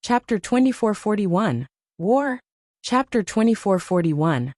Chapter 2441. War. Chapter 2441.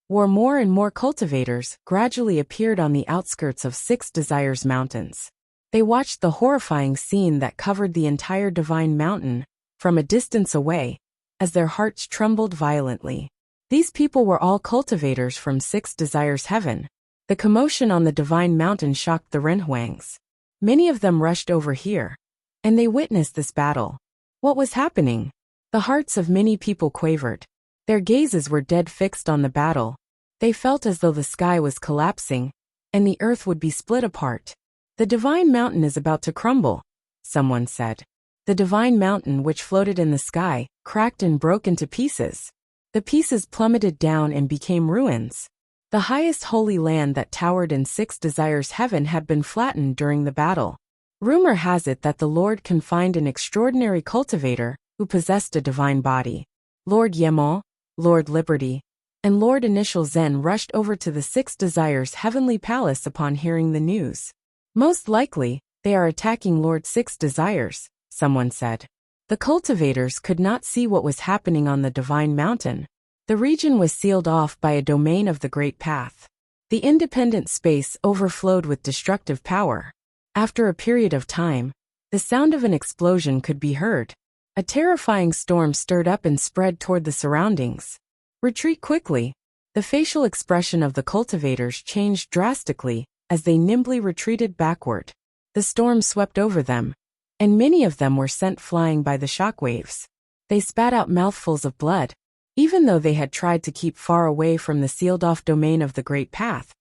War. More and more cultivators gradually appeared on the outskirts of Six Desires Mountains. They watched the horrifying scene that covered the entire Divine Mountain from a distance away, as their hearts trembled violently. These people were all cultivators from Six Desires Heaven. The commotion on the Divine Mountain shocked the Renhuangs. Many of them rushed over here, and they witnessed this battle. What was happening? The hearts of many people quavered. Their gazes were dead fixed on the battle. They felt as though the sky was collapsing, and the earth would be split apart. The Divine Mountain is about to crumble, someone said. The Divine Mountain, which floated in the sky, cracked and broke into pieces. The pieces plummeted down and became ruins. The highest holy land that towered in Six Desires Heaven had been flattened during the battle. Rumor has it that the Lord confined an extraordinary cultivator who possessed a divine body. Lord Yemon, Lord Liberty, and Lord Initial Zen rushed over to the Six Desires Heavenly Palace upon hearing the news. Most likely, they are attacking Lord Six Desires, someone said. The cultivators could not see what was happening on the Divine Mountain. The region was sealed off by a domain of the Great Path. The independent space overflowed with destructive power. After a period of time, the sound of an explosion could be heard. A terrifying storm stirred up and spread toward the surroundings. Retreat quickly. The facial expression of the cultivators changed drastically as they nimbly retreated backward. The storm swept over them, and many of them were sent flying by the shockwaves. They spat out mouthfuls of blood. Even though they had tried to keep far away from the sealed-off domain of the Great Path,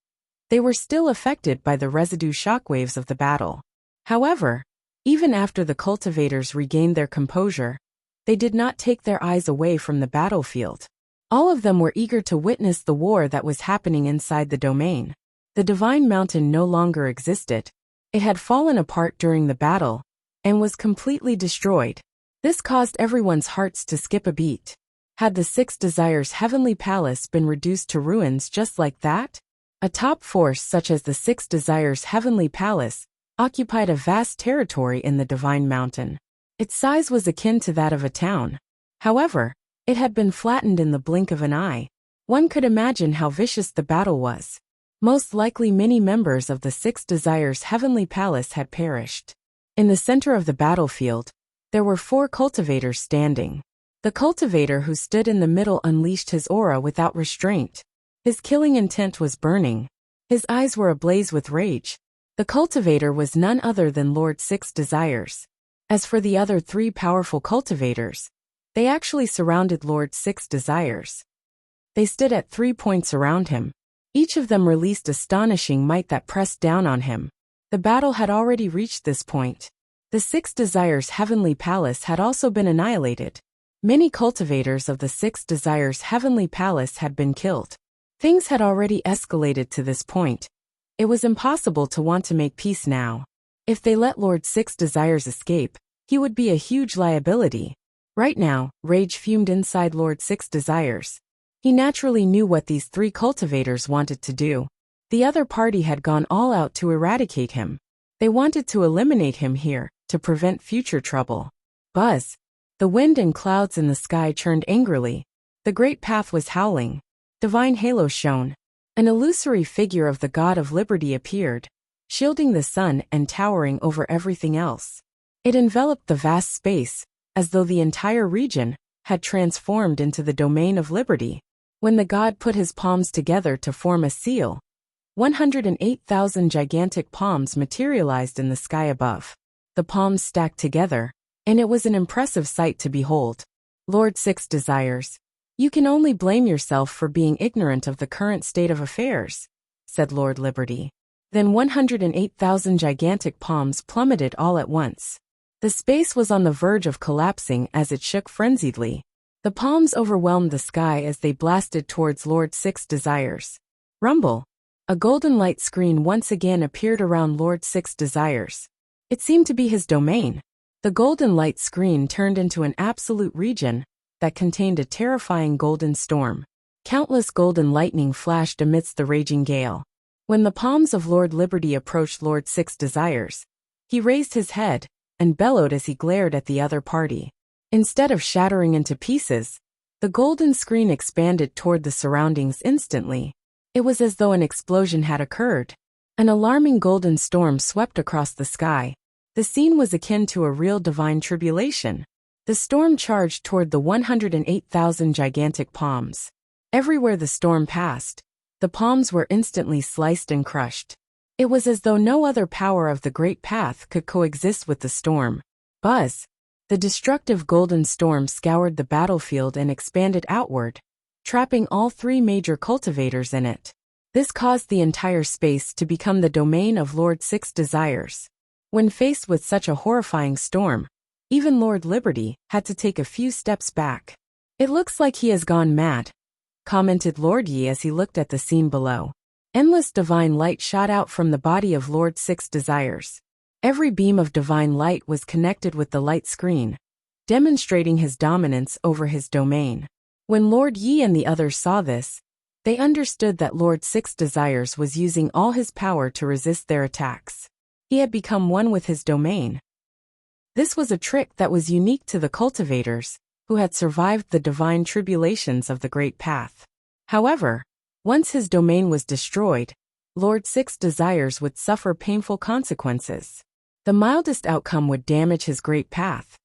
they were still affected by the residue shockwaves of the battle. However, even after the cultivators regained their composure, they did not take their eyes away from the battlefield. All of them were eager to witness the war that was happening inside the domain. The Divine Mountain no longer existed. It had fallen apart during the battle and was completely destroyed. This caused everyone's hearts to skip a beat. Had the Six Desires Heavenly Palace been reduced to ruins just like that? A top force such as the Six Desires Heavenly Palace occupied a vast territory in the Divine Mountain. Its size was akin to that of a town. However, it had been flattened in the blink of an eye. One could imagine how vicious the battle was. Most likely many members of the Six Desires Heavenly Palace had perished. In the center of the battlefield, there were 4 cultivators standing. The cultivator who stood in the middle unleashed his aura without restraint. His killing intent was burning. His eyes were ablaze with rage. The cultivator was none other than Lord Six Desires. As for the other 3 powerful cultivators, they actually surrounded Lord Six Desires. They stood at 3 points around him. Each of them released astonishing might that pressed down on him. The battle had already reached this point. The Six Desires Heavenly Palace had also been annihilated. Many cultivators of the Six Desires Heavenly Palace had been killed. Things had already escalated to this point. It was impossible to want to make peace now. If they let Lord Six Desires escape, he would be a huge liability. Right now, rage fumed inside Lord Six Desires. He naturally knew what these 3 cultivators wanted to do. The other party had gone all out to eradicate him. They wanted to eliminate him here, to prevent future trouble. Buzz. The wind and clouds in the sky churned angrily. The Great Path was howling. Divine halo shone. An illusory figure of the God of Liberty appeared, shielding the sun and towering over everything else. It enveloped the vast space, as though the entire region had transformed into the domain of liberty. When the god put his palms together to form a seal, 108,000 gigantic palms materialized in the sky above. The palms stacked together, and it was an impressive sight to behold. Lord Six Desires, you can only blame yourself for being ignorant of the current state of affairs, said Lord Liberty. Then 108,000 gigantic palms plummeted all at once. The space was on the verge of collapsing as it shook frenziedly. The palms overwhelmed the sky as they blasted towards Lord Six Desires. Rumble. A golden light screen once again appeared around Lord Six Desires. It seemed to be his domain. The golden light screen turned into an absolute region that contained a terrifying golden storm. Countless golden lightning flashed amidst the raging gale. When the palms of Lord Liberty approached Lord Six Desires, he raised his head and bellowed as he glared at the other party. Instead of shattering into pieces, the golden screen expanded toward the surroundings instantly. It was as though an explosion had occurred. An alarming golden storm swept across the sky. The scene was akin to a real divine tribulation. The storm charged toward the 108,000 gigantic palms. Everywhere the storm passed, the palms were instantly sliced and crushed. It was as though no other power of the great path could coexist with the storm. Buzz! The destructive golden storm scoured the battlefield and expanded outward, trapping all three major cultivators in it. This caused the entire space to become the domain of Lord Six Desires. When faced with such a horrifying storm, even Lord Liberty had to take a few steps back. "It looks like he has gone mad," commented Lord Yi as he looked at the scene below. Endless divine light shot out from the body of Lord Six Desires. Every beam of divine light was connected with the light screen, demonstrating his dominance over his domain. When Lord Yi and the others saw this, they understood that Lord Six Desires was using all his power to resist their attacks. He had become one with his domain. This was a trick that was unique to the cultivators, who had survived the divine tribulations of the Great Path. However, once his domain was destroyed, Lord Six Desires would suffer painful consequences. The mildest outcome would damage his Great Path.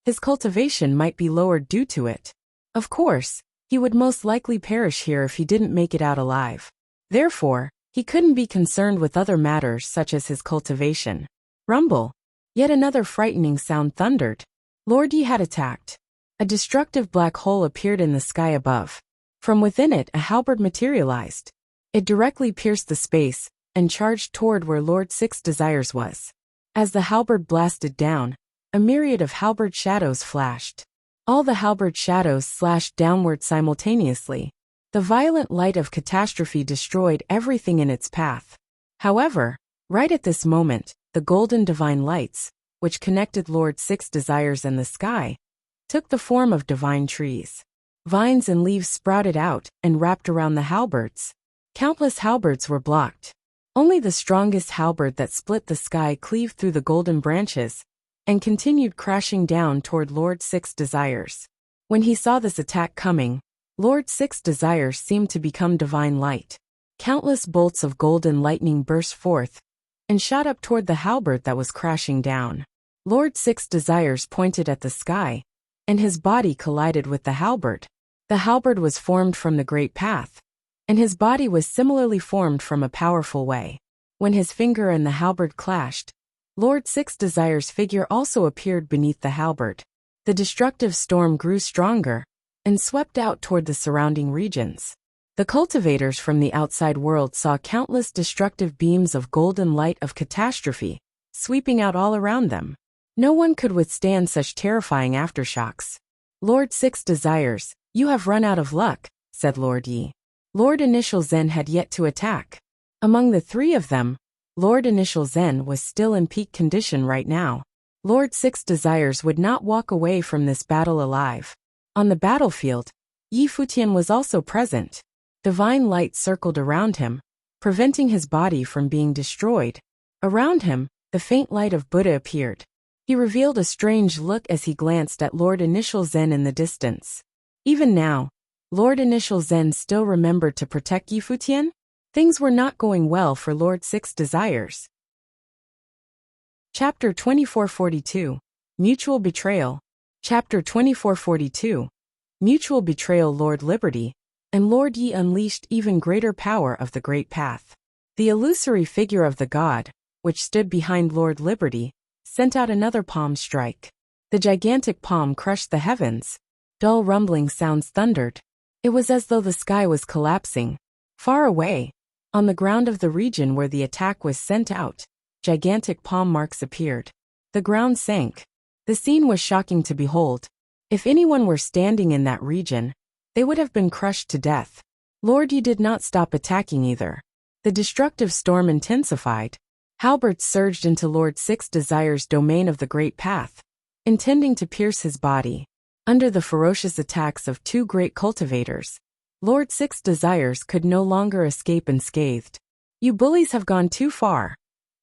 His cultivation might be lowered due to it. Of course, he would most likely perish here if he didn't make it out alive. Therefore, he couldn't be concerned with other matters such as his cultivation. Rumble! Yet another frightening sound thundered. Lord Yi had attacked. A destructive black hole appeared in the sky above. From within it, a halberd materialized. It directly pierced the space and charged toward where Lord Six Desires was. As the halberd blasted down, a myriad of halberd shadows flashed. All the halberd shadows slashed downward simultaneously. The violent light of catastrophe destroyed everything in its path. However, right at this moment, the golden divine lights, which connected Lord Six Desires and the sky, took the form of divine trees. Vines and leaves sprouted out and wrapped around the halberds. Countless halberds were blocked. Only the strongest halberd that split the sky cleaved through the golden branches and continued crashing down toward Lord Six Desires. When he saw this attack coming, Lord Six Desires seemed to become divine light. Countless bolts of golden lightning burst forth and shot up toward the halberd that was crashing down. Lord Six Desires pointed at the sky, and his body collided with the halberd. The halberd was formed from the Great Path, and his body was similarly formed from a powerful way. When his finger and the halberd clashed, Lord Six Desires' figure also appeared beneath the halberd. The destructive storm grew stronger and swept out toward the surrounding regions. The cultivators from the outside world saw countless destructive beams of golden light of catastrophe sweeping out all around them. No one could withstand such terrifying aftershocks. "Lord Six Desires, you have run out of luck," said Lord Yi. Lord Initial Zen had yet to attack. Among the three of them, Lord Initial Zen was still in peak condition right now. Lord Six Desires would not walk away from this battle alive. On the battlefield, Yi Futian was also present. Divine light circled around him, preventing his body from being destroyed. Around him, the faint light of Buddha appeared. He revealed a strange look as he glanced at Lord Initial Zen in the distance. Even now, Lord Initial Zen still remembered to protect Yi Futian. Things were not going well for Lord Six Desires. Chapter 2442. Mutual Betrayal. Chapter 2442. Mutual Betrayal. Lord Liberty and Lord Yi unleashed even greater power of the Great Path. The illusory figure of the god, which stood behind Lord Liberty, sent out another palm strike. The gigantic palm crushed the heavens. Dull rumbling sounds thundered. It was as though the sky was collapsing. Far away, on the ground of the region where the attack was sent out, gigantic palm marks appeared. The ground sank. The scene was shocking to behold. If anyone were standing in that region, they would have been crushed to death. Lord Yi did not stop attacking either. The destructive storm intensified. Halberds surged into Lord Six Desires' domain of the Great Path, intending to pierce his body. Under the ferocious attacks of two great cultivators, Lord Six Desires could no longer escape unscathed. "You bullies have gone too far,"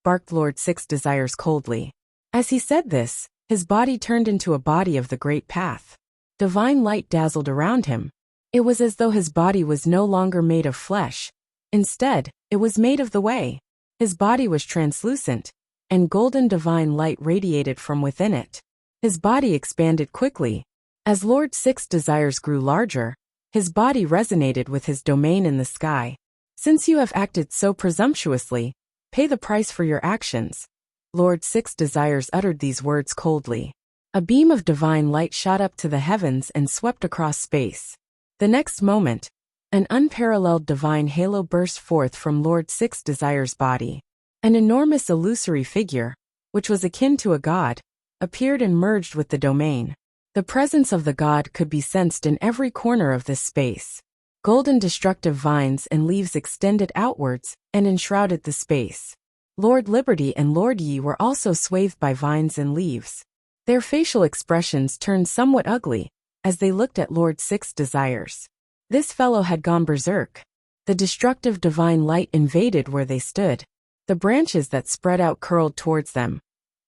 barked Lord Six Desires coldly. As he said this, His body turned into a body of the great path. Divine light dazzled around him. It was as though his body was no longer made of flesh. Instead, it was made of the way. His body was translucent, and golden divine light radiated from within it. His body expanded quickly. As Lord Six Desires grew larger, his body resonated with his domain in the sky. Since you have acted so presumptuously, pay the price for your actions. Lord Six Desires uttered these words coldly. A beam of divine light shot up to the heavens and swept across space. The next moment, an unparalleled divine halo burst forth from Lord Six Desires' body. An enormous illusory figure, which was akin to a god, appeared and merged with the domain. The presence of the god could be sensed in every corner of this space. Golden destructive vines and leaves extended outwards and enshrouded the space. Lord Liberty and Lord Yi were also swathed by vines and leaves. Their facial expressions turned somewhat ugly as they looked at Lord Six Desires. This fellow had gone berserk. The destructive divine light invaded where they stood. The branches that spread out curled towards them,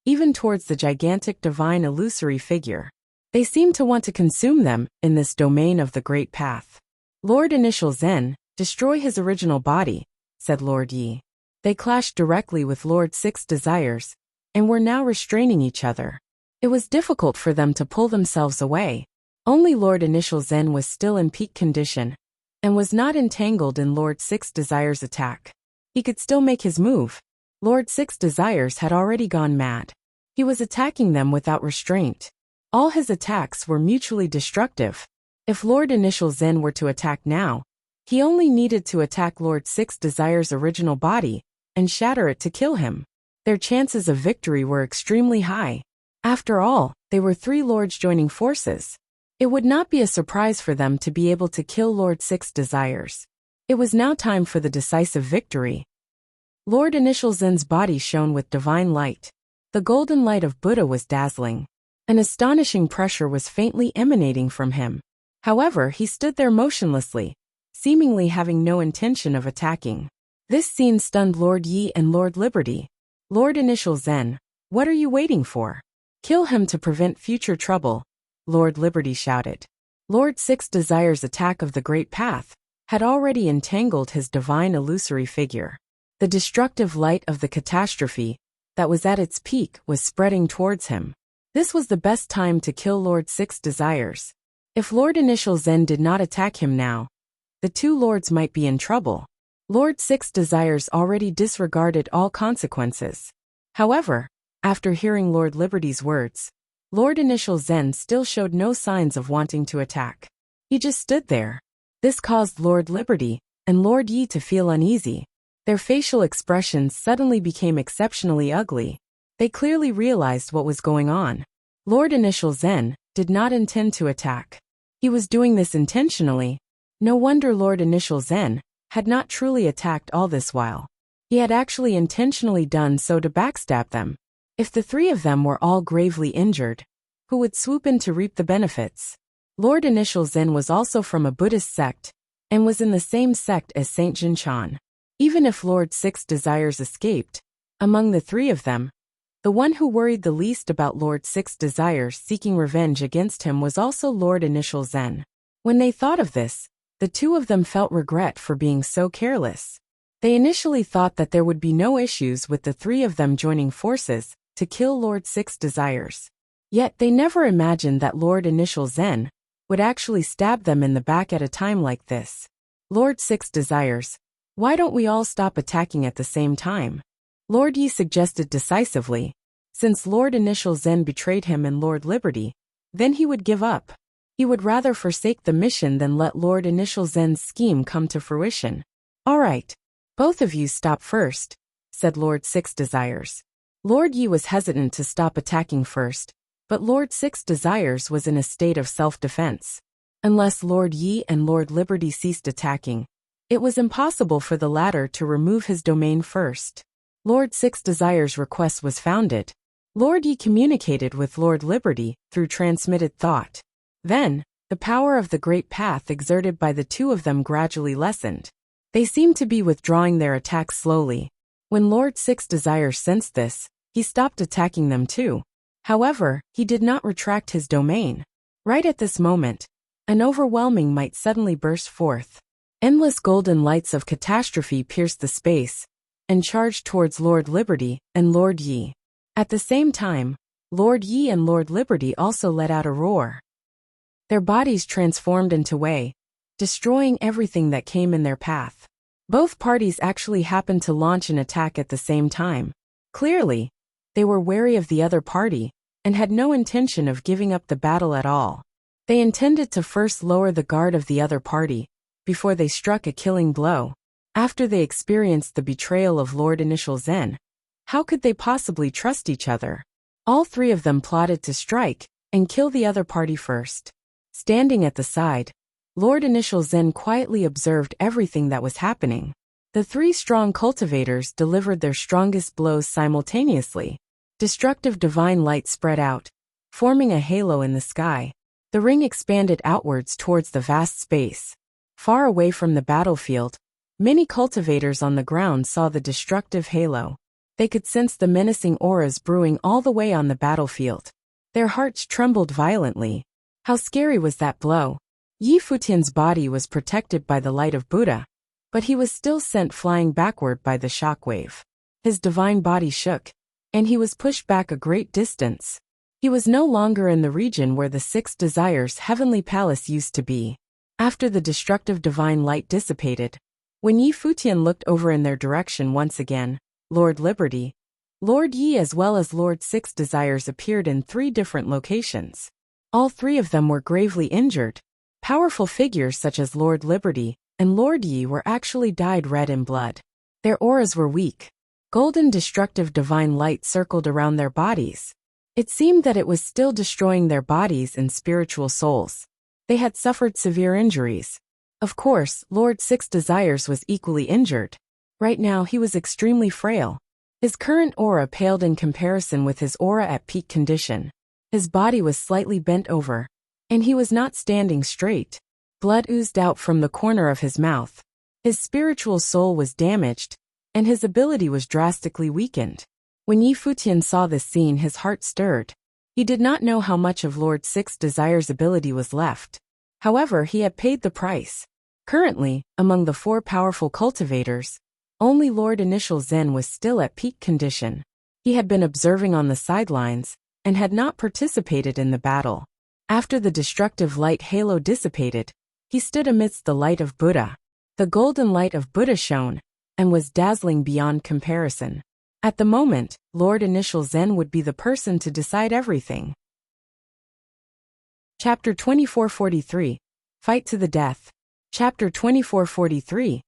even towards the gigantic divine illusory figure. They seemed to want to consume them in this domain of the great path. Lord Initial Zen, destroy his original body, said Lord Yi. They clashed directly with Lord Six Desires, and were now restraining each other. It was difficult for them to pull themselves away. Only Lord Initial Zen was still in peak condition, and was not entangled in Lord Six Desires' attack. He could still make his move. Lord Six Desires had already gone mad. He was attacking them without restraint. All his attacks were mutually destructive. If Lord Initial Zen were to attack now, he only needed to attack Lord Six Desires' original body and shatter it to kill him. Their chances of victory were extremely high. After all, they were three lords joining forces. It would not be a surprise for them to be able to kill Lord Six Desires. It was now time for the decisive victory. Lord Initial Zen's body shone with divine light. The golden light of Buddha was dazzling. An astonishing pressure was faintly emanating from him. However, he stood there motionlessly, seemingly having no intention of attacking. This scene stunned Lord Yi and Lord Liberty. Lord Initial Zen, what are you waiting for? Kill him to prevent future trouble, Lord Liberty shouted. Lord Six Desires' attack of the Great Path had already entangled his divine illusory figure. The destructive light of the catastrophe that was at its peak was spreading towards him. This was the best time to kill Lord Six Desires. If Lord Initial Zen did not attack him now, the two lords might be in trouble. Lord Six Desires already disregarded all consequences. However, after hearing Lord Liberty's words, Lord Initial Zen still showed no signs of wanting to attack. He just stood there. This caused Lord Liberty and Lord Yi to feel uneasy. Their facial expressions suddenly became exceptionally ugly. They clearly realized what was going on. Lord Initial Zen did not intend to attack. He was doing this intentionally. No wonder Lord Initial Zen had not truly attacked all this while. He had actually intentionally done so to backstab them. If the three of them were all gravely injured, who would swoop in to reap the benefits? Lord Initial Zen was also from a Buddhist sect, and was in the same sect as Saint Jinchan. Even if Lord Six Desires escaped, among the three of them, the one who worried the least about Lord Six Desires seeking revenge against him was also Lord Initial Zen. When they thought of this, the two of them felt regret for being so careless. They initially thought that there would be no issues with the three of them joining forces to kill Lord Six Desires. Yet they never imagined that Lord Initial Zen would actually stab them in the back at a time like this. Lord Six Desires, why don't we all stop attacking at the same time? Lord Yi suggested decisively. Since Lord Initial Zen betrayed him and Lord Liberty, then he would give up. He would rather forsake the mission than let Lord Initial Zen's scheme come to fruition. All right, both of you stop first, said Lord Six Desires. Lord Yi was hesitant to stop attacking first, but Lord Six Desires was in a state of self-defense. Unless Lord Yi and Lord Liberty ceased attacking, it was impossible for the latter to remove his domain first. Lord Six Desires' request was founded. Lord Yi communicated with Lord Liberty through transmitted thought. Then, the power of the great path exerted by the two of them gradually lessened. They seemed to be withdrawing their attacks slowly. When Lord Six Desires sensed this, he stopped attacking them too. However, he did not retract his domain. Right at this moment, an overwhelming might suddenly burst forth. Endless golden lights of catastrophe pierced the space and charged towards Lord Liberty and Lord Yi. At the same time, Lord Yi and Lord Liberty also let out a roar. Their bodies transformed into Wei, destroying everything that came in their path. Both parties actually happened to launch an attack at the same time. Clearly, they were wary of the other party and had no intention of giving up the battle at all. They intended to first lower the guard of the other party before they struck a killing blow. After they experienced the betrayal of Lord Initial Zen, how could they possibly trust each other? All three of them plotted to strike and kill the other party first. Standing at the side, Lord Initial Zen quietly observed everything that was happening. The three strong cultivators delivered their strongest blows simultaneously. Destructive divine light spread out, forming a halo in the sky. The ring expanded outwards towards the vast space. Far away from the battlefield, many cultivators on the ground saw the destructive halo. They could sense the menacing auras brewing all the way on the battlefield. Their hearts trembled violently. How scary was that blow? Yi Futian's body was protected by the light of Buddha, but he was still sent flying backward by the shockwave. His divine body shook, and he was pushed back a great distance. He was no longer in the region where the Six Desires Heavenly Palace used to be. After the destructive divine light dissipated, when Yi Futian looked over in their direction once again, Lord Liberty, Lord Yi as well as Lord Six Desires appeared in three different locations. All three of them were gravely injured. Powerful figures such as Lord Liberty and Lord Yi were actually dyed red in blood. Their auras were weak. Golden destructive divine light circled around their bodies. It seemed that it was still destroying their bodies and spiritual souls. They had suffered severe injuries. Of course, Lord Six Desires was equally injured. Right now he was extremely frail. His current aura paled in comparison with his aura at peak condition. His body was slightly bent over, and he was not standing straight. Blood oozed out from the corner of his mouth. His spiritual soul was damaged, and his ability was drastically weakened. When Yi Futian saw this scene, his heart stirred. He did not know how much of Lord Six Desires' ability was left. However, he had paid the price. Currently, among the four powerful cultivators, only Lord Initial Zen was still at peak condition. He had been observing on the sidelines and had not participated in the battle. After the destructive light halo dissipated, he stood amidst the light of Buddha. The golden light of Buddha shone and was dazzling beyond comparison. At the moment, Lord Initial Zen would be the person to decide everything. Chapter 2443. Fight to the Death. Chapter 2443.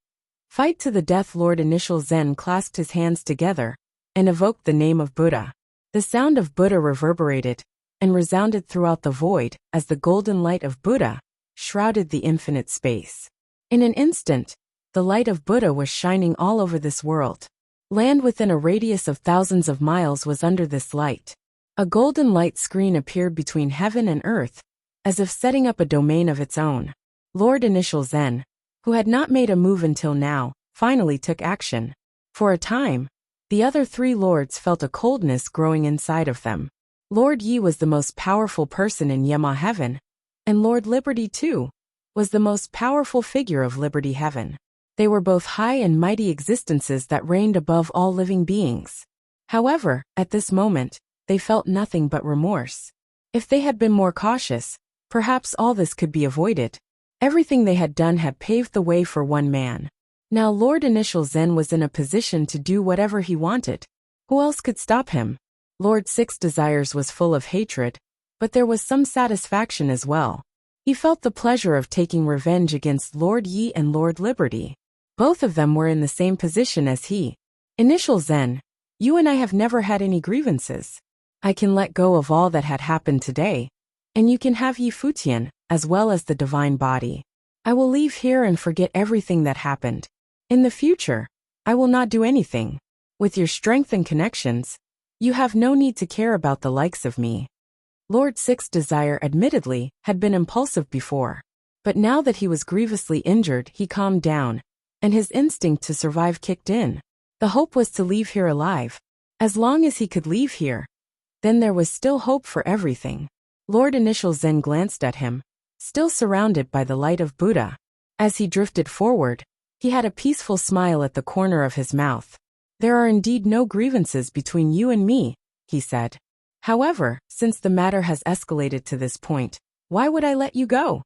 Fight to the Death. Lord Initial Zen clasped his hands together and evoked the name of Buddha. The sound of Buddha reverberated and resounded throughout the void as the golden light of Buddha shrouded the infinite space. In an instant, the light of Buddha was shining all over this world. Land within a radius of thousands of miles was under this light. A golden light screen appeared between heaven and earth, as if setting up a domain of its own. Lord Initial Zen, who had not made a move until now, finally took action. For a time, the other three lords felt a coldness growing inside of them. Lord Yi was the most powerful person in Yema Heaven, and Lord Liberty, too, was the most powerful figure of Liberty Heaven. They were both high and mighty existences that reigned above all living beings. However, at this moment, they felt nothing but remorse. If they had been more cautious, perhaps all this could be avoided. Everything they had done had paved the way for one man. Now Lord Initial Zen was in a position to do whatever he wanted. Who else could stop him? Lord Six Desires was full of hatred, but there was some satisfaction as well. He felt the pleasure of taking revenge against Lord Yi and Lord Liberty. Both of them were in the same position as he. Initial Zen, you and I have never had any grievances. I can let go of all that had happened today, and you can have Yi Futian, as well as the divine body. I will leave here and forget everything that happened. In the future, I will not do anything. With your strength and connections, you have no need to care about the likes of me. Lord Six Desire admittedly had been impulsive before, but now that he was grievously injured, he calmed down, and his instinct to survive kicked in. The hope was to leave here alive. As long as he could leave here, then there was still hope for everything. Lord Initial Zen glanced at him, still surrounded by the light of Buddha. As he drifted forward, he had a peaceful smile at the corner of his mouth. There are indeed no grievances between you and me, he said. However, since the matter has escalated to this point, why would I let you go?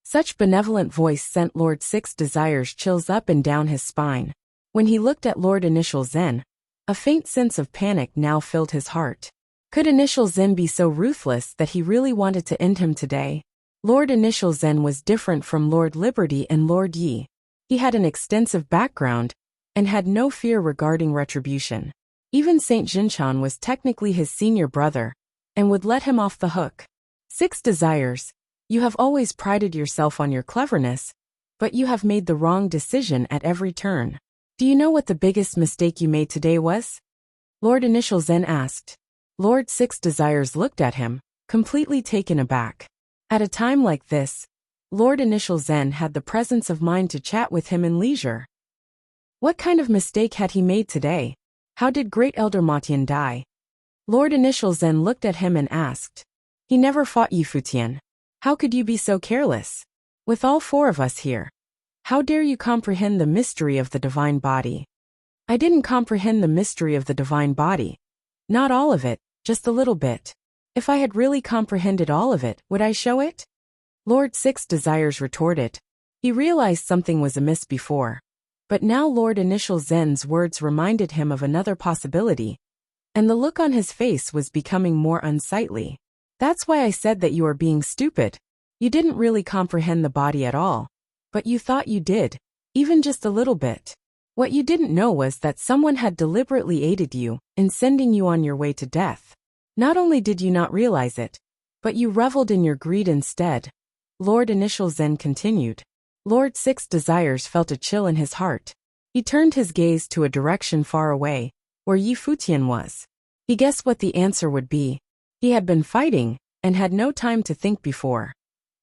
Such benevolent voice sent Lord Six Desires chills up and down his spine. When he looked at Lord Initial Zen, a faint sense of panic now filled his heart. Could Initial Zen be so ruthless that he really wanted to end him today? Lord Initial Zen was different from Lord Liberty and Lord Yi. He had an extensive background and had no fear regarding retribution. Even Saint Jinshan was technically his senior brother and would let him off the hook. Six Desires, you have always prided yourself on your cleverness, but you have made the wrong decision at every turn. Do you know what the biggest mistake you made today was? Lord Initial Zen asked. Lord Six Desires looked at him, completely taken aback. At a time like this, Lord Initial Zen had the presence of mind to chat with him in leisure. What kind of mistake had he made today? How did Great Elder Matian die? Lord Initial Zen looked at him and asked. He never fought you, Futian. How could you be so careless? With all four of us here, how dare you comprehend the mystery of the divine body? I didn't comprehend the mystery of the divine body. Not all of it, just a little bit. If I had really comprehended all of it, would I show it? Lord Six Desires retorted. He realized something was amiss before. But now Lord Initial Zen's words reminded him of another possibility, and the look on his face was becoming more unsightly. That's why I said that you are being stupid. You didn't really comprehend the body at all. But you thought you did, even just a little bit. What you didn't know was that someone had deliberately aided you in sending you on your way to death. Not only did you not realize it, but you reveled in your greed instead. Lord Initial Zen continued. Lord Six Desires felt a chill in his heart. He turned his gaze to a direction far away, where Yi Futian was. He guessed what the answer would be. He had been fighting, and had no time to think before.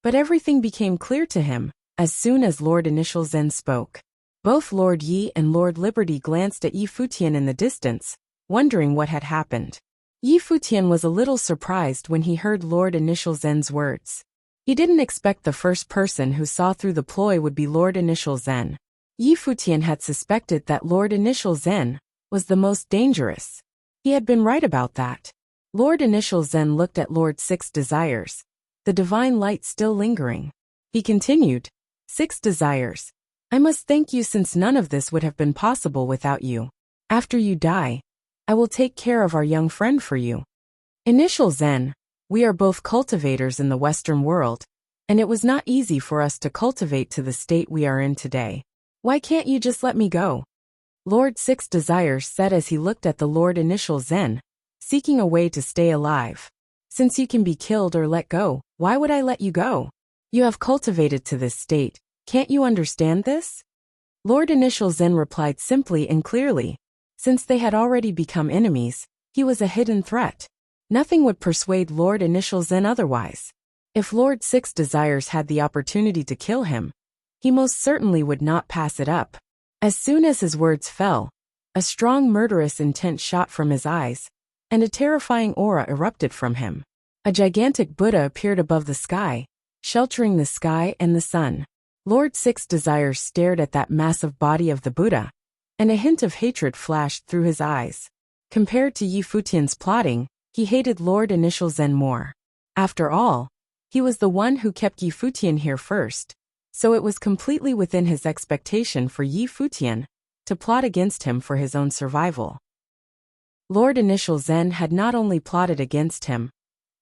But everything became clear to him as soon as Lord Initial Zen spoke. Both Lord Yi and Lord Liberty glanced at Yi Futian in the distance, wondering what had happened. Yi Futian was a little surprised when he heard Lord Initial Zen's words. He didn't expect the first person who saw through the ploy would be Lord Initial Zen. Yi Futian had suspected that Lord Initial Zen was the most dangerous. He had been right about that. Lord Initial Zen looked at Lord Six Desires, the divine light still lingering. He continued, Six Desires, I must thank you since none of this would have been possible without you. After you die, I will take care of our young friend for you. Initial Zen, we are both cultivators in the Western world, and it was not easy for us to cultivate to the state we are in today. Why can't you just let me go? Lord Six Desires said as he looked at the Lord Initial Zen, seeking a way to stay alive. Since you can be killed or let go, why would I let you go? You have cultivated to this state. Can't you understand this? Lord Initial Zen replied simply and clearly. Since they had already become enemies, he was a hidden threat. Nothing would persuade Lord Initial Zen otherwise. If Lord Six Desires had the opportunity to kill him, he most certainly would not pass it up. As soon as his words fell, a strong murderous intent shot from his eyes, and a terrifying aura erupted from him. A gigantic Buddha appeared above the sky, sheltering the sky and the sun. Lord Six Desires stared at that massive body of the Buddha, and a hint of hatred flashed through his eyes. Compared to Yi Futian's plotting, he hated Lord Initial Zen more. After all, he was the one who kept Yi Futian here first, so it was completely within his expectation for Yi Futian to plot against him for his own survival. Lord Initial Zen had not only plotted against him,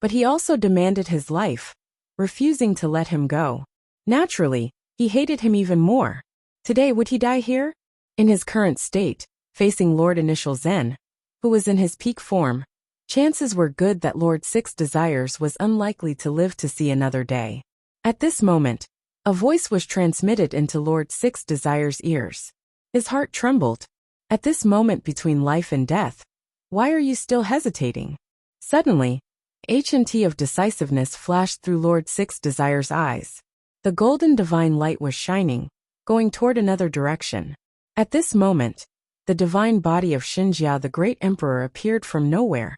but he also demanded his life, refusing to let him go. Naturally, he hated him even more. Today would he die here? In his current state, facing Lord Initial Zen, who was in his peak form, chances were good that Lord Six Desires was unlikely to live to see another day. At this moment, a voice was transmitted into Lord Six Desires' ears. His heart trembled. At this moment between life and death, why are you still hesitating? Suddenly, HNT of decisiveness flashed through Lord Six Desires' eyes. The golden divine light was shining, going toward another direction. At this moment, the divine body of Xinjia the Great Emperor appeared from nowhere.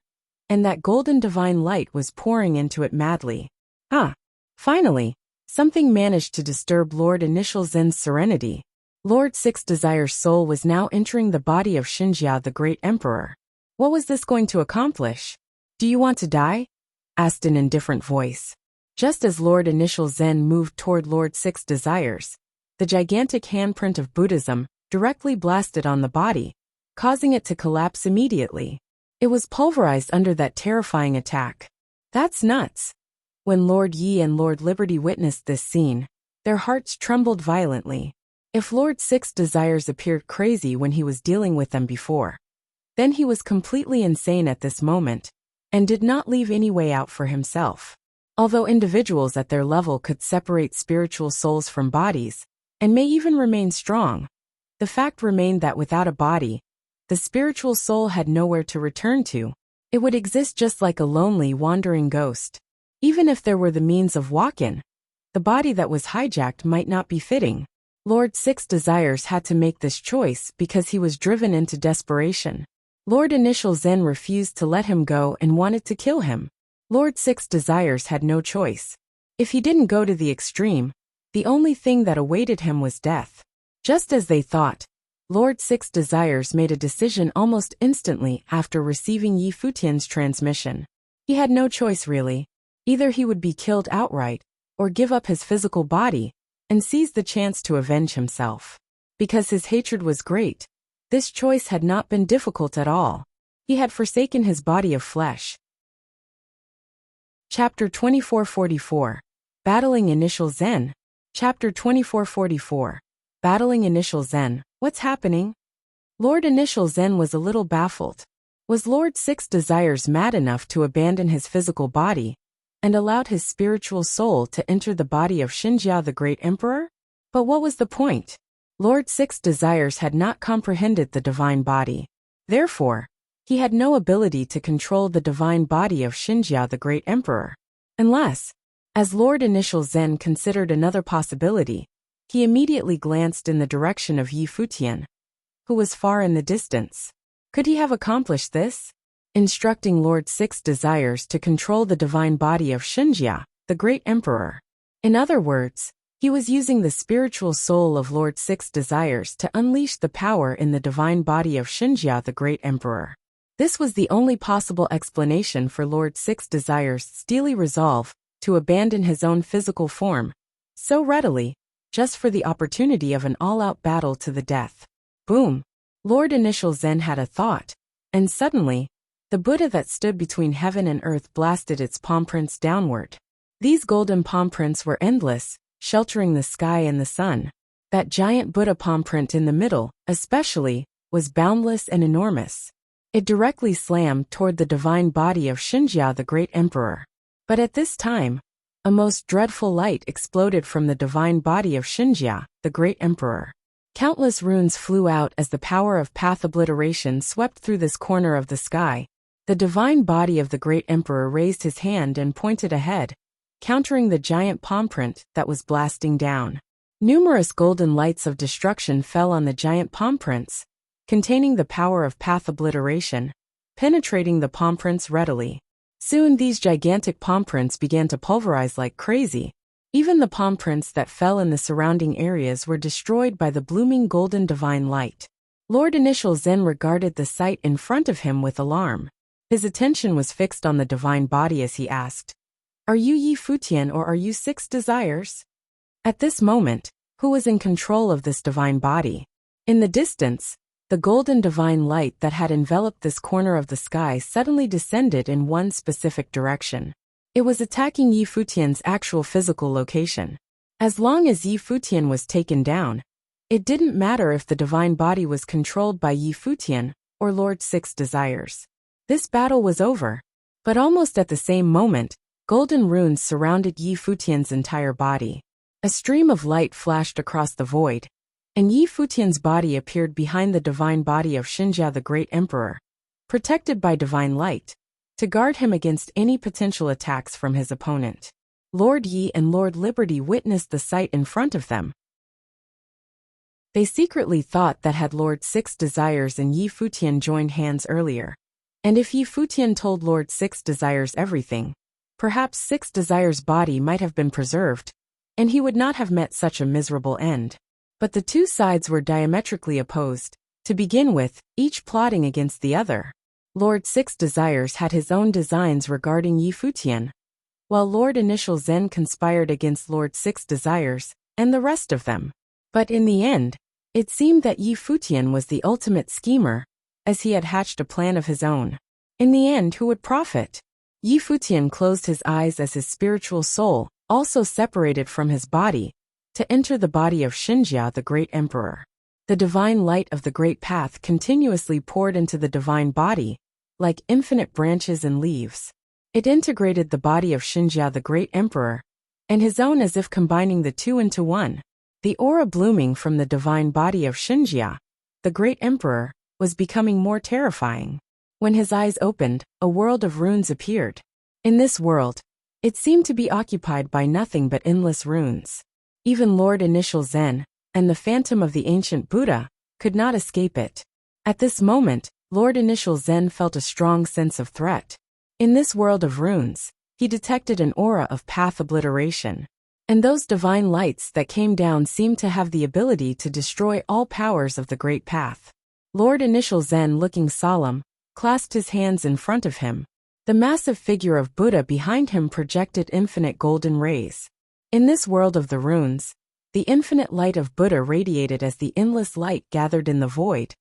and that golden divine light was pouring into it madly. Finally, something managed to disturb Lord Initial Zen's serenity. Lord Six Desire's soul was now entering the body of Xinjia, the great emperor. What was this going to accomplish? "Do you want to die?" asked an indifferent voice. Just as Lord Initial Zen moved toward Lord Six Desires, the gigantic handprint of Buddhism directly blasted on the body, causing it to collapse immediately. It was pulverized under that terrifying attack. "That's nuts." When Lord Yi and Lord Liberty witnessed this scene, their hearts trembled violently. If Lord Six Desires appeared crazy when he was dealing with them before, then he was completely insane at this moment, and did not leave any way out for himself. Although individuals at their level could separate spiritual souls from bodies, and may even remain strong, the fact remained that without a body, the spiritual soul had nowhere to return to. It would exist just like a lonely, wandering ghost. Even if there were the means of walk-in, the body that was hijacked might not be fitting. Lord Six Desires had to make this choice because he was driven into desperation. Lord Initial Zen refused to let him go and wanted to kill him. Lord Six Desires had no choice. If he didn't go to the extreme, the only thing that awaited him was death. Just as they thought, Lord Six Desires made a decision almost instantly after receiving Yi Futian's transmission. He had no choice really. Either he would be killed outright, or give up his physical body, and seize the chance to avenge himself. Because his hatred was great, this choice had not been difficult at all. He had forsaken his body of flesh. Chapter 2444. Battling Initial Zen. Chapter 2444. Battling Initial Zen. What's happening? Lord Initial Zen was a little baffled. Was Lord Six Desires mad enough to abandon his physical body, and allowed his spiritual soul to enter the body of Xinjia, the great emperor? But what was the point? Lord Six Desires had not comprehended the divine body. Therefore, he had no ability to control the divine body of Xinjia, the great emperor. Unless, as Lord Initial Zen considered another possibility, he immediately glanced in the direction of Yi Futian, who was far in the distance. Could he have accomplished this? Instructing Lord Six Desires to control the divine body of Xinjia, the great emperor. In other words, he was using the spiritual soul of Lord Six Desires to unleash the power in the divine body of Xinjia, the great emperor. This was the only possible explanation for Lord Six Desires' steely resolve to abandon his own physical form so readily, just for the opportunity of an all-out battle to the death. Boom! Lord Initial Zen had a thought, and suddenly, the Buddha that stood between heaven and earth blasted its palm prints downward. These golden palm prints were endless, sheltering the sky and the sun. That giant Buddha palm print in the middle, especially, was boundless and enormous. It directly slammed toward the divine body of Xinjia, the great emperor. But at this time, a most dreadful light exploded from the divine body of Xinjia, the great emperor. Countless runes flew out as the power of path obliteration swept through this corner of the sky. The divine body of the great emperor raised his hand and pointed ahead, countering the giant palm print that was blasting down. Numerous golden lights of destruction fell on the giant palm prints, containing the power of path obliteration, penetrating the palm prints readily. Soon these gigantic palm prints began to pulverize like crazy. Even the palm prints that fell in the surrounding areas were destroyed by the blooming golden divine light. Lord Initial Zen regarded the sight in front of him with alarm. His attention was fixed on the divine body as he asked, "Are you Yi Futian or are you Six Desires?" At this moment, who was in control of this divine body? In the distance, the golden divine light that had enveloped this corner of the sky suddenly descended in one specific direction. It was attacking Yi Futian's actual physical location. As long as Yi Futian was taken down, it didn't matter if the divine body was controlled by Yi Futian or Lord Six Desires. This battle was over. But almost at the same moment, golden runes surrounded Yi Futian's entire body. A stream of light flashed across the void, and Yi Futian's body appeared behind the divine body of Xinjia, the great emperor, protected by divine light, to guard him against any potential attacks from his opponent. Lord Yi and Lord Liberty witnessed the sight in front of them. They secretly thought that had Lord Six Desires and Yi Futian joined hands earlier, And if Yi Futian told Lord Six Desires everything, perhaps Six Desires' body might have been preserved, and he would not have met such a miserable end. But the two sides were diametrically opposed. To begin with, each plotting against the other. Lord Six Desires had his own designs regarding Yi Futian, while Lord Initial Zen conspired against Lord Six Desires, and the rest of them. But in the end, it seemed that Yi Futian was the ultimate schemer, as he had hatched a plan of his own. In the end, who would profit? Yi Futian closed his eyes as his spiritual soul, also separated from his body, to enter the body of Xinjia the Great Emperor. The divine light of the Great Path continuously poured into the divine body, like infinite branches and leaves. It integrated the body of Xinjia the Great Emperor, and his own as if combining the two into one. The aura blooming from the divine body of Xinjia, the Great Emperor, was becoming more terrifying. When his eyes opened, a world of runes appeared. In this world, it seemed to be occupied by nothing but endless runes. Even Lord Initial Zen, and the phantom of the ancient Buddha, could not escape it. At this moment, Lord Initial Zen felt a strong sense of threat. In this world of runes, he detected an aura of path obliteration. And those divine lights that came down seemed to have the ability to destroy all powers of the Great Path. Lord Initial Zen, looking solemn, clasped his hands in front of him. The massive figure of Buddha behind him projected infinite golden rays. In this world of the runes, the infinite light of Buddha radiated as the endless light gathered in the void,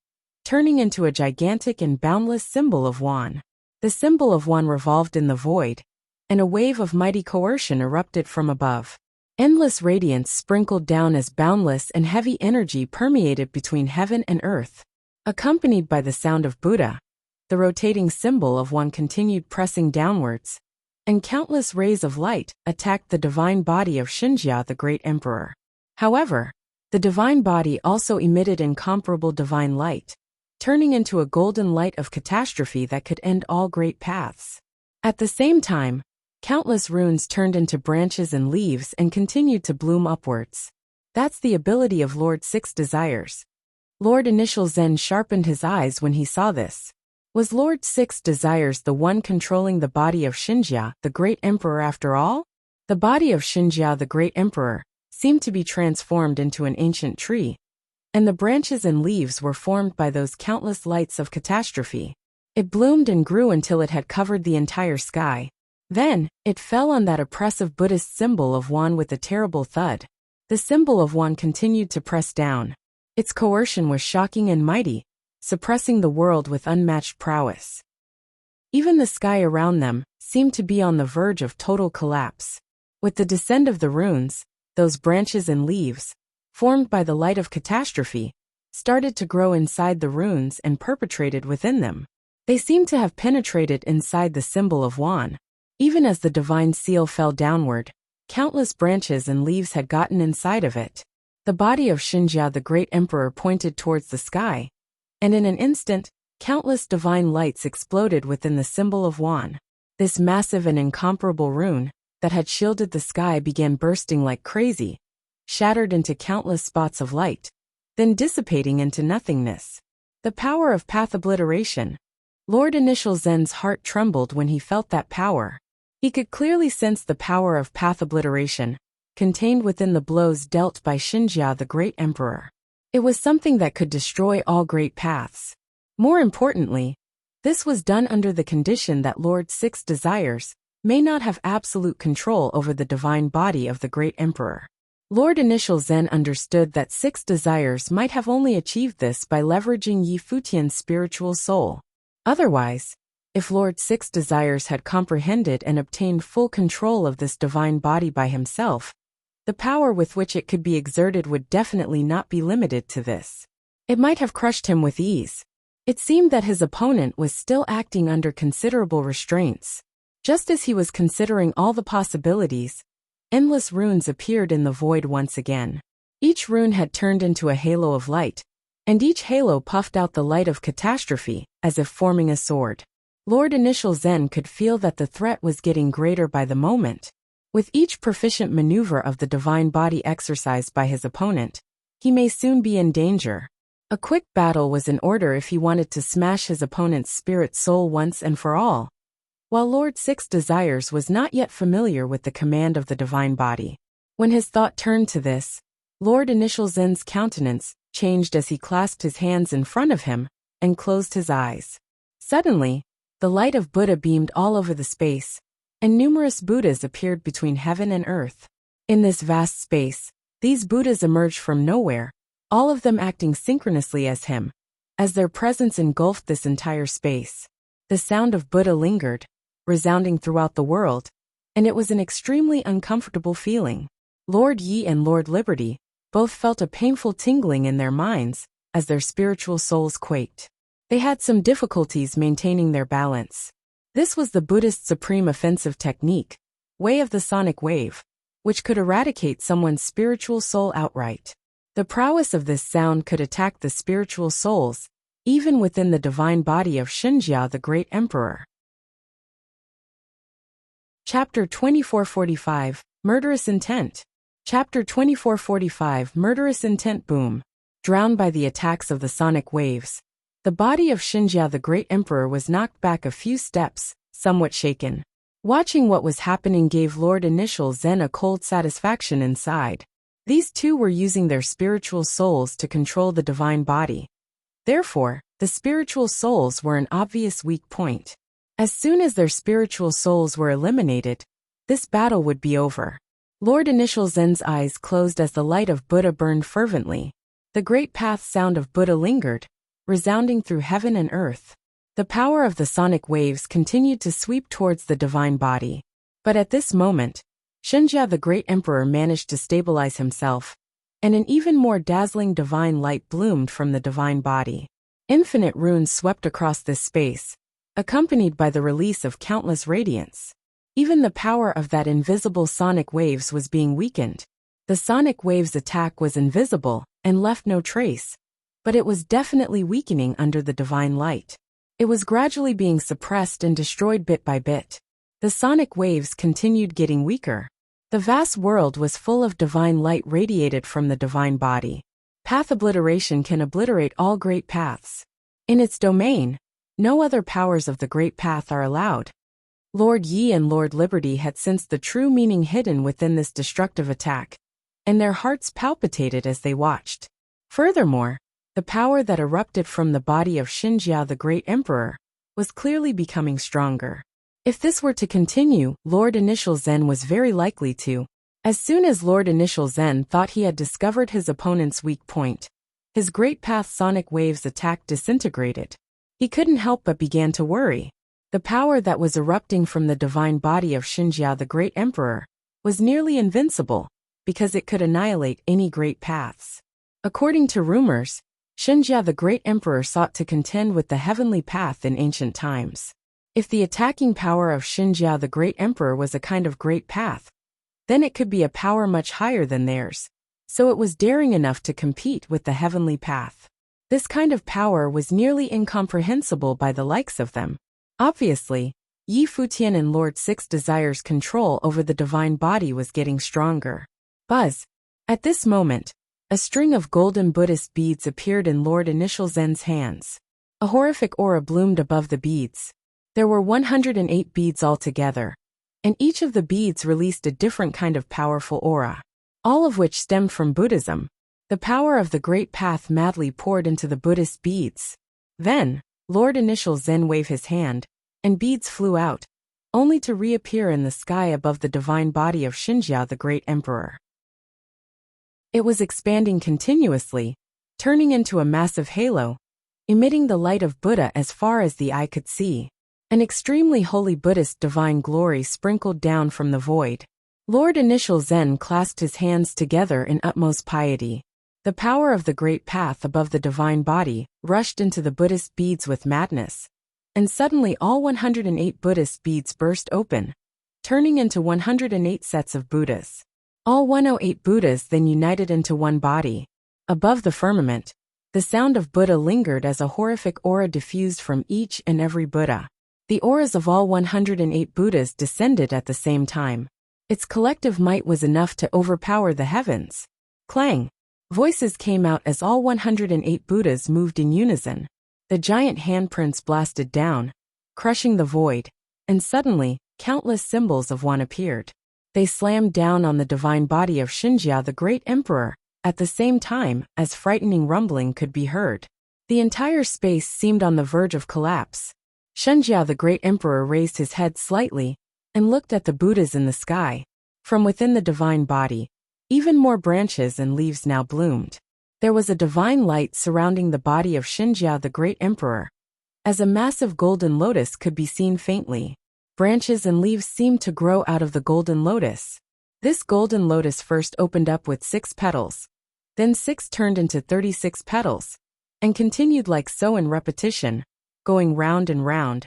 turning into a gigantic and boundless symbol of Wan. The symbol of Wan revolved in the void, and a wave of mighty coercion erupted from above. Endless radiance sprinkled down as boundless and heavy energy permeated between heaven and earth. Accompanied by the sound of Buddha, the rotating symbol of Wan continued pressing downwards, and countless rays of light attacked the divine body of Xinjia the Great Emperor. However, the divine body also emitted incomparable divine light, turning into a golden light of catastrophe that could end all great paths. At the same time, countless runes turned into branches and leaves and continued to bloom upwards. That's the ability of Lord Six Desires. Lord Initial Zen sharpened his eyes when he saw this. Was Lord Six Desires the one controlling the body of Xinjia, the Great Emperor after all? The body of Xinjia the Great Emperor seemed to be transformed into an ancient tree, and the branches and leaves were formed by those countless lights of catastrophe. It bloomed and grew until it had covered the entire sky. Then, it fell on that oppressive Buddhist symbol of Wan with a terrible thud. The symbol of Wan continued to press down. Its coercion was shocking and mighty, suppressing the world with unmatched prowess. Even the sky around them seemed to be on the verge of total collapse. With the descent of the runes, those branches and leaves, formed by the light of catastrophe, started to grow inside the runes and perpetrated within them. They seemed to have penetrated inside the symbol of Wan. Even as the divine seal fell downward, countless branches and leaves had gotten inside of it. The body of Xinjia the Great Emperor pointed towards the sky, and in an instant, countless divine lights exploded within the symbol of Wan. This massive and incomparable rune that had shielded the sky began bursting like crazy, shattered into countless spots of light, then dissipating into nothingness. The power of path obliteration. Lord Initial Zen's heart trembled when he felt that power. He could clearly sense the power of path obliteration, contained within the blows dealt by Xinjia the Great Emperor. It was something that could destroy all great paths. More importantly, this was done under the condition that Lord Six Desires may not have absolute control over the divine body of the Great Emperor. Lord Initial Zen understood that Six Desires might have only achieved this by leveraging Yi Futian's spiritual soul. Otherwise, if Lord Six Desires had comprehended and obtained full control of this divine body by himself, the power with which it could be exerted would definitely not be limited to this. It might have crushed him with ease. It seemed that his opponent was still acting under considerable restraints. Just as he was considering all the possibilities, endless runes appeared in the void once again. Each rune had turned into a halo of light, and each halo puffed out the light of catastrophe, as if forming a sword. Lord Initial Zen could feel that the threat was getting greater by the moment. With each proficient maneuver of the divine body exercised by his opponent, he may soon be in danger. A quick battle was in order if he wanted to smash his opponent's spirit soul once and for all. While Lord Six Desires was not yet familiar with the command of the divine body. When his thought turned to this, Lord Initial Zen's countenance changed as he clasped his hands in front of him and closed his eyes. Suddenly, the light of Buddha beamed all over the space, and numerous Buddhas appeared between heaven and earth. In this vast space, these Buddhas emerged from nowhere, all of them acting synchronously as him, as their presence engulfed this entire space. The sound of Buddha lingered, resounding throughout the world, and it was an extremely uncomfortable feeling. Lord Yi and Lord Liberty both felt a painful tingling in their minds as their spiritual souls quaked. They had some difficulties maintaining their balance. This was the Buddhist supreme offensive technique, way of the sonic wave, which could eradicate someone's spiritual soul outright. The prowess of this sound could attack the spiritual souls, even within the divine body of Xinjia the Great Emperor. Chapter 2445, Murderous Intent. Chapter 2445, Murderous Intent. Boom. Drowned by the attacks of the sonic waves, the body of Xinjia the Great Emperor was knocked back a few steps, somewhat shaken. Watching what was happening gave Lord Initial Zen a cold satisfaction inside. These two were using their spiritual souls to control the divine body. Therefore, the spiritual souls were an obvious weak point. As soon as their spiritual souls were eliminated, this battle would be over. Lord Initial Zen's eyes closed as the light of Buddha burned fervently. The great path sound of Buddha lingered, resounding through heaven and earth. The power of the sonic waves continued to sweep towards the divine body. But at this moment, Xinjia the Great Emperor managed to stabilize himself, and an even more dazzling divine light bloomed from the divine body. Infinite runes swept across this space, accompanied by the release of countless radiance. Even the power of that invisible sonic waves was being weakened. The sonic waves' attack was invisible and left no trace, but it was definitely weakening under the divine light. It was gradually being suppressed and destroyed bit by bit. The sonic waves continued getting weaker. The vast world was full of divine light radiated from the divine body. Path obliteration can obliterate all great paths. In its domain, no other powers of the great path are allowed. Lord Yi and Lord Liberty had sensed the true meaning hidden within this destructive attack, and their hearts palpitated as they watched. Furthermore, the power that erupted from the body of Xinjia the Great Emperor was clearly becoming stronger. If this were to continue, Lord Initial Zen was very likely to. As soon as Lord Initial Zen thought he had discovered his opponent's weak point, his great path sonic waves attack disintegrated. He couldn't help but began to worry. The power that was erupting from the divine body of Xinjia the Great Emperor was nearly invincible, because it could annihilate any great paths. According to rumors, Xinjia the Great Emperor sought to contend with the heavenly path in ancient times. If the attacking power of Xinjia the Great Emperor was a kind of great path, then it could be a power much higher than theirs, so it was daring enough to compete with the heavenly path. This kind of power was nearly incomprehensible by the likes of them. Obviously, Yi Futian and Lord Six Desires' control over the divine body was getting stronger. Buzz. At this moment, a string of golden Buddhist beads appeared in Lord Initial Zen's hands. A horrific aura bloomed above the beads. There were 108 beads altogether, and each of the beads released a different kind of powerful aura, all of which stemmed from Buddhism. The power of the great path madly poured into the Buddhist beads. Then, Lord Initial Zen waved his hand, and beads flew out, only to reappear in the sky above the divine body of Xinjia the Great Emperor. It was expanding continuously, turning into a massive halo, emitting the light of Buddha as far as the eye could see. An extremely holy Buddhist divine glory sprinkled down from the void. Lord Initial Zen clasped his hands together in utmost piety. The power of the great path above the divine body rushed into the Buddhist beads with madness. And suddenly all 108 Buddhist beads burst open, turning into 108 sets of Buddhas. All 108 Buddhas then united into one body. Above the firmament, the sound of Buddha lingered as a horrific aura diffused from each and every Buddha. The auras of all 108 Buddhas descended at the same time. Its collective might was enough to overpower the heavens. Clang! Voices came out as all 108 Buddhas moved in unison. The giant handprints blasted down, crushing the void, and suddenly, countless symbols of one appeared. They slammed down on the divine body of Xinjia the Great Emperor, at the same time as frightening rumbling could be heard. The entire space seemed on the verge of collapse. Xinjia the Great Emperor raised his head slightly and looked at the Buddhas in the sky. From within the divine body, even more branches and leaves now bloomed. There was a divine light surrounding the body of Xinjia the Great Emperor, as a massive golden lotus could be seen faintly. Branches and leaves seemed to grow out of the golden lotus. This golden lotus first opened up with 6 petals, then 6 turned into 36 petals, and continued like so in repetition, going round and round,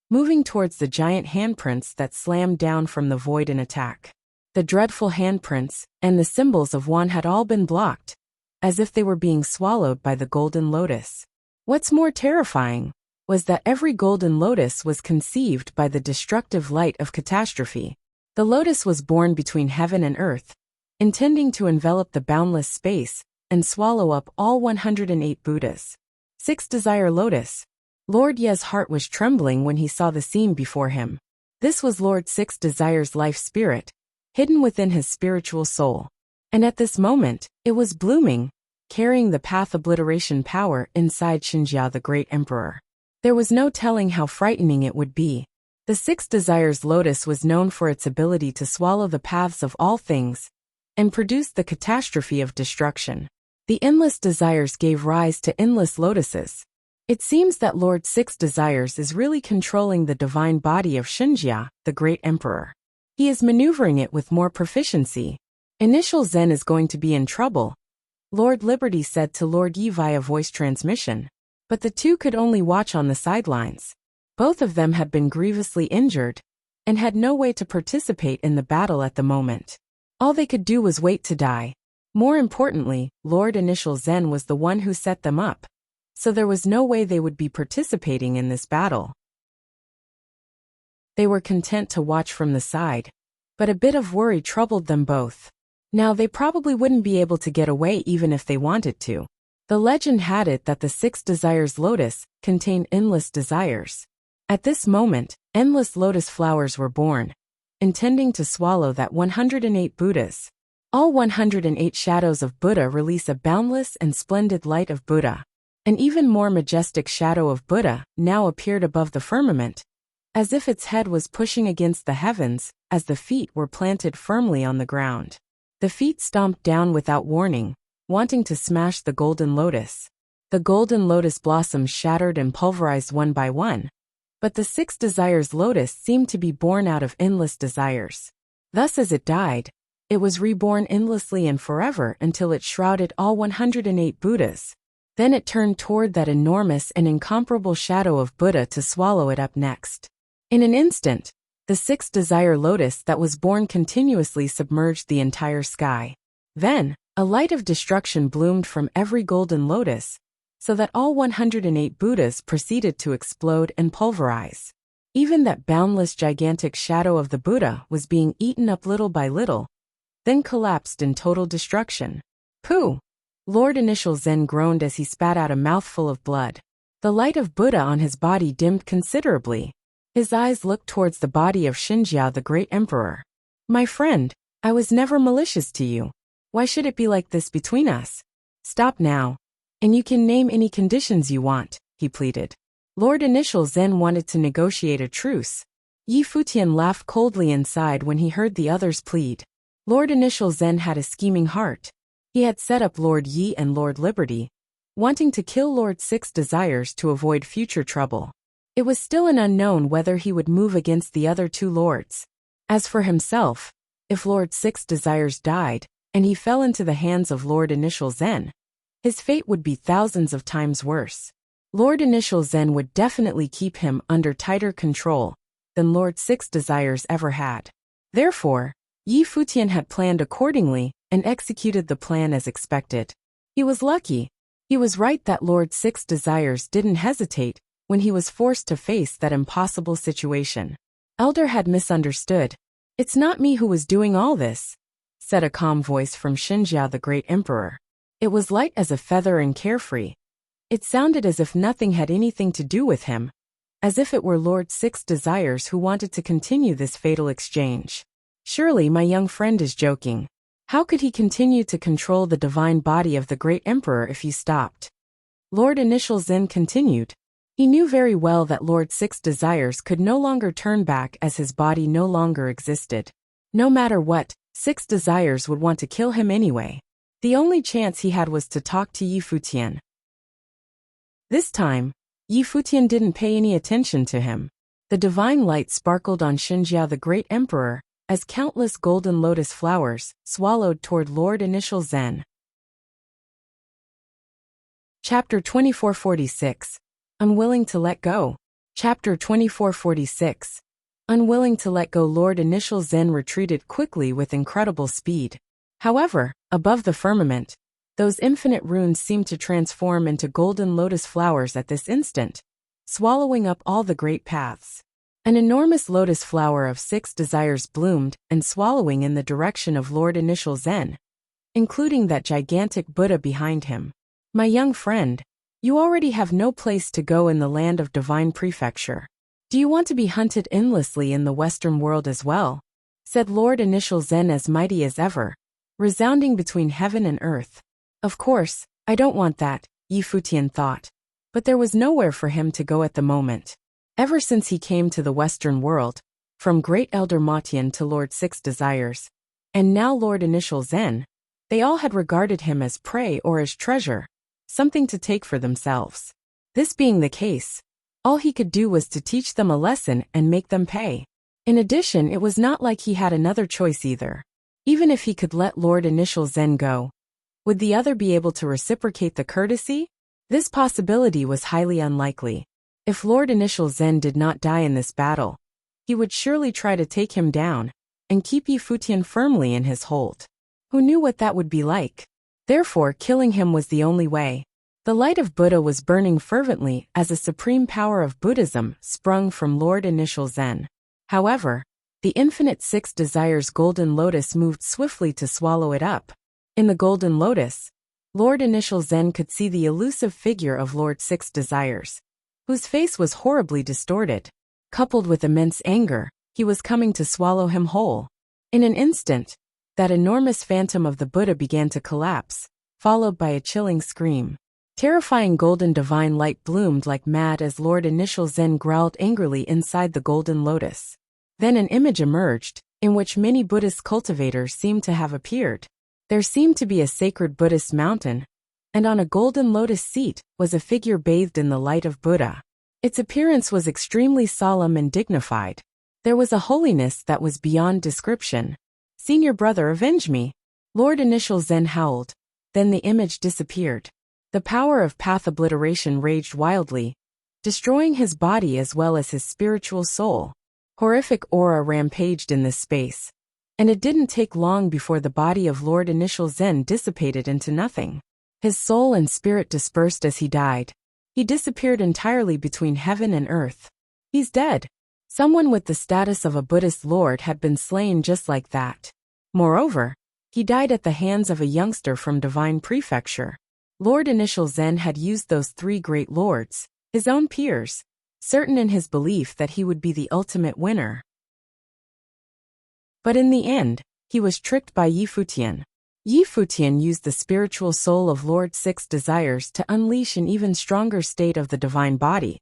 moving towards the giant handprints that slammed down from the void in attack. The dreadful handprints and the symbols of one had all been blocked, as if they were being swallowed by the golden lotus. What's more terrifying was that every golden lotus was conceived by the destructive light of catastrophe. The lotus was born between heaven and earth, intending to envelop the boundless space and swallow up all 108 Buddhas. 6 Desire Lotus. Lord Ye's heart was trembling when he saw the scene before him. This was Lord 6 Desire's life spirit, hidden within his spiritual soul. And at this moment, it was blooming, carrying the path obliteration power inside Xinjia the Great Emperor. There was no telling how frightening it would be. The 6 Desires Lotus was known for its ability to swallow the paths of all things and produce the catastrophe of destruction. The endless desires gave rise to endless lotuses. It seems that Lord 6 Desires is really controlling the divine body of Xinjia, the Great Emperor. He is maneuvering it with more proficiency. Initial Zen is going to be in trouble, Lord Liberty said to Lord Yi via voice transmission. But the two could only watch on the sidelines. Both of them had been grievously injured and had no way to participate in the battle at the moment. All they could do was wait to die. More importantly, Lord Initial Zen was the one who set them up, so there was no way they would be participating in this battle. They were content to watch from the side, but a bit of worry troubled them both. Now they probably wouldn't be able to get away even if they wanted to. The legend had it that the 6 Desires Lotus contained endless desires. At this moment, endless lotus flowers were born, intending to swallow that 108 Buddhas. All 108 shadows of Buddha release a boundless and splendid light of Buddha. An even more majestic shadow of Buddha now appeared above the firmament, as if its head was pushing against the heavens, as the feet were planted firmly on the ground. The feet stomped down without warning, wanting to smash the golden lotus. The golden lotus blossoms shattered and pulverized one by one, but the 6 Desires Lotus seemed to be born out of endless desires. Thus as it died, it was reborn endlessly and forever until it shrouded all 108 Buddhas. Then it turned toward that enormous and incomparable shadow of Buddha to swallow it up next. In an instant, the 6 Desire Lotus that was born continuously submerged the entire sky. Then, a light of destruction bloomed from every golden lotus, so that all 108 Buddhas proceeded to explode and pulverize. Even that boundless gigantic shadow of the Buddha was being eaten up little by little, then collapsed in total destruction. Pooh! Lord Initial Zen groaned as he spat out a mouthful of blood. The light of Buddha on his body dimmed considerably. His eyes looked towards the body of Xinjia the Great Emperor. My friend, I was never malicious to you. Why should it be like this between us? Stop now, and you can name any conditions you want, he pleaded. Lord Initial Zen wanted to negotiate a truce. Yi Futian laughed coldly inside when he heard the others plead. Lord Initial Zen had a scheming heart. He had set up Lord Yi and Lord Liberty, wanting to kill Lord 6 Desires to avoid future trouble. It was still an unknown whether he would move against the other 2 lords. As for himself, if Lord 6 Desires died, and he fell into the hands of Lord Initial Zen, his fate would be thousands of times worse. Lord Initial Zen would definitely keep him under tighter control than Lord 6 Desires ever had. Therefore, Yi Futian had planned accordingly and executed the plan as expected. He was lucky. He was right that Lord 6 Desires didn't hesitate when he was forced to face that impossible situation. Elder had misunderstood. It's not me who was doing all this, said a calm voice from Xinjia the Great Emperor. It was light as a feather and carefree. It sounded as if nothing had anything to do with him, as if it were Lord Six Desires who wanted to continue this fatal exchange. Surely my young friend is joking. How could he continue to control the divine body of the great emperor if he stopped? Lord Initial Zen continued. He knew very well that Lord Six Desires could no longer turn back as his body no longer existed. No matter what, Six Desires would want to kill him anyway. The only chance he had was to talk to Futian. This time, Futian didn't pay any attention to him. The divine light sparkled on Xinjia the great emperor, as countless golden lotus flowers swallowed toward Lord Initial Zen. Chapter 2446. Unwilling to let go. Chapter 2446. Unwilling to let go. Lord Initial Zen retreated quickly with incredible speed. However, above the firmament, those infinite runes seemed to transform into golden lotus flowers at this instant, swallowing up all the great paths. An enormous lotus flower of Six Desires bloomed and swallowing in the direction of Lord Initial Zen, including that gigantic Buddha behind him. My young friend, you already have no place to go in the land of divine prefecture. Do you want to be hunted endlessly in the Western world as well? Said Lord Initial Zen as mighty as ever, resounding between heaven and earth. Of course, I don't want that, Futian thought. But there was nowhere for him to go at the moment. Ever since he came to the Western world, from Great Elder Matian to Lord Six Desires, and now Lord Initial Zen, they all had regarded him as prey or as treasure, something to take for themselves. This being the case, all he could do was to teach them a lesson and make them pay. In addition, it was not like he had another choice either. Even if he could let Lord Initial Zen go, would the other be able to reciprocate the courtesy? This possibility was highly unlikely. If Lord Initial Zen did not die in this battle, he would surely try to take him down and keep Futian firmly in his hold. Who knew what that would be like? Therefore, killing him was the only way. The light of Buddha was burning fervently as a supreme power of Buddhism sprung from Lord Initial Zen. However, the infinite Six Desires golden lotus moved swiftly to swallow it up. In the golden lotus, Lord Initial Zen could see the elusive figure of Lord Six Desires, whose face was horribly distorted. Coupled with immense anger, he was coming to swallow him whole. In an instant, that enormous phantom of the Buddha began to collapse, followed by a chilling scream. Terrifying golden divine light bloomed like mad as Lord Initial Zen growled angrily inside the golden lotus. Then an image emerged, in which many Buddhist cultivators seemed to have appeared. There seemed to be a sacred Buddhist mountain, and on a golden lotus seat was a figure bathed in the light of Buddha. Its appearance was extremely solemn and dignified. There was a holiness that was beyond description. "Senior brother, avenge me!" Lord Initial Zen howled. Then the image disappeared. The power of path obliteration raged wildly, destroying his body as well as his spiritual soul. Horrific aura rampaged in this space, and it didn't take long before the body of Lord Initial Zen dissipated into nothing. His soul and spirit dispersed as he died. He disappeared entirely between heaven and earth. He's dead. Someone with the status of a Buddhist lord had been slain just like that. Moreover, he died at the hands of a youngster from Divine Prefecture. Lord Initial Zen had used those three great lords, his own peers, certain in his belief that he would be the ultimate winner. But in the end, he was tricked by Futian. Futian used the spiritual soul of Lord Six Desires to unleash an even stronger state of the divine body,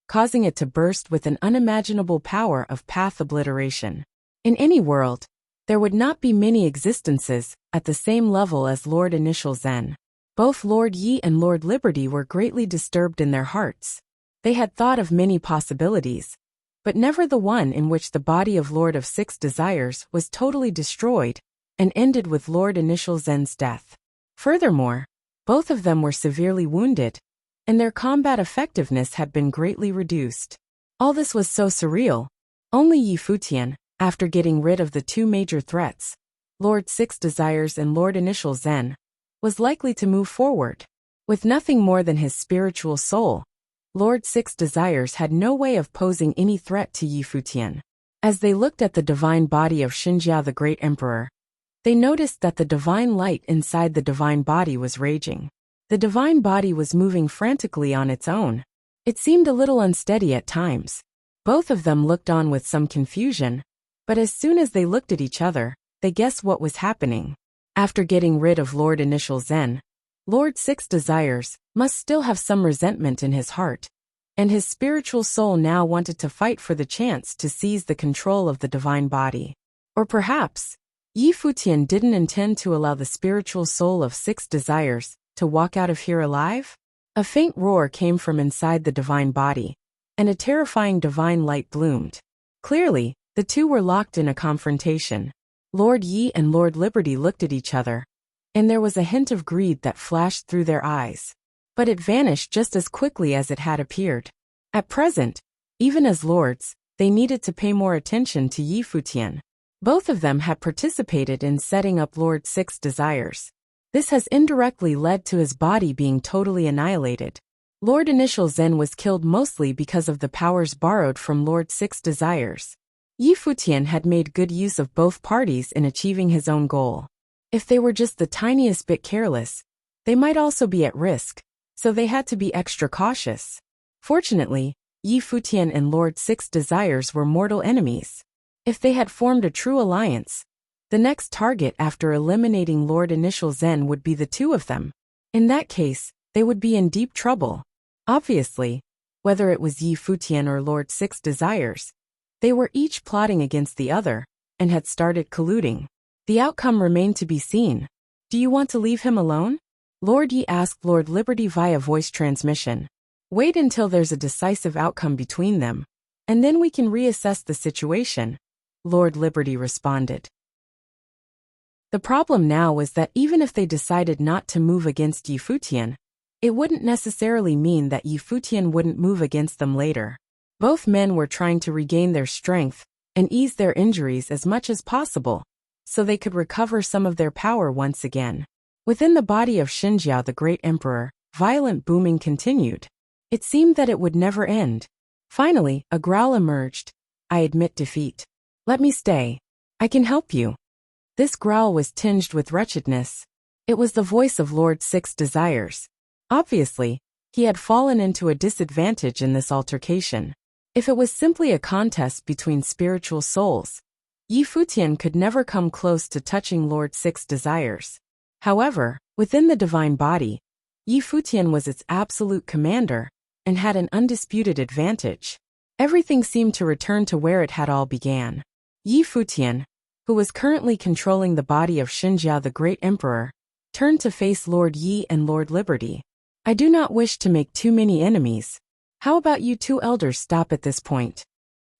causing it to burst with an unimaginable power of path obliteration. In any world, there would not be many existences at the same level as Lord Initial Zen. Both Lord Yi and Lord Liberty were greatly disturbed in their hearts. They had thought of many possibilities, but never the one in which the body of Lord of Six Desires was totally destroyed and ended with Lord Initial Zen's death. Furthermore, both of them were severely wounded, and their combat effectiveness had been greatly reduced. All this was so surreal. Only Futian, after getting rid of the two major threats, Lord Six Desires and Lord Initial Zen, was likely to move forward. With nothing more than his spiritual soul, Lord Six Desires had no way of posing any threat to Futian. As they looked at the divine body of Xinjia the Great Emperor, They noticed that the divine light inside the divine body was raging. The divine body was moving frantically on its own. It seemed a little unsteady at times. Both of them looked on with some confusion, but as soon as they looked at each other, they guessed what was happening. After getting rid of Lord Initial Zen, Lord Six Desires must still have some resentment in his heart, and his spiritual soul now wanted to fight for the chance to seize the control of the divine body. Or perhaps, Yi Futian didn't intend to allow the spiritual soul of Six Desires to walk out of here alive? A faint roar came from inside the divine body, and a terrifying divine light bloomed. Clearly, the two were locked in a confrontation. Lord Yi and Lord Liberty looked at each other, and there was a hint of greed that flashed through their eyes. But it vanished just as quickly as it had appeared. At present, even as lords, they needed to pay more attention to Yi Futian. Both of them had participated in setting up Lord Six Desires. This has indirectly led to his body being totally annihilated. Lord Initial Zen was killed mostly because of the powers borrowed from Lord Six Desires. Yi Futian had made good use of both parties in achieving his own goal. If they were just the tiniest bit careless, they might also be at risk, so they had to be extra cautious. Fortunately, Yi Futian and Lord Six Desires were mortal enemies. If they had formed a true alliance, the next target after eliminating Lord Initial Zen would be the two of them. In that case, they would be in deep trouble. Obviously, whether it was Yi Futian or Lord Six Desires, they were each plotting against the other, and had started colluding. The outcome remained to be seen. Do you want to leave him alone? Lord Yi asked Lord Liberty via voice transmission. Wait until there's a decisive outcome between them, and then we can reassess the situation, Lord Liberty responded. The problem now was that even if they decided not to move against Yi Futian, it wouldn't necessarily mean that Yi Futian wouldn't move against them later. Both men were trying to regain their strength and ease their injuries as much as possible, so they could recover some of their power once again. Within the body of Xinjiao the Great Emperor, violent booming continued. It seemed that it would never end. Finally, a growl emerged. I admit defeat. Let me stay. I can help you. This growl was tinged with wretchedness. It was the voice of Lord Six Desires. Obviously, he had fallen into a disadvantage in this altercation. If it was simply a contest between spiritual souls, Yi Futian could never come close to touching Lord Six Desires. However, within the divine body, Yi Futian was its absolute commander and had an undisputed advantage. Everything seemed to return to where it had all began. Yi Futian, who was currently controlling the body of Xinjiao the Great Emperor, turned to face Lord Yi and Lord Liberty. I do not wish to make too many enemies. How about you two elders stop at this point?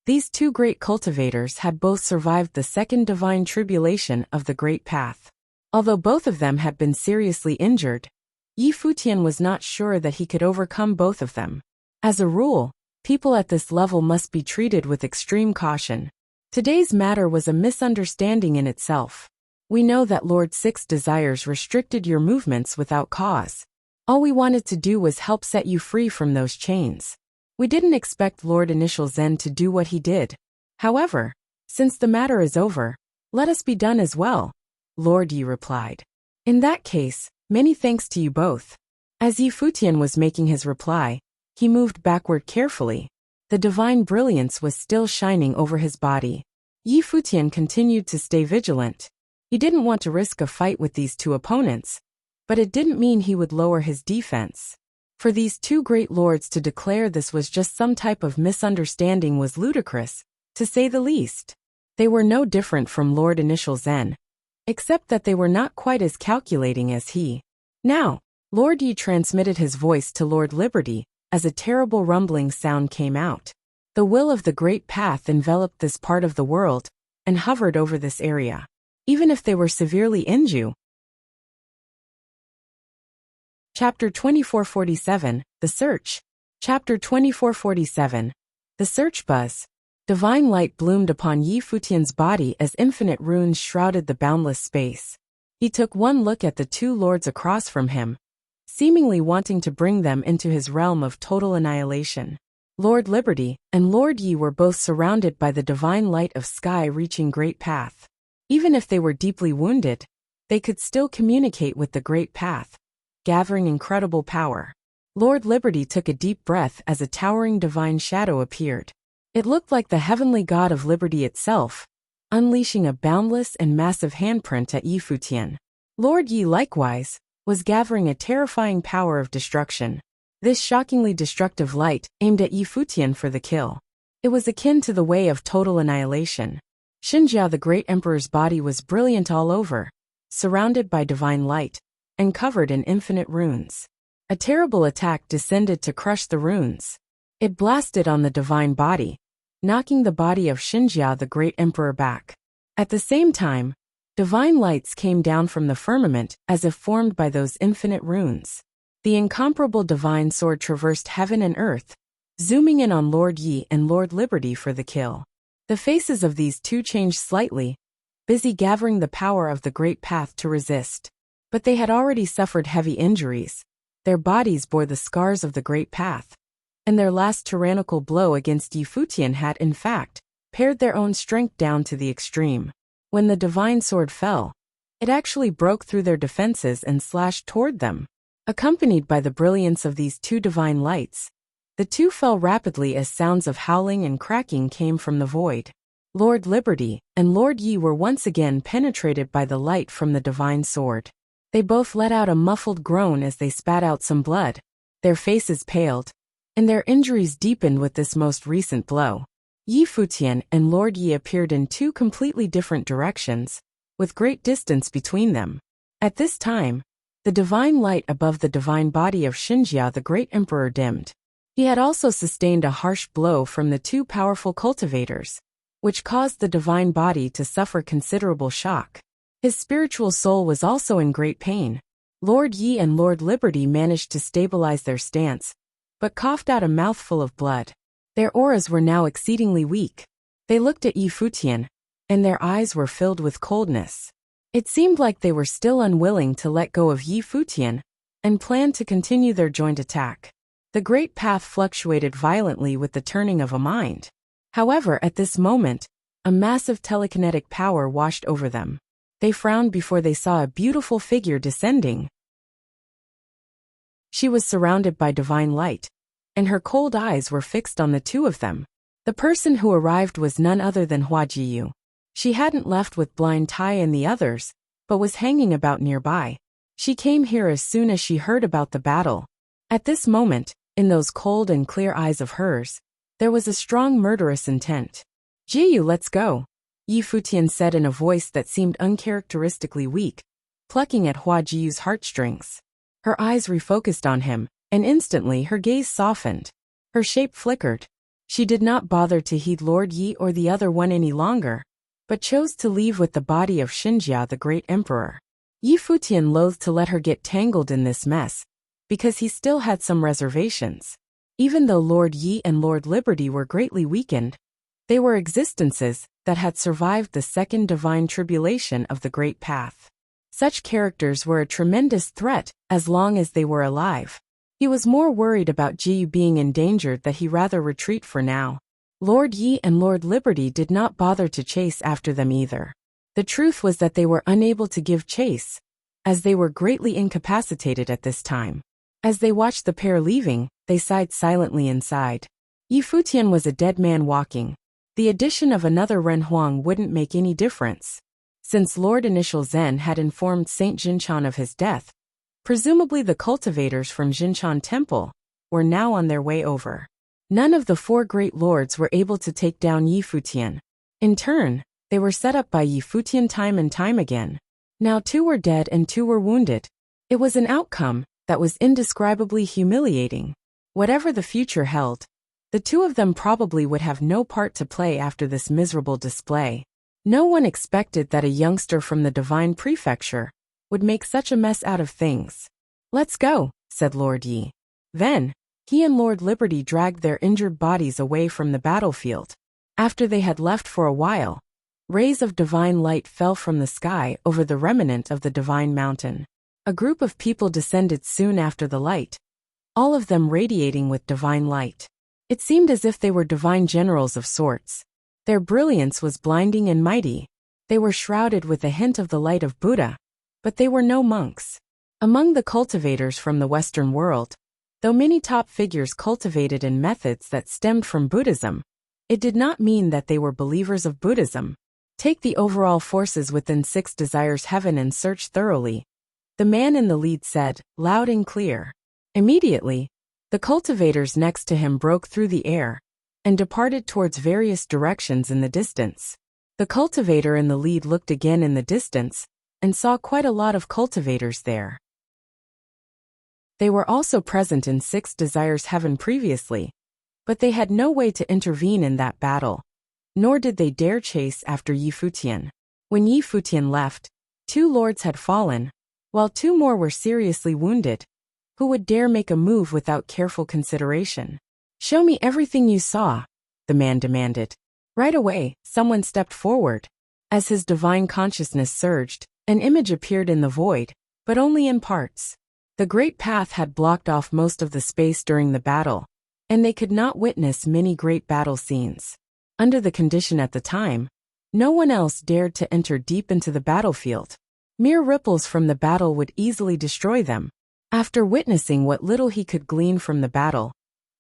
These two great cultivators had both survived the second divine tribulation of the Great Path. Although both of them had been seriously injured, Yi Futian was not sure that he could overcome both of them. As a rule, people at this level must be treated with extreme caution. Today's matter was a misunderstanding in itself. We know that Lord Six Desires restricted your movements without cause. All we wanted to do was help set you free from those chains. We didn't expect Lord Initial Zen to do what he did. However, since the matter is over, let us be done as well, Lord Yi replied. In that case, many thanks to you both. As Yi Futian was making his reply, he moved backward carefully. The divine brilliance was still shining over his body. Yi Futian continued to stay vigilant. He didn't want to risk a fight with these two opponents, but it didn't mean he would lower his defense. For these two great lords to declare this was just some type of misunderstanding was ludicrous, to say the least. They were no different from Lord Initial Zen, except that they were not quite as calculating as he. Now, Lord Yi transmitted his voice to Lord Liberty, as a terrible rumbling sound came out. The will of the Great Path enveloped this part of the world, and hovered over this area. Even if they were severely injured. Chapter 2447, The Search. Chapter 2447, The Search. Buzz. Divine light bloomed upon Yi Futian's body as infinite runes shrouded the boundless space. He took one look at the two lords across from him, seemingly wanting to bring them into his realm of total annihilation. Lord Liberty and Lord Yi were both surrounded by the divine light of sky reaching Great Path. Even if they were deeply wounded, they could still communicate with the Great Path, gathering incredible power. Lord Liberty took a deep breath as a towering divine shadow appeared. It looked like the heavenly god of liberty itself, unleashing a boundless and massive handprint at Futian. Lord Yi likewise was gathering a terrifying power of destruction. This shockingly destructive light aimed at Futian for the kill. It was akin to the way of total annihilation. Xinjia the Great Emperor's body was brilliant all over, surrounded by divine light, and covered in infinite runes. A terrible attack descended to crush the runes. It blasted on the divine body, knocking the body of Xinjia the Great Emperor back. At the same time, divine lights came down from the firmament as if formed by those infinite runes. The incomparable divine sword traversed heaven and earth, zooming in on Lord Yi and Lord Liberty for the kill. The faces of these two changed slightly, busy gathering the power of the Great Path to resist. But they had already suffered heavy injuries. Their bodies bore the scars of the Great Path, and their last tyrannical blow against Futian had, in fact, pared their own strength down to the extreme. When the divine sword fell, it actually broke through their defenses and slashed toward them. Accompanied by the brilliance of these two divine lights, the two fell rapidly as sounds of howling and cracking came from the void. Lord Liberty and Lord Yi were once again penetrated by the light from the divine sword. They both let out a muffled groan as they spat out some blood. Their faces paled, and their injuries deepened with this most recent blow. Futian and Lord Yi appeared in two completely different directions, with great distance between them. At this time, the divine light above the divine body of Xinjia the Great Emperor dimmed. He had also sustained a harsh blow from the two powerful cultivators, which caused the divine body to suffer considerable shock. His spiritual soul was also in great pain. Lord Yi and Lord Liberty managed to stabilize their stance, but coughed out a mouthful of blood. Their auras were now exceedingly weak. They looked at Futian, and their eyes were filled with coldness. It seemed like they were still unwilling to let go of Futian, and planned to continue their joint attack. The Great Path fluctuated violently with the turning of a mind. However, at this moment, a massive telekinetic power washed over them. They frowned before they saw a beautiful figure descending. She was surrounded by divine light, and her cold eyes were fixed on the two of them. The person who arrived was none other than Hua Jiyu. She hadn't left with Blind Tai and the others, but was hanging about nearby. She came here as soon as she heard about the battle. At this moment, in those cold and clear eyes of hers, there was a strong murderous intent. Jiyu, let's go, Futian said in a voice that seemed uncharacteristically weak, plucking at Hua Jiyu's heartstrings. Her eyes refocused on him, and instantly her gaze softened. Her shape flickered. She did not bother to heed Lord Yi or the other one any longer, but chose to leave with the body of Xinjia the Great Emperor. Futian loathed to let her get tangled in this mess, because he still had some reservations. Even though Lord Yi and Lord Liberty were greatly weakened, they were existences that had survived the second divine tribulation of the Great Path. Such characters were a tremendous threat as long as they were alive. He was more worried about Jiyu being endangered that he rather retreat for now. Lord Yi and Lord Liberty did not bother to chase after them either. The truth was that they were unable to give chase, as they were greatly incapacitated at this time. As they watched the pair leaving, they sighed silently inside. Futian was a dead man walking. The addition of another Ren Huang wouldn't make any difference. Since Lord Initial Zen had informed Saint Jinchan of his death, presumably the cultivators from Jinchan Temple were now on their way over. None of the four great lords were able to take down Futian. In turn, they were set up by Futian time and time again. Now 2 were dead and 2 were wounded. It was an outcome that was indescribably humiliating. Whatever the future held, the 2 of them probably would have no part to play after this miserable display. No one expected that a youngster from the Divine Prefecture would make such a mess out of things. "Let's go," said Lord Yi. Then, he and Lord Liberty dragged their injured bodies away from the battlefield. After they had left for a while, rays of divine light fell from the sky over the remnant of the divine mountain. A group of people descended soon after the light, all of them radiating with divine light. It seemed as if they were divine generals of sorts. Their brilliance was blinding and mighty. They were shrouded with a hint of the light of Buddha, but they were no monks. Among the cultivators from the Western world, though many top figures cultivated in methods that stemmed from Buddhism, it did not mean that they were believers of Buddhism. Take the overall forces within Six Desires Heaven and search thoroughly, the man in the lead said, loud and clear. Immediately, the cultivators next to him broke through the air and departed towards various directions in the distance. The cultivator in the lead looked again in the distance and saw quite a lot of cultivators there. They were also present in Six Desires Heaven previously, but they had no way to intervene in that battle, nor did they dare chase after Yi Futian. When Yi Futian left, 2 lords had fallen, while 2 more were seriously wounded. Who would dare make a move without careful consideration? Show me everything you saw, the man demanded. Right away, someone stepped forward. As his divine consciousness surged, an image appeared in the void, but only in parts. The great path had blocked off most of the space during the battle, and they could not witness many great battle scenes. Under the condition at the time, no one else dared to enter deep into the battlefield. Mere ripples from the battle would easily destroy them. After witnessing what little he could glean from the battle,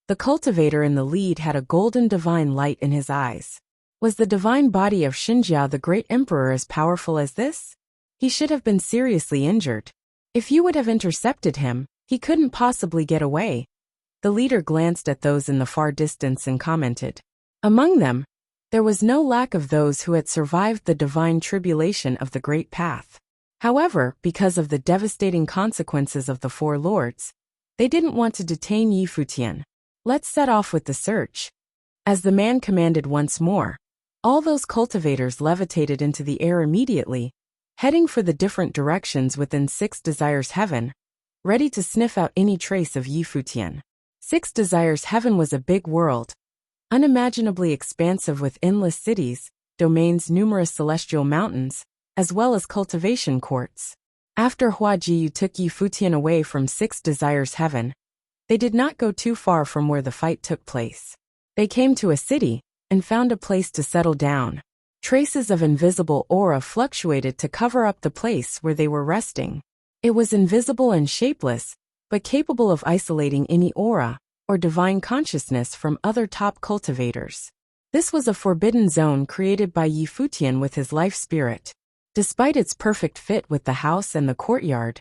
the cultivator in the lead had a golden divine light in his eyes. Was the divine body of Xinjiao the great emperor as powerful as this? He should have been seriously injured. If you would have intercepted him, he couldn't possibly get away. The leader glanced at those in the far distance and commented. Among them, there was no lack of those who had survived the divine tribulation of the great path. However, because of the devastating consequences of the 4 lords, they didn't want to detain Yi Futian. Let's set off with the search. As the man commanded once more, all those cultivators levitated into the air immediately, heading for the different directions within Six Desires Heaven, ready to sniff out any trace of Yi Futian. Six Desires Heaven was a big world, unimaginably expansive with endless cities, domains, numerous celestial mountains, as well as cultivation courts. After Hua Jiyu took Yi Futian away from Six Desires Heaven, they did not go too far from where the fight took place. They came to a city and found a place to settle down. Traces of invisible aura fluctuated to cover up the place where they were resting. It was invisible and shapeless, but capable of isolating any aura or divine consciousness from other top cultivators. This was a forbidden zone created by Yi Futian with his life spirit. Despite its perfect fit with the house and the courtyard,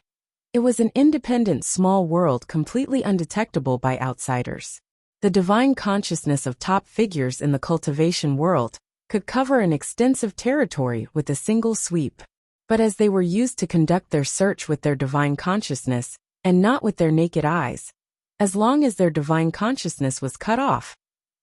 it was an independent small world completely undetectable by outsiders. The divine consciousness of top figures in the cultivation world could cover an extensive territory with a single sweep. But as they were used to conduct their search with their divine consciousness, and not with their naked eyes, as long as their divine consciousness was cut off,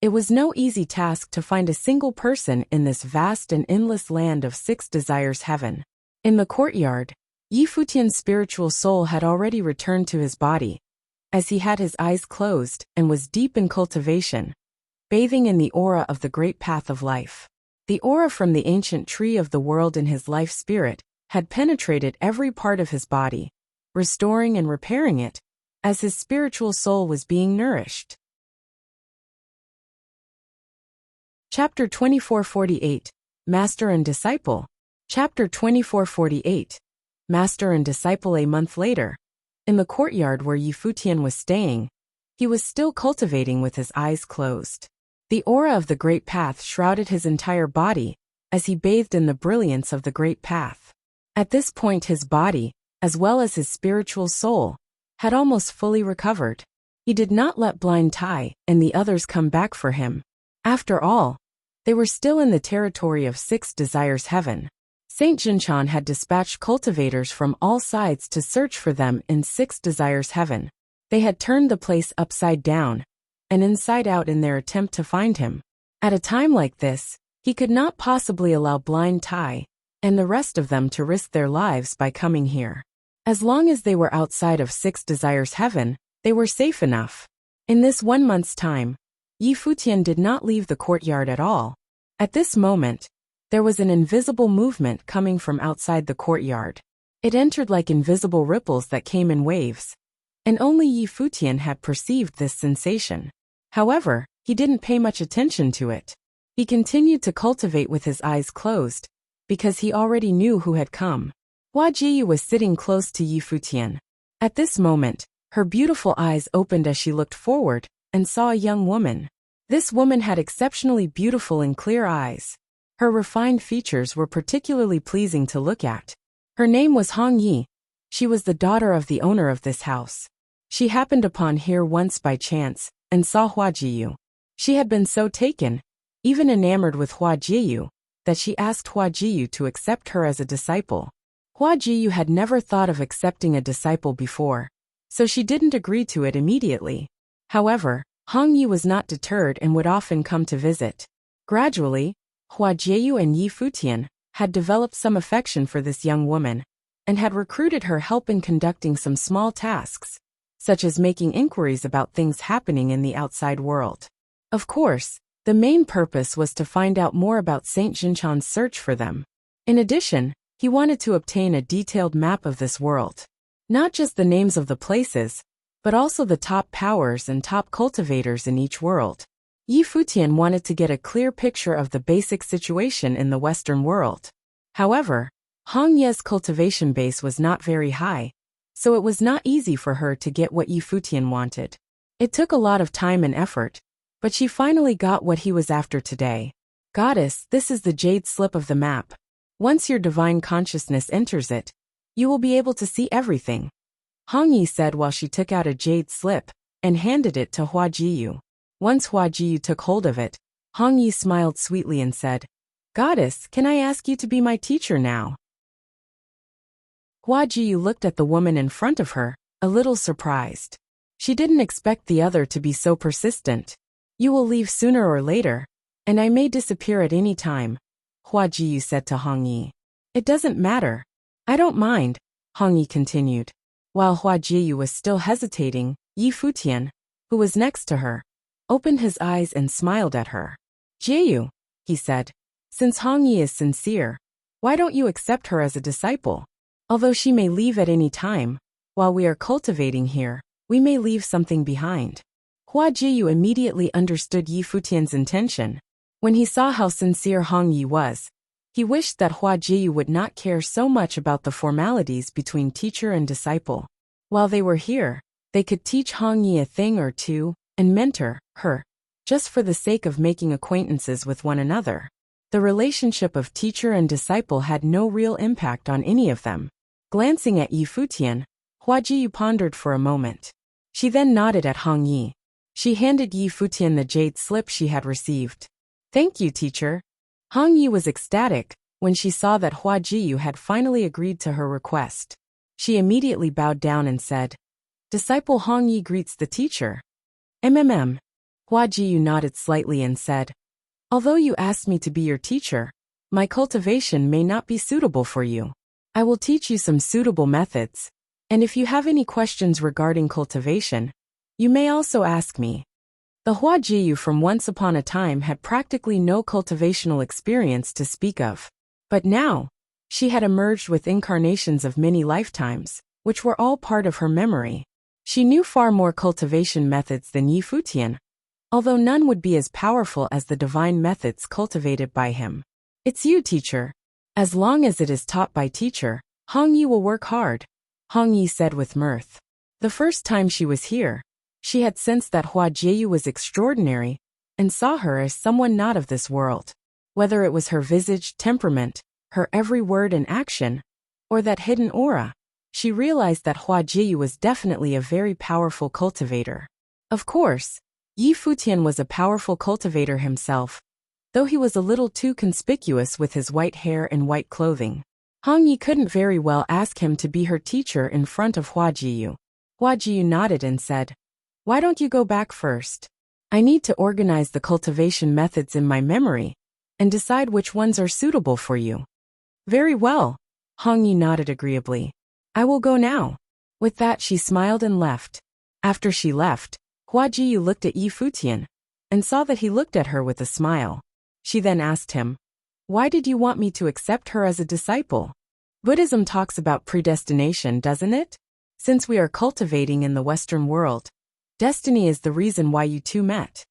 it was no easy task to find a single person in this vast and endless land of Six Desires Heaven. In the courtyard, Yi Futian's spiritual soul had already returned to his body, as he had his eyes closed and was deep in cultivation, bathing in the aura of the great path of life. The aura from the ancient tree of the world in his life spirit had penetrated every part of his body, restoring and repairing it, as his spiritual soul was being nourished. Chapter 2448, Master and Disciple. Chapter 2448, Master and Disciple. A month later, in the courtyard where Yi Futian was staying, he was still cultivating with his eyes closed. The aura of the great path shrouded his entire body, as he bathed in the brilliance of the great path. At this point his body, as well as his spiritual soul, had almost fully recovered. He did not let Blind Tai and the others come back for him. After all, they were still in the territory of Six Desires Heaven. Saint Jinchan had dispatched cultivators from all sides to search for them in Six Desires Heaven. They had turned the place upside down and inside out in their attempt to find him. At a time like this, he could not possibly allow Blind Tai and the rest of them to risk their lives by coming here. As long as they were outside of Six Desires Heaven, they were safe enough. In this 1 month's time, Yi Futian did not leave the courtyard at all. At this moment, there was an invisible movement coming from outside the courtyard. It entered like invisible ripples that came in waves, and only Yi Futian had perceived this sensation. However, he didn't pay much attention to it. He continued to cultivate with his eyes closed, because he already knew who had come. Hua Jiyu was sitting close to Yi Futian. At this moment, her beautiful eyes opened as she looked forward and saw a young woman. This woman had exceptionally beautiful and clear eyes. Her refined features were particularly pleasing to look at. Her name was Hong Yi. She was the daughter of the owner of this house. She happened upon here once by chance and saw Hua Jiyu. She had been so taken, even enamored with Hua Jiyu, that she asked Hua Jiyu to accept her as a disciple. Hua Jiyu had never thought of accepting a disciple before, so she didn't agree to it immediately. However, Hong Yi was not deterred and would often come to visit. Gradually, Hua Jiyu and Yi Futian had developed some affection for this young woman, and had recruited her help in conducting some small tasks, such as making inquiries about things happening in the outside world. Of course, the main purpose was to find out more about Saint Jinchan's search for them. In addition, he wanted to obtain a detailed map of this world. Not just the names of the places, but also the top powers and top cultivators in each world. Yi Futian wanted to get a clear picture of the basic situation in the Western world. However, Hong Ye's cultivation base was not very high, so it was not easy for her to get what Yi Futian wanted. It took a lot of time and effort, but she finally got what he was after today. Goddess, this is the jade slip of the map. Once your divine consciousness enters it, you will be able to see everything, Hong Yi said while she took out a jade slip and handed it to Hua Jiyu. Once Hua Jiyu took hold of it, Hong Yi smiled sweetly and said, "Goddess, can I ask you to be my teacher now?" Hua Jiyu looked at the woman in front of her, a little surprised. She didn't expect the other to be so persistent. "You will leave sooner or later, and I may disappear at any time," Hua Jiyu said to Hong Yi. "It doesn't matter. I don't mind," Hong Yi continued. While Hua Jiyu was still hesitating, Yi Futian, who was next to her, opened his eyes and smiled at her. "Jiyu," he said, "since Hong Yi is sincere, why don't you accept her as a disciple? Although she may leave at any time, while we are cultivating here, we may leave something behind." Hua Jiyu immediately understood Yi Futian's intention. When he saw how sincere Hong Yi was, he wished that Hua Jiyu would not care so much about the formalities between teacher and disciple. While they were here, they could teach Hong Yi a thing or two and mentor her, just for the sake of making acquaintances with one another. The relationship of teacher and disciple had no real impact on any of them. Glancing at Yi Futian, Hua Jiyu pondered for a moment. She then nodded at Hong Yi. She handed Yi Futian the jade slip she had received. "Thank you, teacher." Hong Yi was ecstatic when she saw that Hua Jiyu had finally agreed to her request. She immediately bowed down and said, "Disciple Hong Yi greets the teacher." Hua Jiyu nodded slightly and said, "Although you asked me to be your teacher, my cultivation may not be suitable for you. I will teach you some suitable methods, and if you have any questions regarding cultivation, you may also ask me." The Hua Jiyu from once upon a time had practically no cultivational experience to speak of. But now, she had emerged with incarnations of many lifetimes, which were all part of her memory. She knew far more cultivation methods than Yi Futian, although none would be as powerful as the divine methods cultivated by him. "It's you, teacher. As long as it is taught by teacher, Hong Yi will work hard," Hong Yi said with mirth. The first time she was here, she had sensed that Hua Jiyu was extraordinary and saw her as someone not of this world. Whether it was her visage, temperament, her every word and action, or that hidden aura, she realized that Hua Jiyu was definitely a very powerful cultivator. Of course, Yi Futian was a powerful cultivator himself, though he was a little too conspicuous with his white hair and white clothing. Hong Yi couldn't very well ask him to be her teacher in front of Hua Jiyu. Hua Jiyu nodded and said, "Why don't you go back first? I need to organize the cultivation methods in my memory and decide which ones are suitable for you." "Very well," Hong Yi nodded agreeably. "I will go now." With that she smiled and left. After she left, Hua Jiyu looked at Yi Futian and saw that he looked at her with a smile. She then asked him, "Why did you want me to accept her as a disciple? Buddhism talks about predestination, doesn't it? Since we are cultivating in the Western world, destiny is the reason why you two met.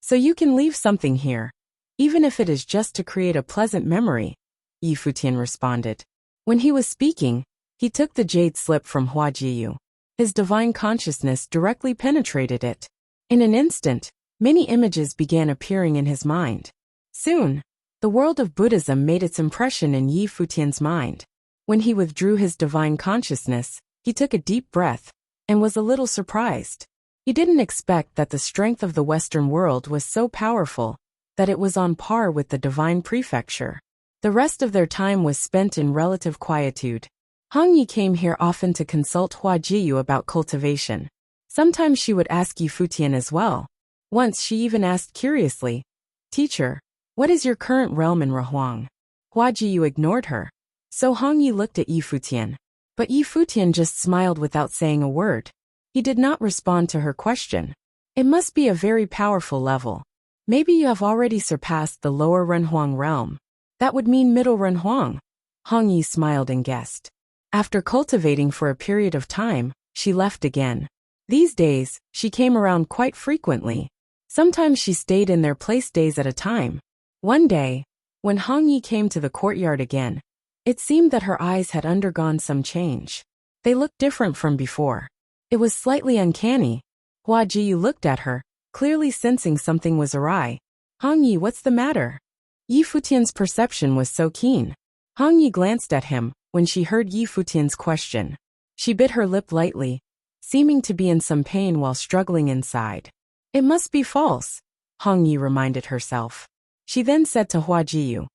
So you can leave something here, even if it is just to create a pleasant memory, Yi Futian responded. When he was speaking, he took the jade slip from Hua Jiyu. His divine consciousness directly penetrated it. In an instant, many images began appearing in his mind. Soon, the world of Buddhism made its impression in Yi Futian's mind. When he withdrew his divine consciousness, he took a deep breath and was a little surprised. He didn't expect that the strength of the Western world was so powerful that it was on par with the divine prefecture. The rest of their time was spent in relative quietude. Hong Yi came here often to consult Hua Jiyu about cultivation. Sometimes she would ask Yi Futian as well. Once she even asked curiously, "Teacher, what is your current realm in Rahuang?" Hua Jiyu ignored her. So Hong Yi looked at Yi Futian. But Yi Futian just smiled without saying a word. He did not respond to her question. It must be a very powerful level. Maybe you have already surpassed the lower Renhuang realm. That would mean middle Renhuang. Hong Yi smiled and guessed. After cultivating for a period of time, she left again. These days, she came around quite frequently. Sometimes she stayed in their place days at a time. One day, when Hong Yi came to the courtyard again, it seemed that her eyes had undergone some change. They looked different from before. It was slightly uncanny. Hua Jiyu looked at her, clearly sensing something was awry. "Hong Yi, what's the matter?" Yi Futian's perception was so keen. Hong Yi glanced at him when she heard Yi Futian's question. She bit her lip lightly, seeming to be in some pain while struggling inside. It must be false, Hong Yi reminded herself. She then said to Hua Jiyu,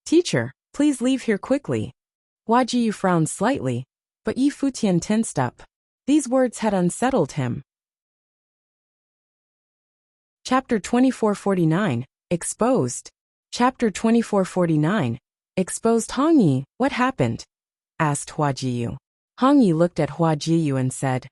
"Teacher, please leave here quickly." Hua Jiyu frowned slightly, but Yi Futian tensed up. These words had unsettled him. Chapter 2449, Exposed. Chapter 2449, Exposed. "Hong Yi, what happened?" asked Hua Jiyu. Hong Yi looked at Hua Jiyu and said,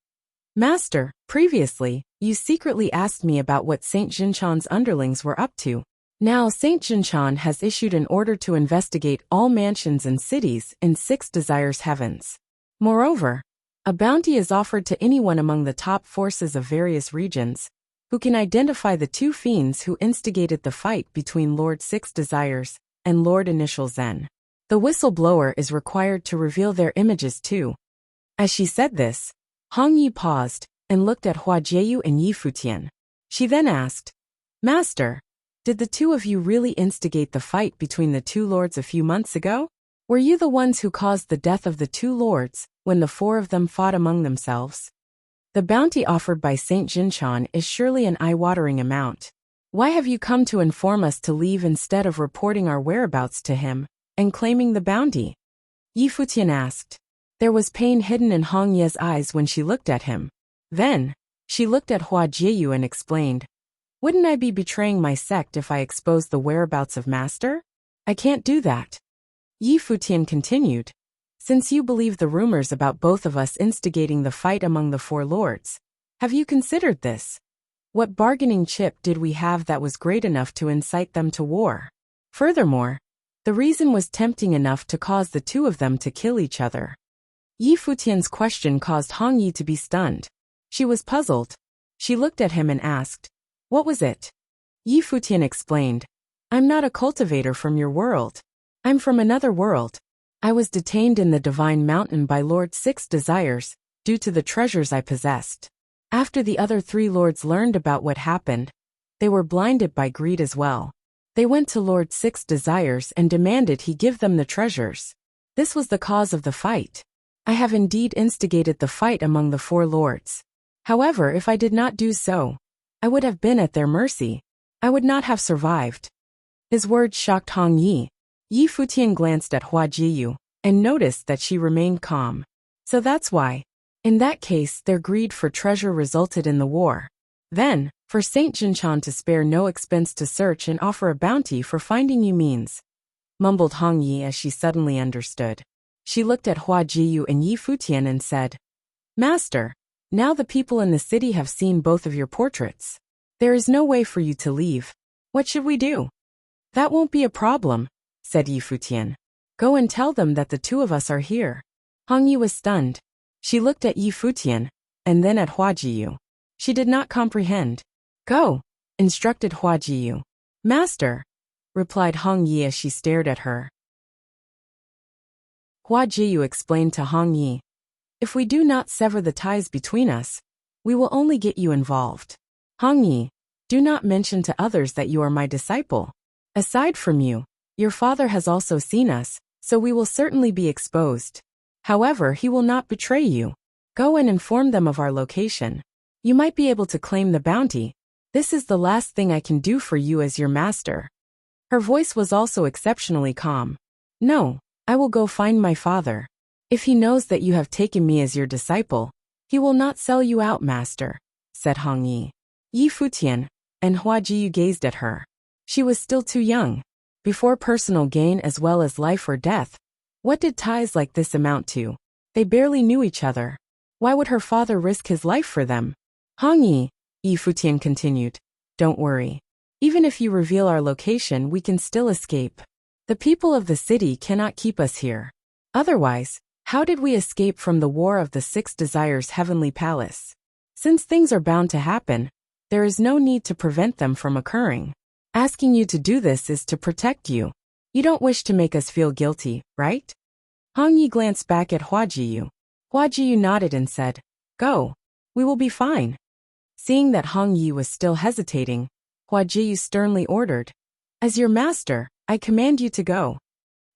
"Master, previously, you secretly asked me about what Saint Jinchan's underlings were up to. Now Saint Jinchan has issued an order to investigate all mansions and cities in 6 Desires Heavens. Moreover, a bounty is offered to anyone among the top forces of various regions who can identify the 2 fiends who instigated the fight between Lord 6 Desires and Lord Initial Zen. The whistleblower is required to reveal their images too." As she said this, Hong Yi paused and looked at Hua Jiyu and Yi Futian. She then asked, "Master, did the 2 of you really instigate the fight between the 2 lords a few months ago? Were you the ones who caused the death of the 2 lords when the 4 of them fought among themselves? The bounty offered by Saint Jinchan is surely an eye-watering amount. Why have you come to inform us to leave instead of reporting our whereabouts to him and claiming the bounty?" Yi Futian asked. There was pain hidden in Hong Ye's eyes when she looked at him. Then, she looked at Hua Jiyu and explained, "Wouldn't I be betraying my sect if I exposed the whereabouts of Master? I can't do that." Yi Futian continued, "Since you believe the rumors about both of us instigating the fight among the 4 lords, have you considered this? What bargaining chip did we have that was great enough to incite them to war? Furthermore, the reason was tempting enough to cause the 2 of them to kill each other." Yi Futian's question caused Hong Yi to be stunned. She was puzzled. She looked at him and asked, "What was it?" Yi Futian explained, "I'm not a cultivator from your world. I'm from another world. I was detained in the Divine Mountain by Lord 6 Desires, due to the treasures I possessed. After the other 3 lords learned about what happened, they were blinded by greed as well. They went to Lord 6 Desires and demanded he give them the treasures. This was the cause of the fight. I have indeed instigated the fight among the 4 lords. However, if I did not do so, I would have been at their mercy. I would not have survived." His words shocked Hong Yi. Yi Futian glanced at Hua Jiyu and noticed that she remained calm. "So that's why. In that case, their greed for treasure resulted in the war. Then, for Saint Jinchan to spare no expense to search and offer a bounty for finding you means," mumbled Hong Yi as she suddenly understood. She looked at Hua Jiyu and Yi Futian and said, "Master, now the people in the city have seen both of your portraits. There is no way for you to leave. What should we do?" "That won't be a problem," said Yi Futian. "Go and tell them that the 2 of us are here." Hong Yi was stunned. She looked at Yi Futian, and then at Hua Jiyu. She did not comprehend. "Go," instructed Hua Jiyu. "Master," replied Hong Yi as she stared at her. Hua Jiyu explained to Hong Yi. If we do not sever the ties between us, we will only get you involved. Hong Yi, do not mention to others that you are my disciple. Aside from you, your father has also seen us, so we will certainly be exposed. However, he will not betray you. Go and inform them of our location. You might be able to claim the bounty. This is the last thing I can do for you as your master. Her voice was also exceptionally calm. No, I will go find my father. If he knows that you have taken me as your disciple, he will not sell you out, master, said Hong Yi. Yi Futian and Hua Jiyu gazed at her. She was still too young. Before personal gain as well as life or death, what did ties like this amount to? They barely knew each other. Why would her father risk his life for them? Hong Yi, Yi Futian continued, don't worry. Even if you reveal our location, we can still escape. The people of the city cannot keep us here. Otherwise, how did we escape from the War of the Six Desires Heavenly Palace? Since things are bound to happen, there is no need to prevent them from occurring. Asking you to do this is to protect you. You don't wish to make us feel guilty, right? Hong Yi glanced back at Hua Jiyu. Hua Jiyu nodded and said, go. We will be fine. Seeing that Hong Yi was still hesitating, Hua Jiyu sternly ordered, as your master, I command you to go.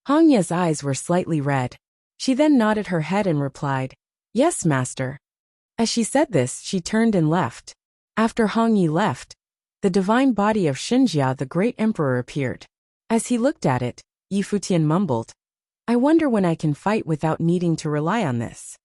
Hong Yi's eyes were slightly red. She then nodded her head and replied, yes, master. As she said this, she turned and left. After Hong Yi left, the divine body of Xinjia the Great Emperor appeared. As he looked at it, Yi Futian mumbled, I wonder when I can fight without needing to rely on this.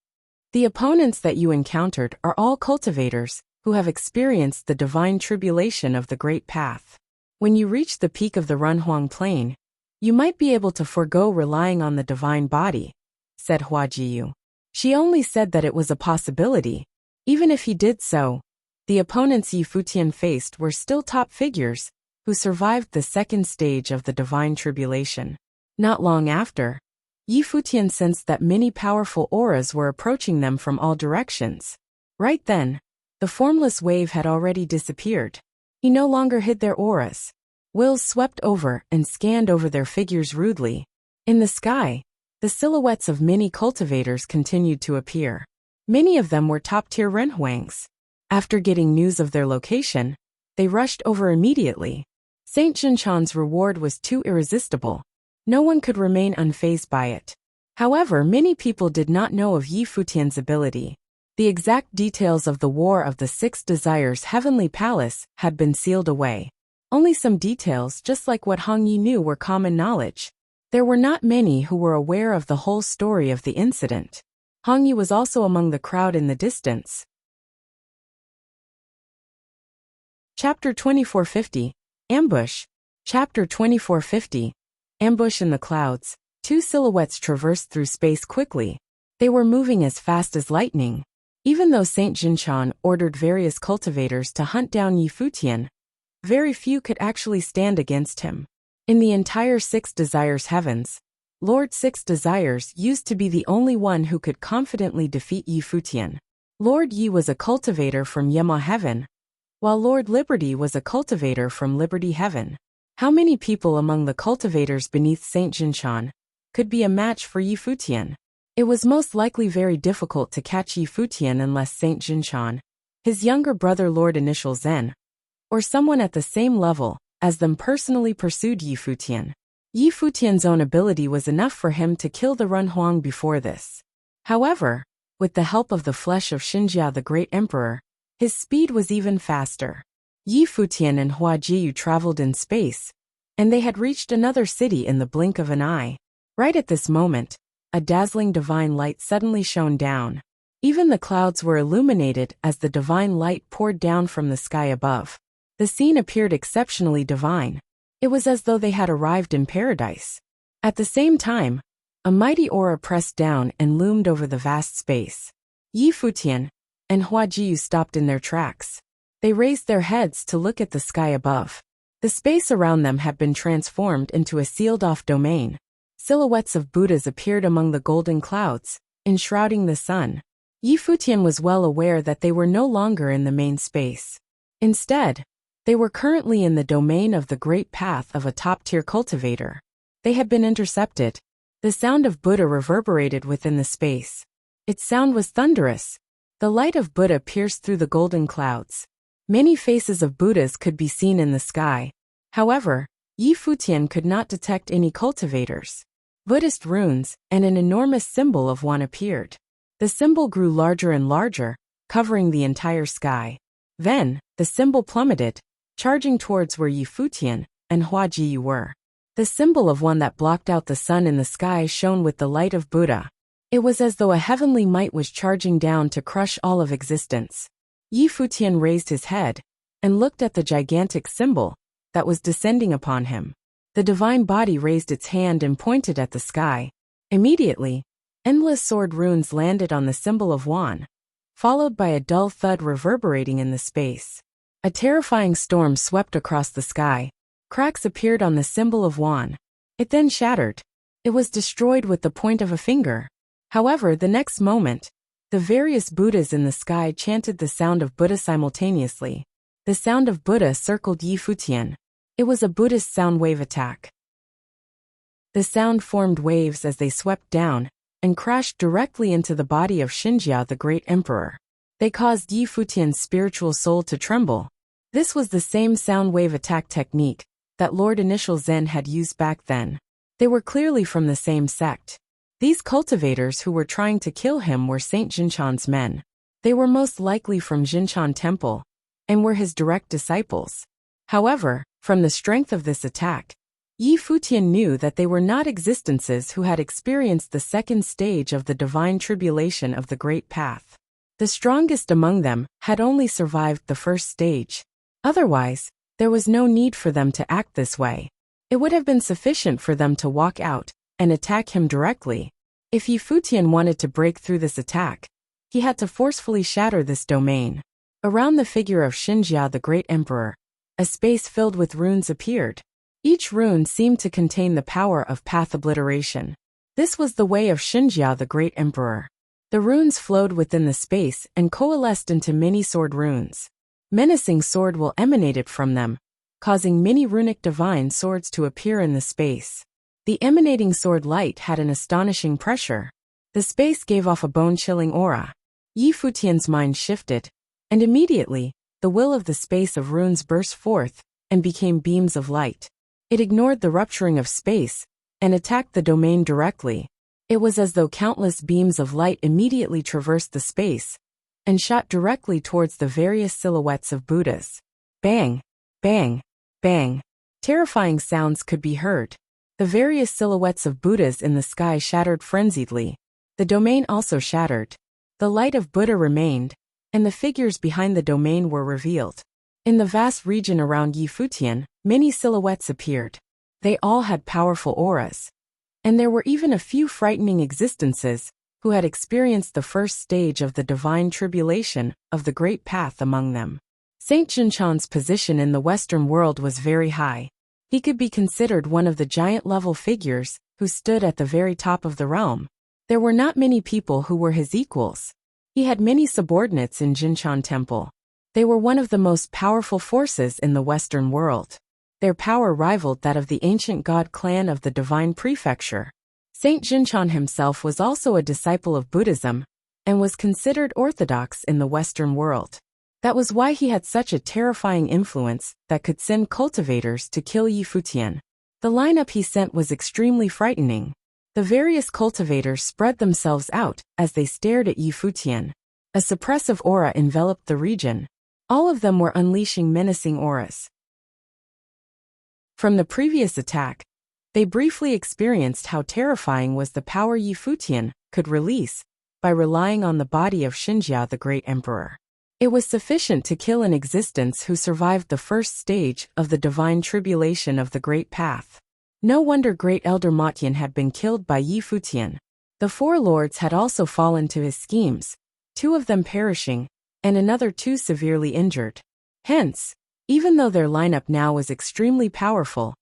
The opponents that you encountered are all cultivators who have experienced the divine tribulation of the Great Path. When you reach the peak of the Runhuang Plain, you might be able to forego relying on the divine body, said Hua Jiyu. She only said that it was a possibility. Even if he did so, the opponents Yi Futian faced were still top figures who survived the second stage of the divine tribulation. Not long after, Yi Futian sensed that many powerful auras were approaching them from all directions. Right then, the formless wave had already disappeared. He no longer hid their auras. Wills swept over and scanned over their figures rudely. In the sky, the silhouettes of many cultivators continued to appear. Many of them were top-tier Renhuangs. After getting news of their location, they rushed over immediately. Saint Jinchan's reward was too irresistible. No one could remain unfazed by it. However, many people did not know of Yi Futian's ability. The exact details of the War of the Six Desires Heavenly Palace had been sealed away. Only some details, just like what Hong Yi knew, were common knowledge. There were not many who were aware of the whole story of the incident. Hong Yi was also among the crowd in the distance. Chapter 2450, Ambush. Chapter 2450, Ambush in the clouds. Two silhouettes traversed through space quickly. They were moving as fast as lightning. Even though Saint Jinchan ordered various cultivators to hunt down Yi Futian, very few could actually stand against him. In the entire Six Desires heavens, Lord Six Desires used to be the only one who could confidently defeat Yi Futian. Lord Yi was a cultivator from Yema Heaven, while Lord Liberty was a cultivator from Liberty Heaven. How many people among the cultivators beneath Saint Jinchan could be a match for Yi Futian? It was most likely very difficult to catch Yi Futian unless Saint Jinchan, his younger brother Lord Initial Zen, or someone at the same level as them personally pursued Yi Futian. Yi Futian's own ability was enough for him to kill the Runhuang before this. However, with the help of the flesh of Xinjia the Great Emperor, his speed was even faster. Yi Futian and Hua Jiyu traveled in space, and they had reached another city in the blink of an eye. Right at this moment, a dazzling divine light suddenly shone down. Even the clouds were illuminated as the divine light poured down from the sky above. The scene appeared exceptionally divine. It was as though they had arrived in paradise. At the same time, a mighty aura pressed down and loomed over the vast space. Yi Futian and Hua Jiyu stopped in their tracks. They raised their heads to look at the sky above. The space around them had been transformed into a sealed-off domain. Silhouettes of Buddhas appeared among the golden clouds, enshrouding the sun. Yi Futian was well aware that they were no longer in the main space. Instead, they were currently in the domain of the great path of a top-tier cultivator. They had been intercepted. The sound of Buddha reverberated within the space. Its sound was thunderous. The light of Buddha pierced through the golden clouds. Many faces of Buddhas could be seen in the sky. However, Yi Futian could not detect any cultivators. Buddhist runes and an enormous symbol of one appeared. The symbol grew larger and larger, covering the entire sky. Then, the symbol plummeted, charging towards where Yi Futian and Hua Jiyu were. The symbol of one that blocked out the sun in the sky shone with the light of Buddha. It was as though a heavenly might was charging down to crush all of existence. Yi Futian raised his head and looked at the gigantic symbol that was descending upon him. The divine body raised its hand and pointed at the sky. Immediately, endless sword runes landed on the symbol of Wan, followed by a dull thud reverberating in the space. A terrifying storm swept across the sky. Cracks appeared on the symbol of Wan. It then shattered. It was destroyed with the point of a finger. However, the next moment, the various Buddhas in the sky chanted the sound of Buddha simultaneously. The sound of Buddha circled Yi Futian. It was a Buddhist sound wave attack. The sound formed waves as they swept down and crashed directly into the body of Xinjia, the great emperor. They caused Yi Futian's spiritual soul to tremble. This was the same sound wave attack technique that Lord Initial Zen had used back then. They were clearly from the same sect. These cultivators who were trying to kill him were Saint Jinchan's men. They were most likely from Jinchan Temple and were his direct disciples. However, from the strength of this attack, Yi Futian knew that they were not existences who had experienced the second stage of the divine tribulation of the Great Path. The strongest among them had only survived the first stage. Otherwise, there was no need for them to act this way. It would have been sufficient for them to walk out and attack him directly. If Yi Futian wanted to break through this attack, he had to forcefully shatter this domain. Around the figure of Xinjia, the great emperor, a space filled with runes appeared. Each rune seemed to contain the power of path obliteration. This was the way of Xinjia, the great emperor. The runes flowed within the space and coalesced into many sword runes. Menacing sword will emanated from them, causing many runic divine swords to appear in the space. The emanating sword light had an astonishing pressure. The space gave off a bone-chilling aura. Yi Futian's mind shifted, and immediately, the will of the space of runes burst forth and became beams of light. It ignored the rupturing of space and attacked the domain directly. It was as though countless beams of light immediately traversed the space and shot directly towards the various silhouettes of Buddhas. Bang, bang, bang. Terrifying sounds could be heard. The various silhouettes of Buddhas in the sky shattered frenziedly. The domain also shattered. The light of Buddha remained, and the figures behind the domain were revealed. In the vast region around Yi Futian, many silhouettes appeared. They all had powerful auras. And there were even a few frightening existences who had experienced the first stage of the divine tribulation of the Great Path among them. Saint Jinchan's position in the Western world was very high. He could be considered one of the giant-level figures who stood at the very top of the realm. There were not many people who were his equals. He had many subordinates in Jinchan Temple. They were one of the most powerful forces in the Western world. Their power rivaled that of the ancient god clan of the Divine Prefecture. Saint Jinchan himself was also a disciple of Buddhism and was considered orthodox in the Western world. That was why he had such a terrifying influence that could send cultivators to kill Yi Futian. The lineup he sent was extremely frightening. The various cultivators spread themselves out as they stared at Yi Futian. A suppressive aura enveloped the region. All of them were unleashing menacing auras. From the previous attack, they briefly experienced how terrifying was the power Yi Futian could release by relying on the body of Xinjia, the great emperor. It was sufficient to kill an existence who survived the first stage of the divine tribulation of the Great Path. No wonder Great Elder Motian had been killed by Yi Futian. The four lords had also fallen to his schemes, 2 of them perishing, and another 2 severely injured. Hence, even though their lineup now was extremely powerful,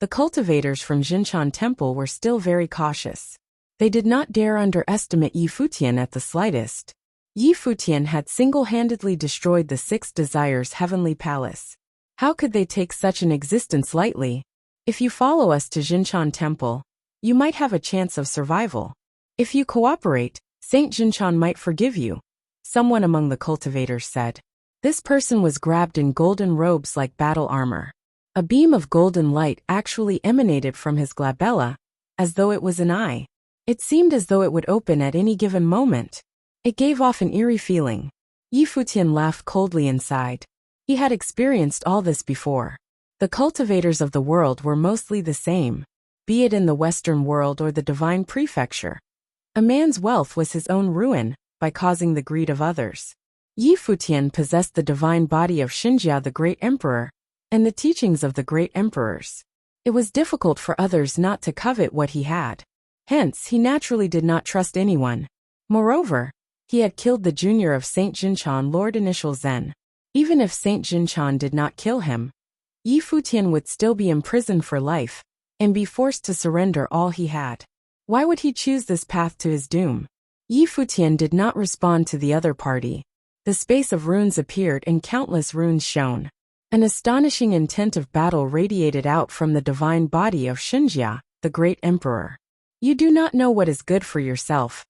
the cultivators from Jinchan Temple were still very cautious. They did not dare underestimate Yi Futian at the slightest. Yi Futian had single-handedly destroyed the 6 Desires Heavenly Palace. How could they take such an existence lightly? If you follow us to Jinchan Temple, you might have a chance of survival. If you cooperate, Saint Jinchan might forgive you, someone among the cultivators said. This person was grabbed in golden robes like battle armor. A beam of golden light actually emanated from his glabella, as though it was an eye. It seemed as though it would open at any given moment. It gave off an eerie feeling. Futian laughed coldly inside. He had experienced all this before. The cultivators of the world were mostly the same, be it in the Western world or the divine prefecture. A man's wealth was his own ruin, by causing the greed of others. Futian possessed the divine body of Xinjia the Great Emperor, and the teachings of the great emperors. It was difficult for others not to covet what he had. Hence, he naturally did not trust anyone. Moreover, he had killed the junior of Saint Jinchan, Lord Initial Zen. Even if Saint Jinchan did not kill him, Futian would still be imprisoned for life, and be forced to surrender all he had. Why would he choose this path to his doom? Futian did not respond to the other party. The space of runes appeared and countless runes shone. An astonishing intent of battle radiated out from the divine body of Xinjia, the great emperor. You do not know what is good for yourself,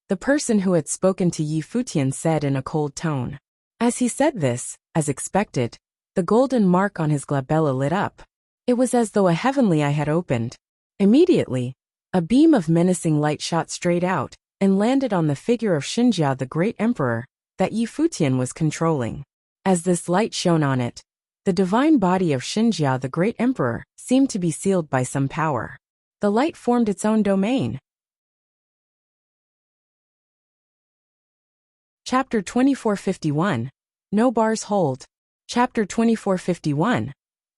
the person who had spoken to Futian said in a cold tone. As he said this, as expected, the golden mark on his glabella lit up. It was as though a heavenly eye had opened. Immediately, a beam of menacing light shot straight out, and landed on the figure of Xinjia the great emperor, that Futian was controlling. As this light shone on it, the divine body of Xinjia the great emperor seemed to be sealed by some power. The light formed its own domain. Chapter 2451. No bars hold. Chapter 2451.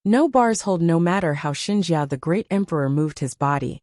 No bars hold. No matter how Xinjia the great emperor moved his body,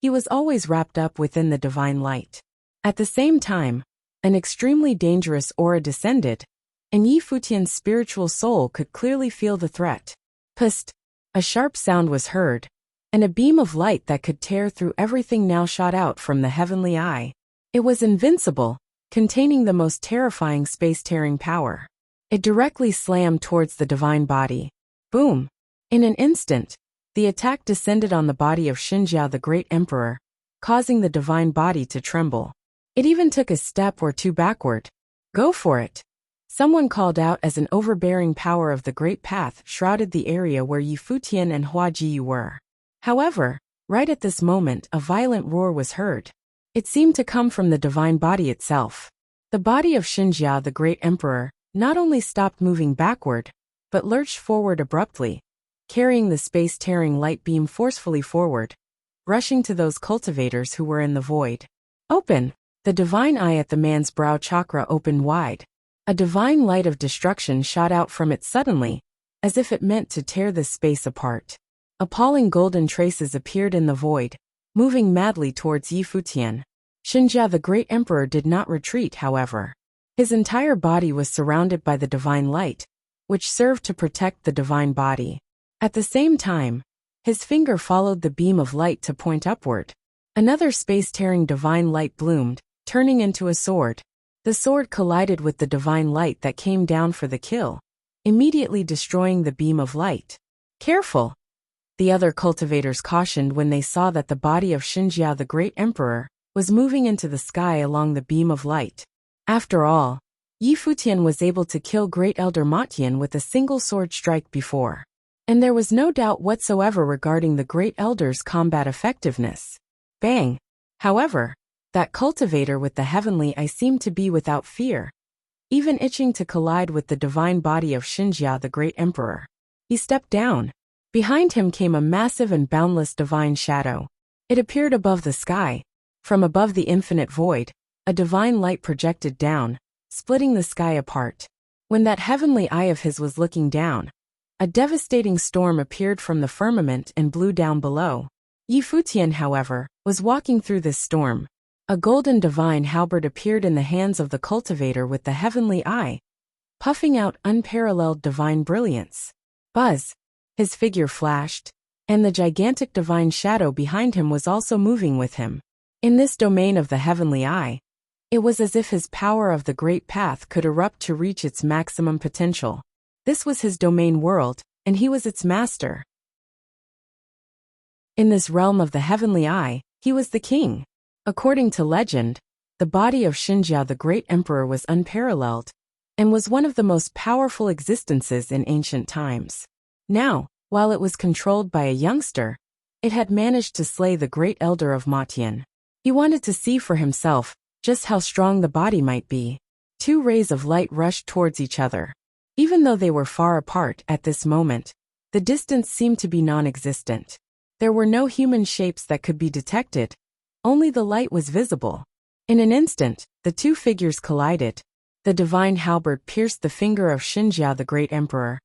he was always wrapped up within the divine light. At the same time, an extremely dangerous aura descended, and Futian's spiritual soul could clearly feel the threat. Psst! A sharp sound was heard, and a beam of light that could tear through everything now shot out from the heavenly eye. It was invincible, containing the most terrifying space-tearing power. It directly slammed towards the divine body. Boom! In an instant, the attack descended on the body of Xinjia the great emperor, causing the divine body to tremble. It even took a step or two backward. Go for it! Someone called out as an overbearing power of the great path shrouded the area where Futian and Hua Jiyu were. However, right at this moment a violent roar was heard. It seemed to come from the divine body itself. The body of Xinjia the great emperor not only stopped moving backward, but lurched forward abruptly, carrying the space-tearing light beam forcefully forward, rushing to those cultivators who were in the void. Open! The divine eye at the man's brow chakra opened wide. A divine light of destruction shot out from it suddenly, as if it meant to tear this space apart. Appalling golden traces appeared in the void, moving madly towards Futian. Xinjia the great emperor did not retreat, however. His entire body was surrounded by the divine light, which served to protect the divine body. At the same time, his finger followed the beam of light to point upward. Another space-tearing divine light bloomed, turning into a sword. The sword collided with the divine light that came down for the kill, immediately destroying the beam of light. Careful! The other cultivators cautioned when they saw that the body of Xinjia the great emperor was moving into the sky along the beam of light. After all, Futian was able to kill Great Elder Matian with a single sword strike before, and there was no doubt whatsoever regarding the Great Elder's combat effectiveness. Bang! However, that cultivator with the heavenly eye seemed to be without fear, even itching to collide with the divine body of Xinjia the great emperor. He stepped down. Behind him came a massive and boundless divine shadow. It appeared above the sky. From above the infinite void, a divine light projected down, splitting the sky apart. When that heavenly eye of his was looking down, a devastating storm appeared from the firmament and blew down below. Futian, however, was walking through this storm. A golden divine halberd appeared in the hands of the cultivator with the heavenly eye, puffing out unparalleled divine brilliance. Buzz! His figure flashed, and the gigantic divine shadow behind him was also moving with him. In this domain of the heavenly eye, it was as if his power of the great path could erupt to reach its maximum potential. This was his domain world, and he was its master. In this realm of the heavenly eye, He was the king. According to legend, the body of Xinjia the Great Emperor was unparalleled and was one of the most powerful existences in ancient times. Now, while it was controlled by a youngster, it had managed to slay the great elder of Futian. He wanted to see for himself just how strong the body might be. Two rays of light rushed towards each other. Even though they were far apart at this moment, the distance seemed to be non-existent. There were no human shapes that could be detected, only the light was visible. In an instant, the two figures collided. The divine halberd pierced the finger of Xinjia the Great Emperor.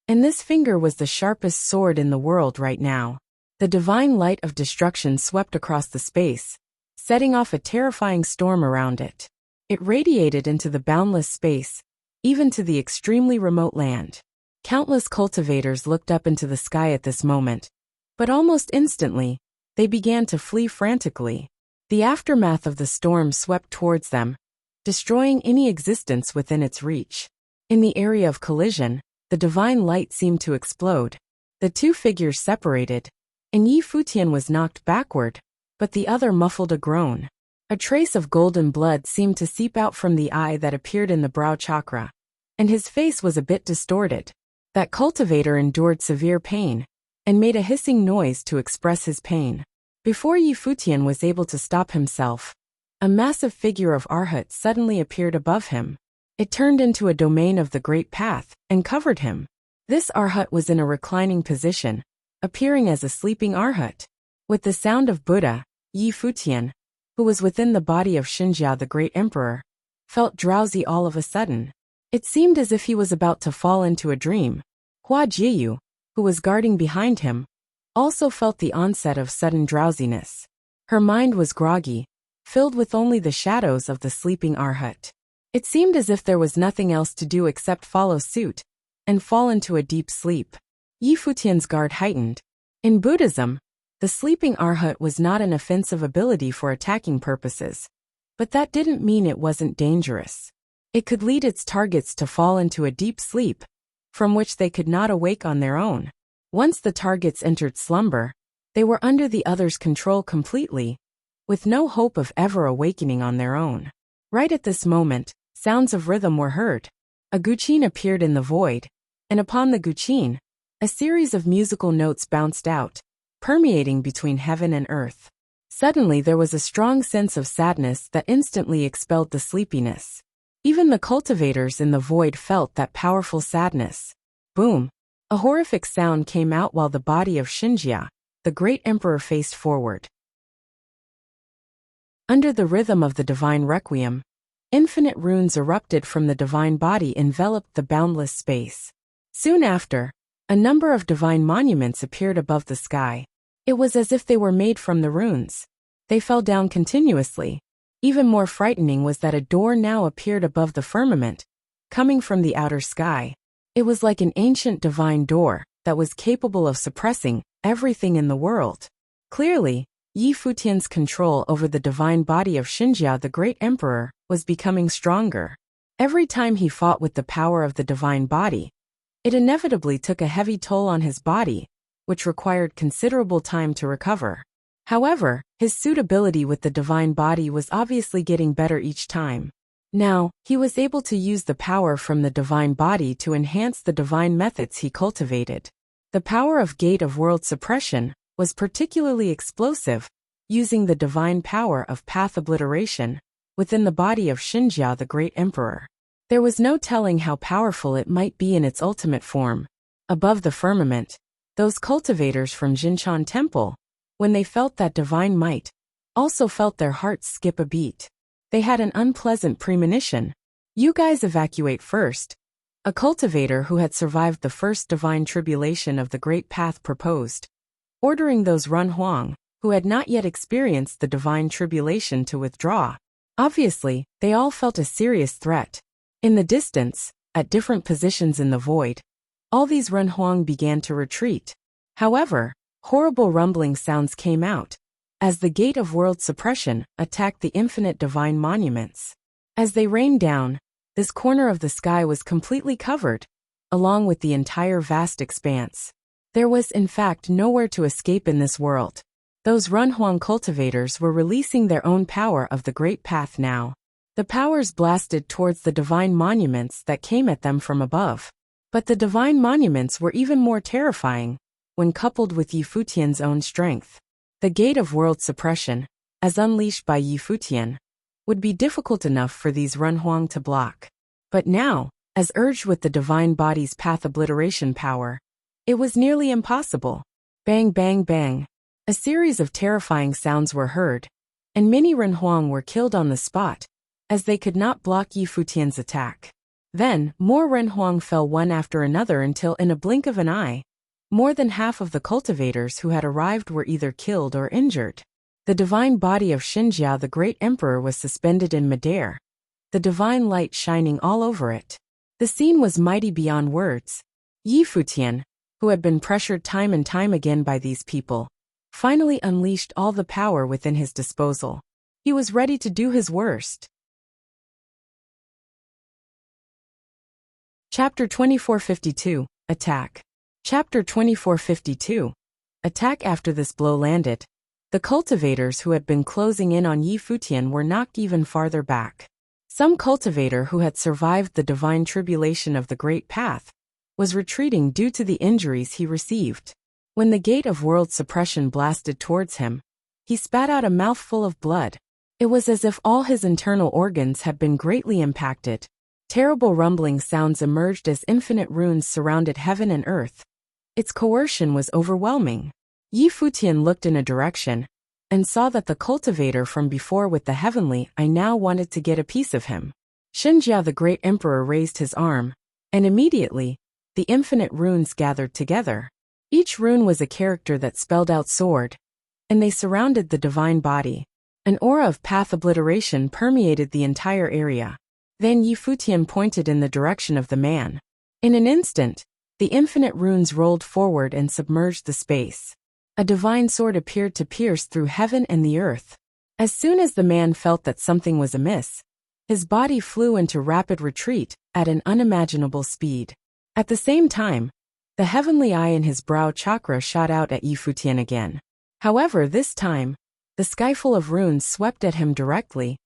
And this finger was the sharpest sword in the world right now. The divine light of destruction swept across the space, setting off a terrifying storm around it. It radiated into the boundless space, even to the extremely remote land. Countless cultivators looked up into the sky at this moment, but almost instantly, they began to flee frantically. The aftermath of the storm swept towards them, destroying any existence within its reach. In the area of collision, the divine light seemed to explode. The two figures separated, and Futian was knocked backward, but the other muffled a groan. A trace of golden blood seemed to seep out from the eye that appeared in the brow chakra, and his face was a bit distorted. That cultivator endured severe pain, and made a hissing noise to express his pain. Before Futian was able to stop himself, a massive figure of Arhat suddenly appeared above him. It turned into a domain of the Great Path, and covered him. This Arhat was in a reclining position, appearing as a sleeping Arhat. With the sound of Buddha, Futian, who was within the body of Xinjia the Great Emperor, felt drowsy all of a sudden. It seemed as if he was about to fall into a dream. Hua Jiyu, who was guarding behind him, also felt the onset of sudden drowsiness. Her mind was groggy, filled with only the shadows of the sleeping Arhat. It seemed as if there was nothing else to do except follow suit and fall into a deep sleep. Futian's guard heightened. In Buddhism, the sleeping Arhat was not an offensive ability for attacking purposes, but that didn't mean it wasn't dangerous. It could lead its targets to fall into a deep sleep, from which they could not awake on their own. Once the targets entered slumber, they were under the other's control completely, with no hope of ever awakening on their own. Right at this moment, sounds of rhythm were heard. A guqin appeared in the void, and upon the guqin, a series of musical notes bounced out, permeating between heaven and earth. Suddenly there was a strong sense of sadness that instantly expelled the sleepiness. Even the cultivators in the void felt that powerful sadness. Boom! A horrific sound came out while the body of Xinjia, the Great Emperor, faced forward. Under the rhythm of the divine requiem, infinite runes erupted from the divine body, enveloped the boundless space. Soon after, a number of divine monuments appeared above the sky. It was as if they were made from the runes. They fell down continuously. Even more frightening was that a door now appeared above the firmament, coming from the outer sky. It was like an ancient divine door that was capable of suppressing everything in the world. Clearly, Futian's control over the divine body of Xinjia the Great Emperor was becoming stronger. Every time he fought with the power of the divine body, it inevitably took a heavy toll on his body, which required considerable time to recover. However, his suitability with the divine body was obviously getting better each time. Now, he was able to use the power from the divine body to enhance the divine methods he cultivated. The power of Gate of World Suppression was particularly explosive, using the divine power of path obliteration within the body of Xinjia the Great Emperor. There was no telling how powerful it might be in its ultimate form. Above the firmament, those cultivators from Jinshan Temple, when they felt that divine might, also felt their hearts skip a beat. They had an unpleasant premonition. You guys evacuate first. A cultivator who had survived the first divine tribulation of the Great Path proposed, ordering those Run Huang, who had not yet experienced the divine tribulation, to withdraw. Obviously, they all felt a serious threat. In the distance, at different positions in the void, all these Run Huang began to retreat. However, horrible rumbling sounds came out as the Gate of World Suppression attacked the infinite divine monuments. As they rained down, this corner of the sky was completely covered, along with the entire vast expanse. There was in fact nowhere to escape in this world. Those Runhuang cultivators were releasing their own power of the Great Path now. The powers blasted towards the divine monuments that came at them from above. But the divine monuments were even more terrifying when coupled with Yi Futian's own strength. The gate of world suppression, as unleashed by Yi Futian, would be difficult enough for these Runhuang to block. But now, as urged with the divine body's path obliteration power, it was nearly impossible. Bang, bang, bang. A series of terrifying sounds were heard, and many Runhuang were killed on the spot, as they could not block Yi Futian's attack. Then, more Runhuang fell one after another until in a blink of an eye, more than half of the cultivators who had arrived were either killed or injured. The divine body of Xinjia the Great Emperor was suspended in midair, the divine light shining all over it. The scene was mighty beyond words. Yi Futian, who had been pressured time and time again by these people, finally unleashed all the power within his disposal. He was ready to do his worst. Chapter 2452, Attack. Chapter 2452. Attack. After this blow landed, the cultivators who had been closing in on Yi Futian were knocked even farther back. Some cultivator who had survived the divine tribulation of the Great Path was retreating due to the injuries he received. When the gate of world suppression blasted towards him, he spat out a mouthful of blood. It was as if all his internal organs had been greatly impacted. Terrible rumbling sounds emerged as infinite runes surrounded heaven and earth. Its coercion was overwhelming. Yi Futian looked in a direction and saw that the cultivator from before with the heavenly eye now wanted to get a piece of him. Xinjia the Great Emperor raised his arm, and immediately, the infinite runes gathered together. Each rune was a character that spelled out sword, and they surrounded the divine body. An aura of path obliteration permeated the entire area. Then Yi Futian pointed in the direction of the man. In an instant, the infinite runes rolled forward and submerged the space. A divine sword appeared to pierce through heaven and the earth. As soon as the man felt that something was amiss, his body flew into rapid retreat at an unimaginable speed. At the same time, the heavenly eye in his brow chakra shot out at Yi Futian again. However, this time, the skyful of runes swept at him directly,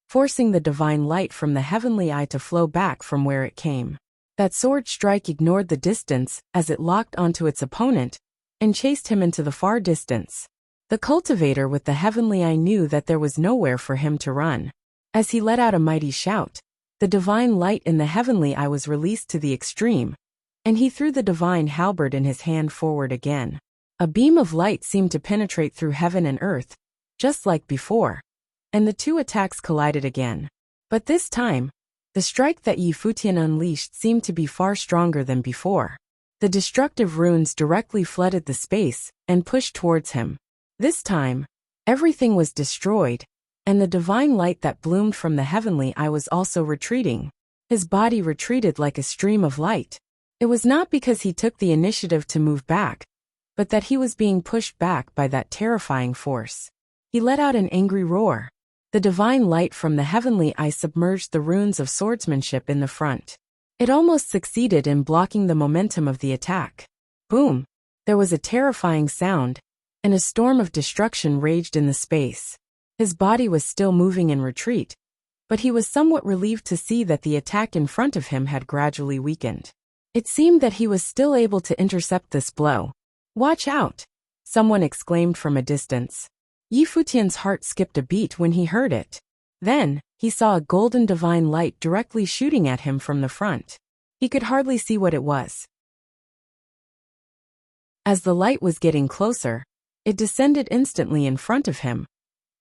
forcing the divine light from the heavenly eye to flow back from where it came. That sword strike ignored the distance as it locked onto its opponent and chased him into the far distance. The cultivator with the heavenly eye knew that there was nowhere for him to run. As he let out a mighty shout, the divine light in the heavenly eye was released to the extreme, and he threw the divine halberd in his hand forward again. A beam of light seemed to penetrate through heaven and earth, just like before, and the two attacks collided again. But this time, the strike that Yi Futian unleashed seemed to be far stronger than before. The destructive runes directly flooded the space and pushed towards him. This time, everything was destroyed, and the divine light that bloomed from the heavenly eye was also retreating. His body retreated like a stream of light. It was not because he took the initiative to move back, but that he was being pushed back by that terrifying force. He let out an angry roar. The divine light from the heavenly eye submerged the runes of swordsmanship in the front. It almost succeeded in blocking the momentum of the attack. Boom! There was a terrifying sound, and a storm of destruction raged in the space. His body was still moving in retreat, but he was somewhat relieved to see that the attack in front of him had gradually weakened. It seemed that he was still able to intercept this blow. "Watch out!" someone exclaimed from a distance. Yi Futian's heart skipped a beat when he heard it. Then, he saw a golden divine light directly shooting at him from the front. He could hardly see what it was. As the light was getting closer, it descended instantly in front of him,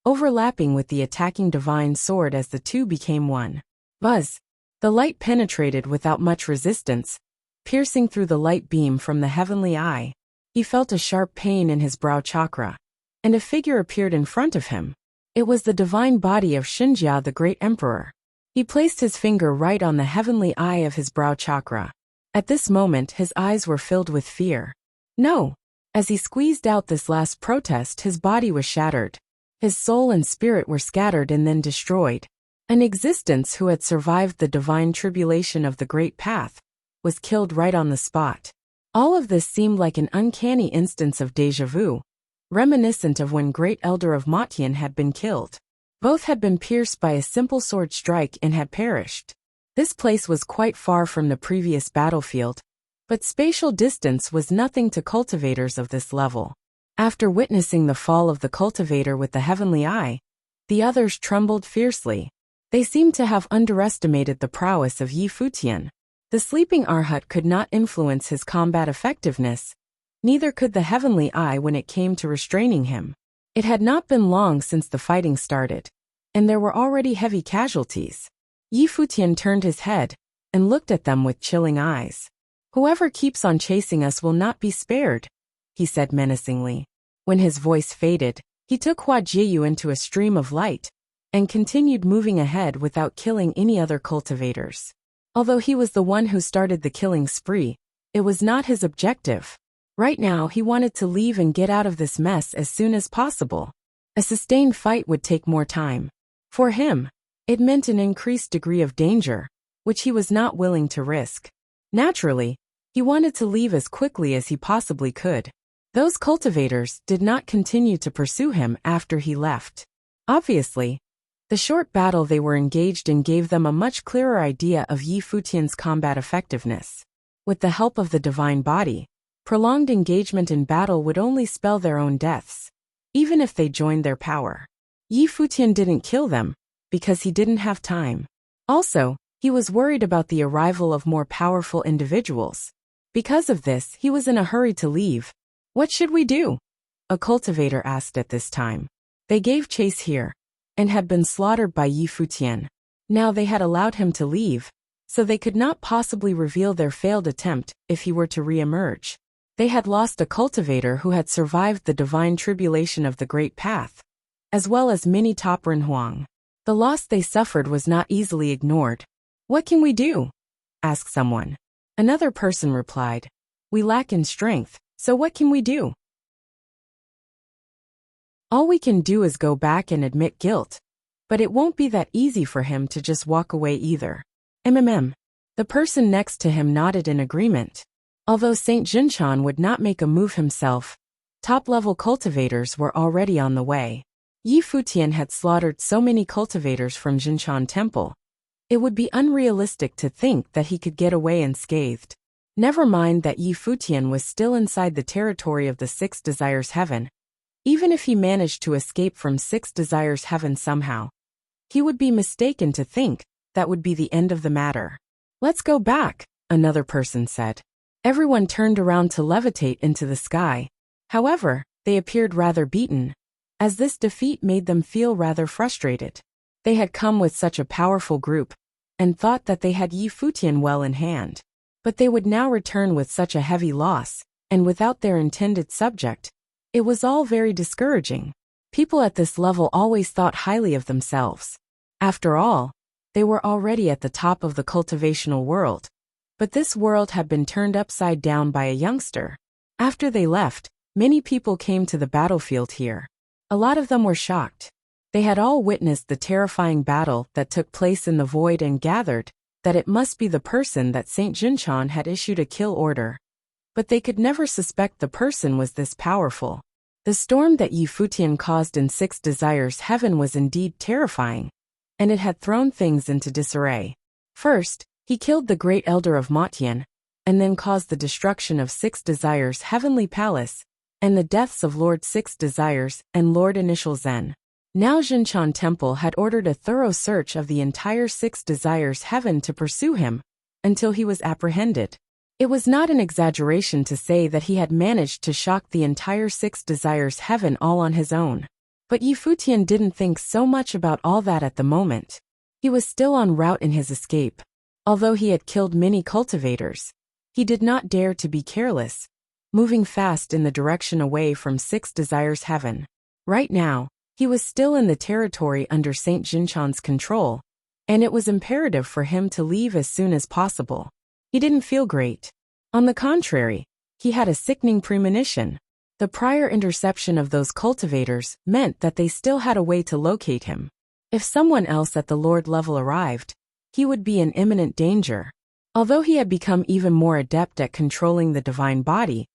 overlapping with the attacking divine sword as the two became one. Buzz! The light penetrated without much resistance, piercing through the light beam from the heavenly eye. He felt a sharp pain in his brow chakra, and a figure appeared in front of him. It was the divine body of Xinjia the Great Emperor. He placed his finger right on the heavenly eye of his brow chakra. At this moment his eyes were filled with fear. No! As he squeezed out this last protest, his body was shattered. His soul and spirit were scattered and then destroyed. An existence who had survived the divine tribulation of the Great Path was killed right on the spot. All of this seemed like an uncanny instance of déjà vu, reminiscent of when Great Elder of Futian had been killed. Both had been pierced by a simple sword strike and had perished. This place was quite far from the previous battlefield, but spatial distance was nothing to cultivators of this level. After witnessing the fall of the cultivator with the heavenly eye, the others trembled fiercely. They seemed to have underestimated the prowess of Futian. The sleeping Arhat could not influence his combat effectiveness, neither could the heavenly eye when it came to restraining him. It had not been long since the fighting started, and there were already heavy casualties. Futian turned his head and looked at them with chilling eyes. "Whoever keeps on chasing us will not be spared," he said menacingly. When his voice faded, he took Hua Jiyu into a stream of light and continued moving ahead without killing any other cultivators. Although he was the one who started the killing spree, it was not his objective. Right now he wanted to leave and get out of this mess as soon as possible. A sustained fight would take more time. For him, it meant an increased degree of danger, which he was not willing to risk. Naturally, he wanted to leave as quickly as he possibly could. Those cultivators did not continue to pursue him after he left. Obviously, the short battle they were engaged in gave them a much clearer idea of Futian's combat effectiveness. With the help of the divine body, prolonged engagement in battle would only spell their own deaths, even if they joined their power. Futian didn't kill them, because he didn't have time. Also, he was worried about the arrival of more powerful individuals. Because of this, he was in a hurry to leave. "What should we do?" a cultivator asked at this time. They gave chase here, and had been slaughtered by Futian. Now they had allowed him to leave, so they could not possibly reveal their failed attempt if he were to re-emerge. They had lost a cultivator who had survived the divine tribulation of the Great Path, as well as many top Renhuang. The loss they suffered was not easily ignored. "What can we do?" asked someone. Another person replied, "We lack in strength, so what can we do?" "All we can do is go back and admit guilt. But it won't be that easy for him to just walk away either." The person next to him nodded in agreement. Although Saint Jinshan would not make a move himself, top-level cultivators were already on the way. Futian had slaughtered so many cultivators from Jinshan Temple. It would be unrealistic to think that he could get away unscathed. Never mind that Futian was still inside the territory of the Six Desires Heaven. Even if he managed to escape from Six Desires Heaven somehow, he would be mistaken to think that would be the end of the matter. "Let's go back," another person said. Everyone turned around to levitate into the sky. However, they appeared rather beaten, as this defeat made them feel rather frustrated. They had come with such a powerful group, and thought that they had Futian well in hand. But they would now return with such a heavy loss, and without their intended subject. It was all very discouraging. People at this level always thought highly of themselves. After all, they were already at the top of the cultivational world. But this world had been turned upside down by a youngster. After they left, many people came to the battlefield here. A lot of them were shocked. They had all witnessed the terrifying battle that took place in the void and gathered that it must be the person that Saint Jinshan had issued a kill order. But they could never suspect the person was this powerful. The storm that Futian caused in Six Desires Heaven was indeed terrifying, and it had thrown things into disarray. First, he killed the Great Elder of Futian, and then caused the destruction of Six Desires Heavenly Palace, and the deaths of Lord Six Desires and Lord Initial Zen. Now Jinshan Temple had ordered a thorough search of the entire Six Desires Heaven to pursue him, until he was apprehended. It was not an exaggeration to say that he had managed to shock the entire Six Desires Heaven all on his own. But Futian didn't think so much about all that at the moment. He was still en route in his escape. Although he had killed many cultivators, he did not dare to be careless, moving fast in the direction away from Six Desires Heaven. Right now, he was still in the territory under Saint Jinshan's control, and it was imperative for him to leave as soon as possible. He didn't feel great. On the contrary, he had a sickening premonition. The prior interception of those cultivators meant that they still had a way to locate him. If someone else at the Lord level arrived, he would be in imminent danger. Although he had become even more adept at controlling the divine body,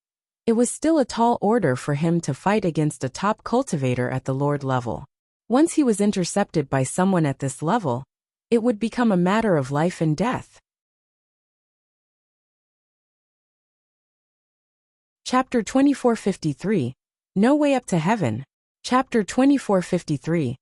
It was still a tall order for him to fight against a top cultivator at the Lord level. Once he was intercepted by someone at this level, it would become a matter of life and death. Chapter 2453. No Way Up to Heaven. Chapter 2453.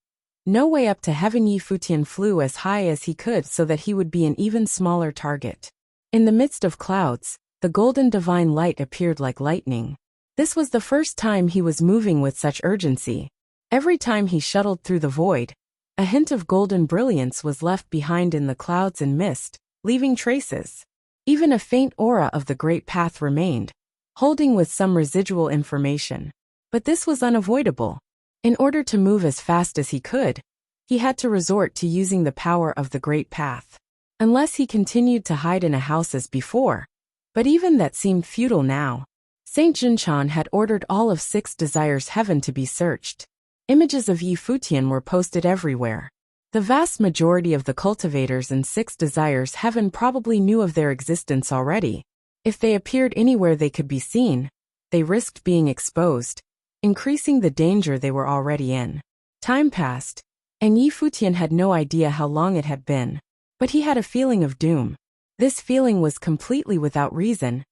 No way up to heaven. Futian flew as high as he could so that he would be an even smaller target. In the midst of clouds, the golden divine light appeared like lightning. This was the first time he was moving with such urgency. Every time he shuttled through the void, a hint of golden brilliance was left behind in the clouds and mist, leaving traces. Even a faint aura of the great path remained, holding with some residual information. But this was unavoidable. In order to move as fast as he could, he had to resort to using the power of the great path. Unless he continued to hide in a house as before. But even that seemed futile now. Saint Jinchan had ordered all of 6 Desires Heaven to be searched. Images of Futian were posted everywhere. The vast majority of the cultivators in 6 Desires Heaven probably knew of their existence already. If they appeared anywhere they could be seen, they risked being exposed, increasing the danger they were already in. Time passed, and Futian had no idea how long it had been. But he had a feeling of doom. This feeling was completely without reason,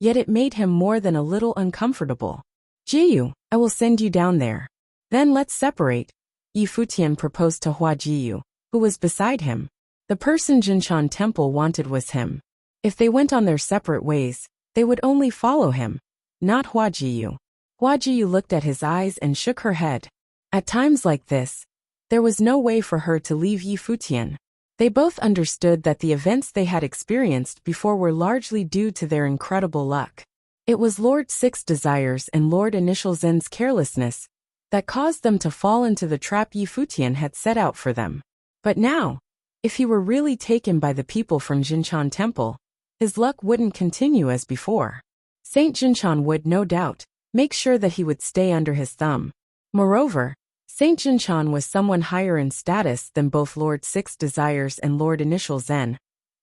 yet it made him more than a little uncomfortable. Jiyu, I will send you down there. Then let's separate, Futian proposed to Hua Jiyu, who was beside him. The person Jinshan Temple wanted was him. If they went on their separate ways, they would only follow him, not Hua Jiyu. Hua Jiyu looked at his eyes and shook her head. At times like this, there was no way for her to leave Futian. They both understood that the events they had experienced before were largely due to their incredible luck. It was Lord 6 Desires and Lord Initial Zen's carelessness that caused them to fall into the trap Futian had set out for them. But now, if he were really taken by the people from Jinshan Temple, his luck wouldn't continue as before. Saint Jinshan would, no doubt, make sure that he would stay under his thumb. Moreover, Saint Jinshan was someone higher in status than both Lord 6 Desires and Lord Initial Zen,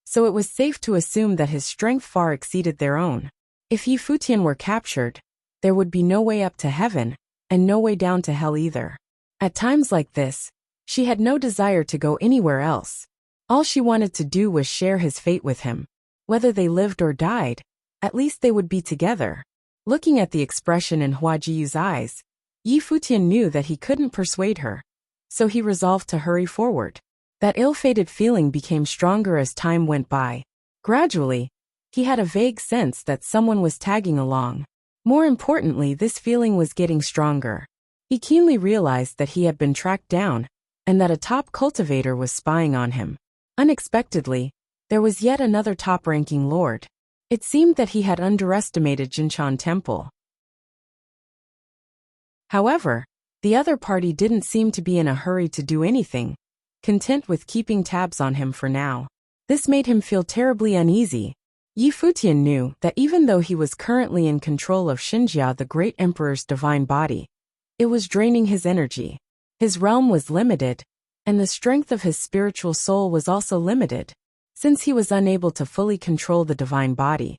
so it was safe to assume that his strength far exceeded their own. If Futian were captured, there would be no way up to heaven, and no way down to hell either. At times like this, she had no desire to go anywhere else. All she wanted to do was share his fate with him. Whether they lived or died, at least they would be together. Looking at the expression in Hua Jiyu's eyes, Futian knew that he couldn't persuade her, so he resolved to hurry forward. That ill-fated feeling became stronger as time went by. Gradually, he had a vague sense that someone was tagging along. More importantly, this feeling was getting stronger. He keenly realized that he had been tracked down, and that a top cultivator was spying on him. Unexpectedly, there was yet another top-ranking lord. It seemed that he had underestimated Jinshan Temple. However, the other party didn't seem to be in a hurry to do anything, content with keeping tabs on him for now. This made him feel terribly uneasy. Futian knew that even though he was currently in control of Xinjia, the Great Emperor's divine body, it was draining his energy. His realm was limited, and the strength of his spiritual soul was also limited. Since he was unable to fully control the divine body,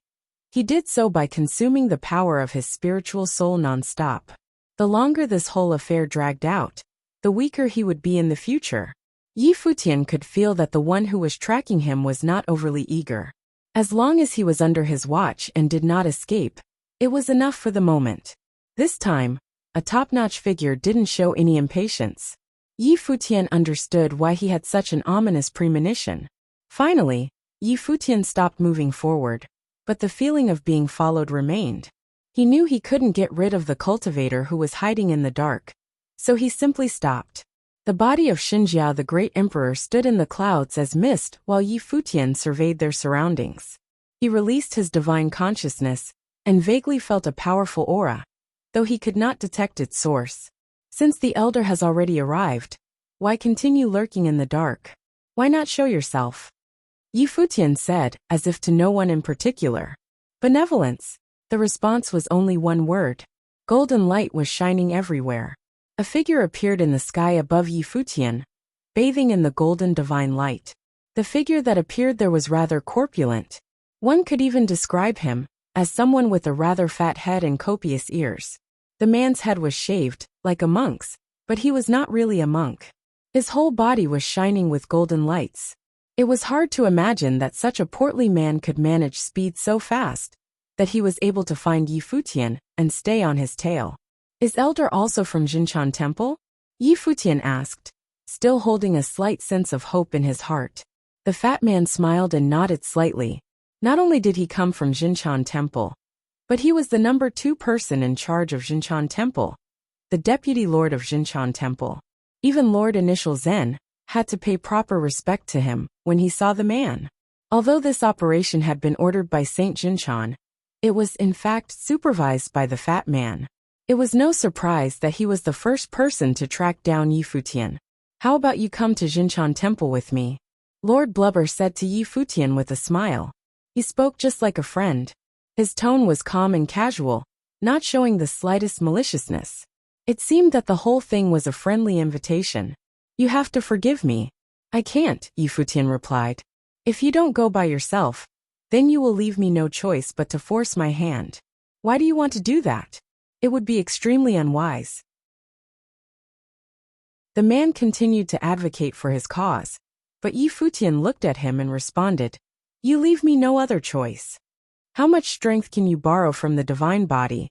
he did so by consuming the power of his spiritual soul non-stop. The longer this whole affair dragged out, the weaker he would be in the future. Futian could feel that the one who was tracking him was not overly eager. As long as he was under his watch and did not escape, it was enough for the moment. This time, a top-notch figure didn't show any impatience. Futian understood why he had such an ominous premonition. Finally, Futian stopped moving forward, but the feeling of being followed remained. He knew he couldn't get rid of the cultivator who was hiding in the dark, so he simply stopped. The body of Xinjia, the Great Emperor, stood in the clouds as mist while Futian surveyed their surroundings. He released his divine consciousness and vaguely felt a powerful aura, though he could not detect its source. Since the elder has already arrived, why continue lurking in the dark? Why not show yourself? Futian said, as if to no one in particular. Benevolence. The response was only one word. Golden light was shining everywhere. A figure appeared in the sky above Futian, bathing in the golden divine light. The figure that appeared there was rather corpulent. One could even describe him as someone with a rather fat head and copious ears. The man's head was shaved, like a monk's, but he was not really a monk. His whole body was shining with golden lights. It was hard to imagine that such a portly man could manage speed so fast that he was able to find Yi Futian and stay on his tail. Is Elder also from Jinshan Temple? Yi Futian asked, still holding a slight sense of hope in his heart. The fat man smiled and nodded slightly. Not only did he come from Jinshan Temple, but he was the number 2 person in charge of Jinshan Temple, the deputy lord of Jinshan Temple. Even Lord Initial Zen had to pay proper respect to him when he saw the man. Although this operation had been ordered by Saint Jinshan, it was in fact supervised by the fat man. It was no surprise that he was the first person to track down Yi Futian. How about you come to Jinshan Temple with me? Lord Blubber said to Yi Futian with a smile. He spoke just like a friend. His tone was calm and casual, not showing the slightest maliciousness. It seemed that the whole thing was a friendly invitation. You have to forgive me. I can't, Yi Futian replied. If you don't go by yourself, then you will leave me no choice but to force my hand. Why do you want to do that? It would be extremely unwise. The man continued to advocate for his cause, but Yi Futian looked at him and responded, You leave me no other choice. How much strength can you borrow from the divine body?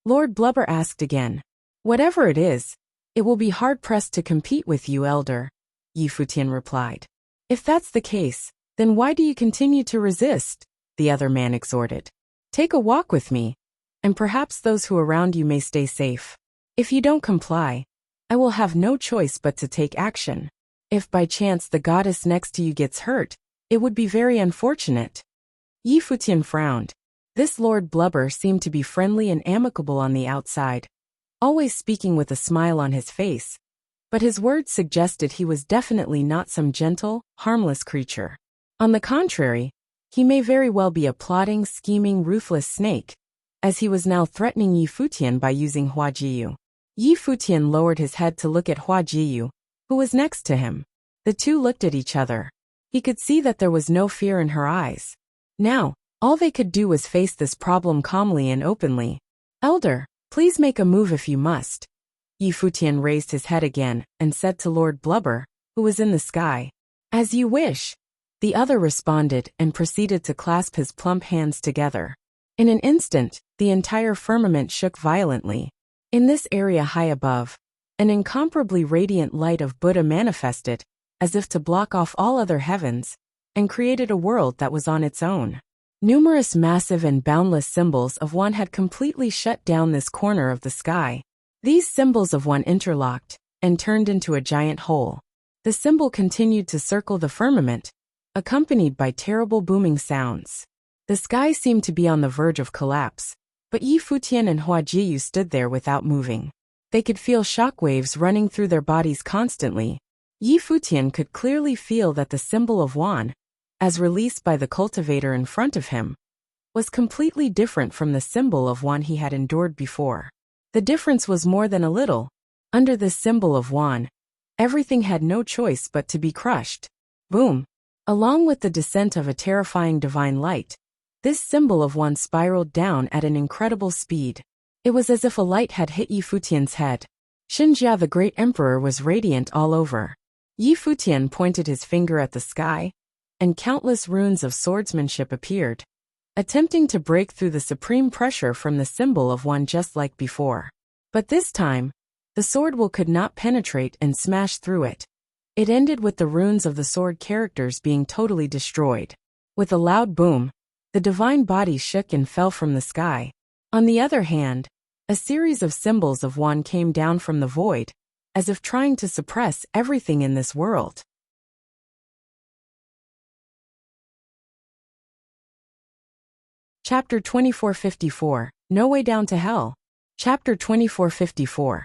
Lord Blubber asked again. Whatever it is, it will be hard-pressed to compete with you, Elder, Yi Futian replied. If that's the case, then why do you continue to resist? The other man exhorted. Take a walk with me, and perhaps those who around you may stay safe. If you don't comply, I will have no choice but to take action. If by chance the goddess next to you gets hurt, it would be very unfortunate. Yi Futian frowned. This Lord Blubber seemed to be friendly and amicable on the outside, always speaking with a smile on his face, but his words suggested he was definitely not some gentle, harmless creature. On the contrary, he may very well be a plotting, scheming, ruthless snake, as he was now threatening Yi Futian by using Hua Jiyu. Yi Futian lowered his head to look at Hua Jiyu, who was next to him. The two looked at each other. He could see that there was no fear in her eyes. Now, all they could do was face this problem calmly and openly. Elder, please make a move if you must. Yi Futian raised his head again and said to Lord Blubber, who was in the sky. As you wish. The other responded and proceeded to clasp his plump hands together. In an instant, the entire firmament shook violently. In this area high above, an incomparably radiant light of Buddha manifested, as if to block off all other heavens, and created a world that was on its own. Numerous massive and boundless symbols of one had completely shut down this corner of the sky. These symbols of one interlocked, and turned into a giant hole. The symbol continued to circle the firmament, accompanied by terrible booming sounds. The sky seemed to be on the verge of collapse, but Yi Futian and Hua Jiyu stood there without moving. They could feel shockwaves running through their bodies constantly. Yi Futian could clearly feel that the symbol of Wan, as released by the cultivator in front of him, was completely different from the symbol of Wan he had endured before. The difference was more than a little. Under this symbol of Wan, everything had no choice but to be crushed. Boom! Along with the descent of a terrifying divine light, this symbol of Wan spiraled down at an incredible speed. It was as if a light had hit Yi Futian's head. Xinjia the Great Emperor was radiant all over. Yi Futian pointed his finger at the sky, and countless runes of swordsmanship appeared, attempting to break through the supreme pressure from the symbol of Wan just like before. But this time, the sword will could not penetrate and smash through it. It ended with the runes of the sword characters being totally destroyed. With a loud boom, the divine body shook and fell from the sky. On the other hand, a series of symbols of Wan came down from the void, as if trying to suppress everything in this world. Chapter 2454, No Way Down to Hell. Chapter 2454.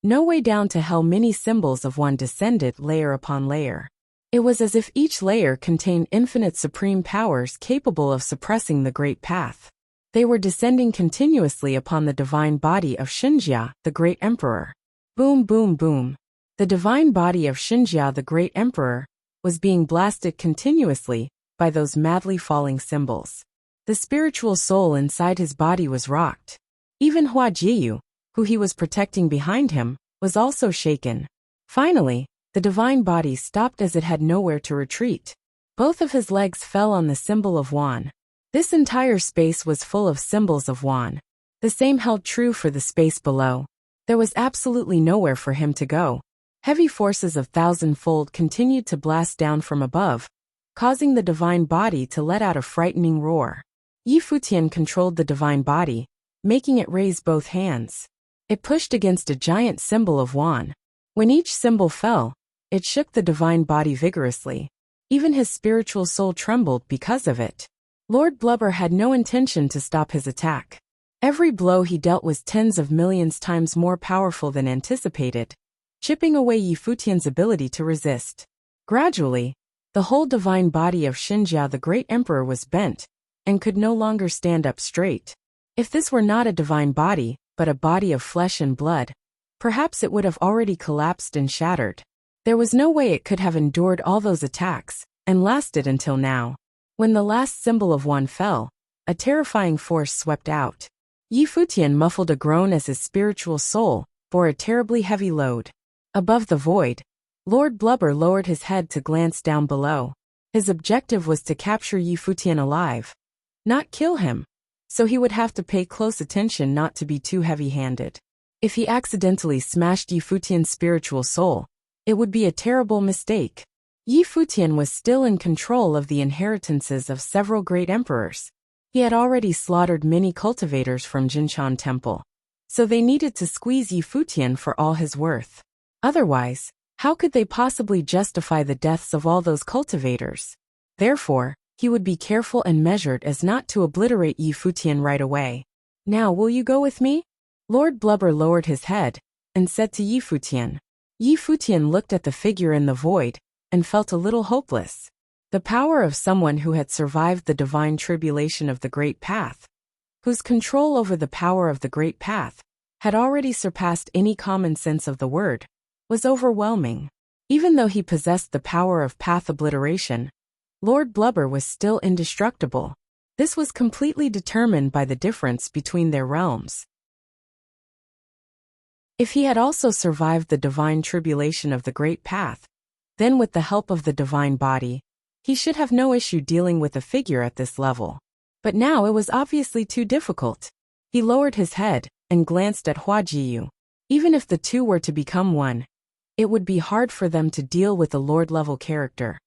No Way Down to Hell. Many symbols of Wan descended layer upon layer. It was as if each layer contained infinite supreme powers capable of suppressing the Great Path. They were descending continuously upon the divine body of Xinjia, the Great Emperor. Boom, boom, boom. The divine body of Xinjia, the Great Emperor, was being blasted continuously by those madly falling symbols. The spiritual soul inside his body was rocked. Even Hua Jiyu, who he was protecting behind him, was also shaken. Finally, the divine body stopped as it had nowhere to retreat. Both of his legs fell on the symbol of Wan. This entire space was full of symbols of Wan. The same held true for the space below. There was absolutely nowhere for him to go. Heavy forces of thousandfold continued to blast down from above, causing the divine body to let out a frightening roar. Yi Futian controlled the divine body, making it raise both hands. It pushed against a giant symbol of Wan. When each symbol fell, it shook the divine body vigorously. Even his spiritual soul trembled because of it. Lord Blubber had no intention to stop his attack. Every blow he dealt was tens of millions times more powerful than anticipated, chipping away Yi Futian's ability to resist. Gradually, the whole divine body of Xinjia the Great Emperor was bent, and could no longer stand up straight. If this were not a divine body, but a body of flesh and blood, perhaps it would have already collapsed and shattered. There was no way it could have endured all those attacks, and lasted until now. When the last symbol of Wan fell, a terrifying force swept out. Yi Futian muffled a groan as his spiritual soul bore a terribly heavy load. Above the void, Lord Blubber lowered his head to glance down below. His objective was to capture Yi Futian alive, not kill him, so he would have to pay close attention not to be too heavy-handed. If he accidentally smashed Yi Futian's spiritual soul, it would be a terrible mistake. Yi Futian was still in control of the inheritances of several great emperors. He had already slaughtered many cultivators from Jinshan Temple, so they needed to squeeze Yi Futian for all his worth. Otherwise, how could they possibly justify the deaths of all those cultivators? Therefore, he would be careful and measured as not to obliterate Yi Futian right away. Now will you go with me? Lord Blubber lowered his head and said to Yi Futian. Yi Futian looked at the figure in the void and felt a little hopeless. The power of someone who had survived the divine tribulation of the Great Path, whose control over the power of the Great Path had already surpassed any common sense of the word, was overwhelming. Even though he possessed the power of path obliteration, Lord Blubber was still indestructible. This was completely determined by the difference between their realms. If he had also survived the divine tribulation of the Great Path, then with the help of the divine body, he should have no issue dealing with a figure at this level. But now it was obviously too difficult. He lowered his head and glanced at Hua Jiyu. Even if the two were to become one, it would be hard for them to deal with a lord-level character,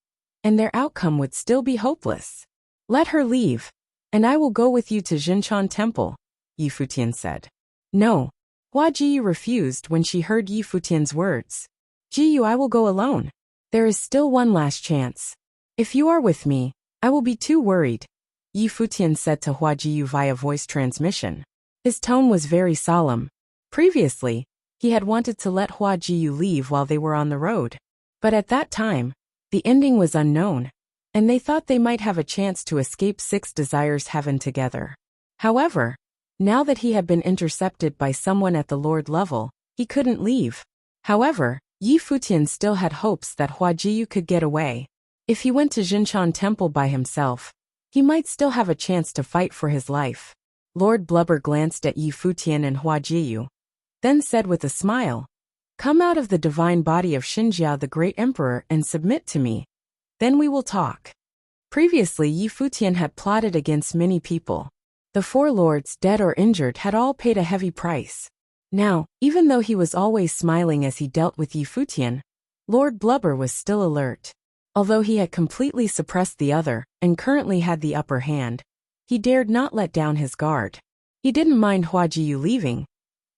and their outcome would still be hopeless. Let her leave, and I will go with you to Jinshan Temple, Yi Futian said. No. Hua Jiyu refused when she heard Yi Futian's words. Jiyu, I will go alone. There is still one last chance. If you are with me, I will be too worried, Yi Futian said to Hua Jiyu via voice transmission. His tone was very solemn. Previously, he had wanted to let Hua Jiyu leave while they were on the road. But at that time, the ending was unknown, and they thought they might have a chance to escape Six Desires Heaven together. However, now that he had been intercepted by someone at the Lord level, he couldn't leave. However, Yi Futian still had hopes that Hua Jiyu could get away. If he went to Jinshan Temple by himself, he might still have a chance to fight for his life. Lord Blubber glanced at Yi Futian and Hua Jiyu, then said with a smile, "Come out of the divine body of Xinjia the Great Emperor and submit to me. Then we will talk." Previously, Yi Futian had plotted against many people. The four lords, dead or injured, had all paid a heavy price. Now, even though he was always smiling as he dealt with Yi Futian, Lord Blubber was still alert. Although he had completely suppressed the other and currently had the upper hand, he dared not let down his guard. He didn't mind Hua Jiyu leaving,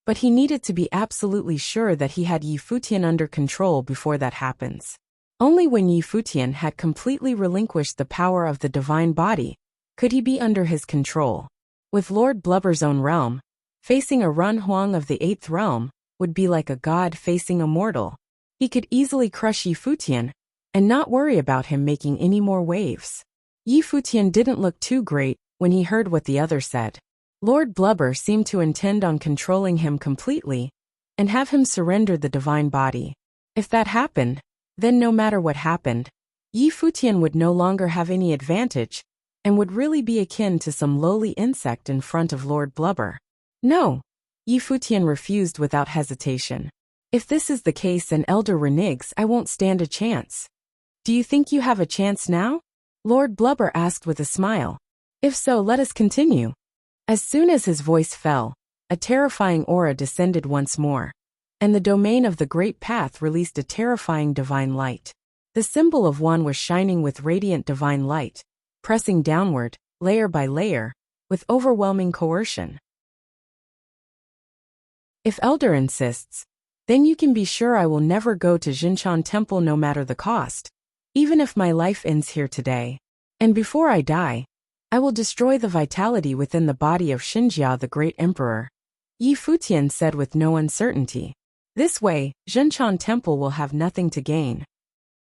but he needed to be absolutely sure that he had Yi Futian under control before that happens. Only when Yi Futian had completely relinquished the power of the divine body could he be under his control. With Lord Blubber's own realm, facing a Run Huang of the 8th realm would be like a god facing a mortal. He could easily crush Yi Futian and not worry about him making any more waves. Yi Futian didn't look too great when he heard what the other said. Lord Blubber seemed to intend on controlling him completely and have him surrender the divine body. If that happened, then no matter what happened, Yi Futian would no longer have any advantage and would really be akin to some lowly insect in front of Lord Blubber. No, Yi Futian refused without hesitation. If this is the case and Elder reneges, I won't stand a chance. Do you think you have a chance now? Lord Blubber asked with a smile. If so, let us continue. As soon as his voice fell, a terrifying aura descended once more, and the domain of the Great Path released a terrifying divine light. The symbol of one was shining with radiant divine light, pressing downward, layer by layer, with overwhelming coercion. If Elder insists, then you can be sure I will never go to Jinshan Temple no matter the cost, even if my life ends here today. And before I die, I will destroy the vitality within the body of Xinjia the Great Emperor, Yi Futian said with no uncertainty. This way, Jinshan Temple will have nothing to gain.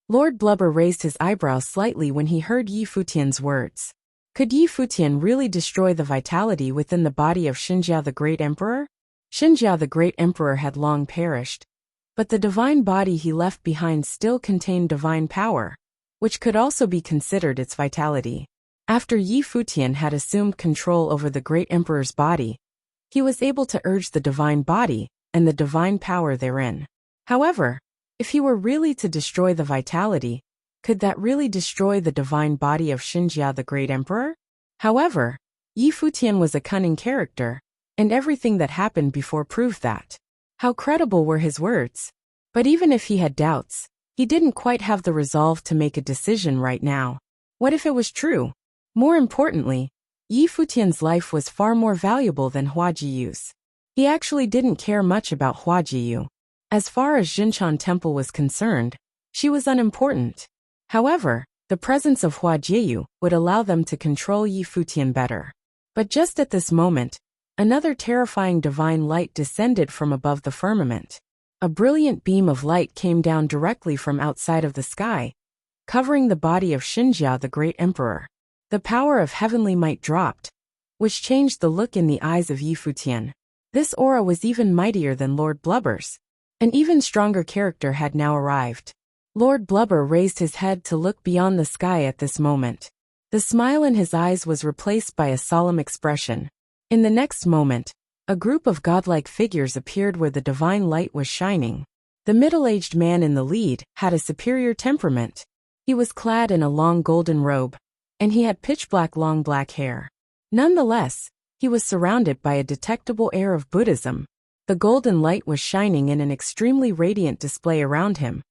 Lord Blubber raised his eyebrows slightly when he heard Yi Futian's words. Could Yi Futian really destroy the vitality within the body of Xinjia the Great Emperor? Xinjia the Great Emperor had long perished, but the divine body he left behind still contained divine power, which could also be considered its vitality. After Yi Futian had assumed control over the Great Emperor's body, he was able to urge the divine body and the divine power therein. However, if he were really to destroy the vitality, could that really destroy the divine body of Xinjia the Great Emperor? However, Yi Futian was a cunning character, and everything that happened before proved that. How credible were his words? But even if he had doubts, he didn't quite have the resolve to make a decision right now. What if it was true? More importantly, Yi Futian's life was far more valuable than Hua Jiyu's. He actually didn't care much about Hua Jiyu. As far as Jinshan Temple was concerned, she was unimportant. However, the presence of Hua Jiyu would allow them to control Yi Futian better. But just at this moment, another terrifying divine light descended from above the firmament. A brilliant beam of light came down directly from outside of the sky, covering the body of Xinjia the Great Emperor. The power of heavenly might dropped, which changed the look in the eyes of Yi Futian. This aura was even mightier than Lord Blubber's. An even stronger character had now arrived. Lord Blubber raised his head to look beyond the sky at this moment. The smile in his eyes was replaced by a solemn expression. In the next moment, a group of godlike figures appeared where the divine light was shining. The middle-aged man in the lead had a superior temperament. He was clad in a long golden robe, and he had pitch-black long black hair. Nonetheless, he was surrounded by a detectable air of Buddhism. The golden light was shining in an extremely radiant display around him,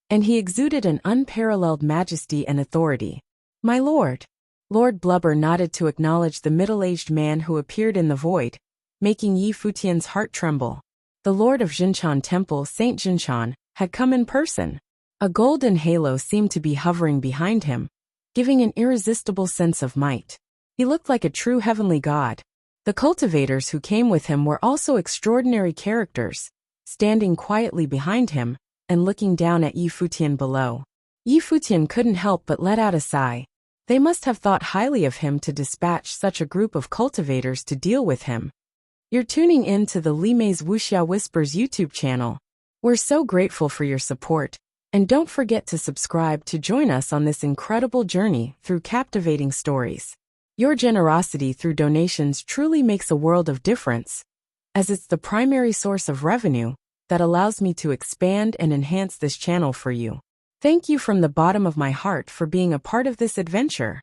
and he exuded an unparalleled majesty and authority. My lord. Lord Blubber nodded to acknowledge the middle-aged man who appeared in the void, making Yi Futian's heart tremble. The Lord of Jinshan Temple, Saint Jinshan, had come in person. A golden halo seemed to be hovering behind him, giving an irresistible sense of might. He looked like a true heavenly god. The cultivators who came with him were also extraordinary characters, standing quietly behind him and looking down at Yi Futian below. Yi Futian couldn't help but let out a sigh. They must have thought highly of him to dispatch such a group of cultivators to deal with him. You're tuning in to the Limei's Wuxia Whispers YouTube channel. We're so grateful for your support, and don't forget to subscribe to join us on this incredible journey through captivating stories. Your generosity through donations truly makes a world of difference, as it's the primary source of revenue that allows me to expand and enhance this channel for you. Thank you from the bottom of my heart for being a part of this adventure.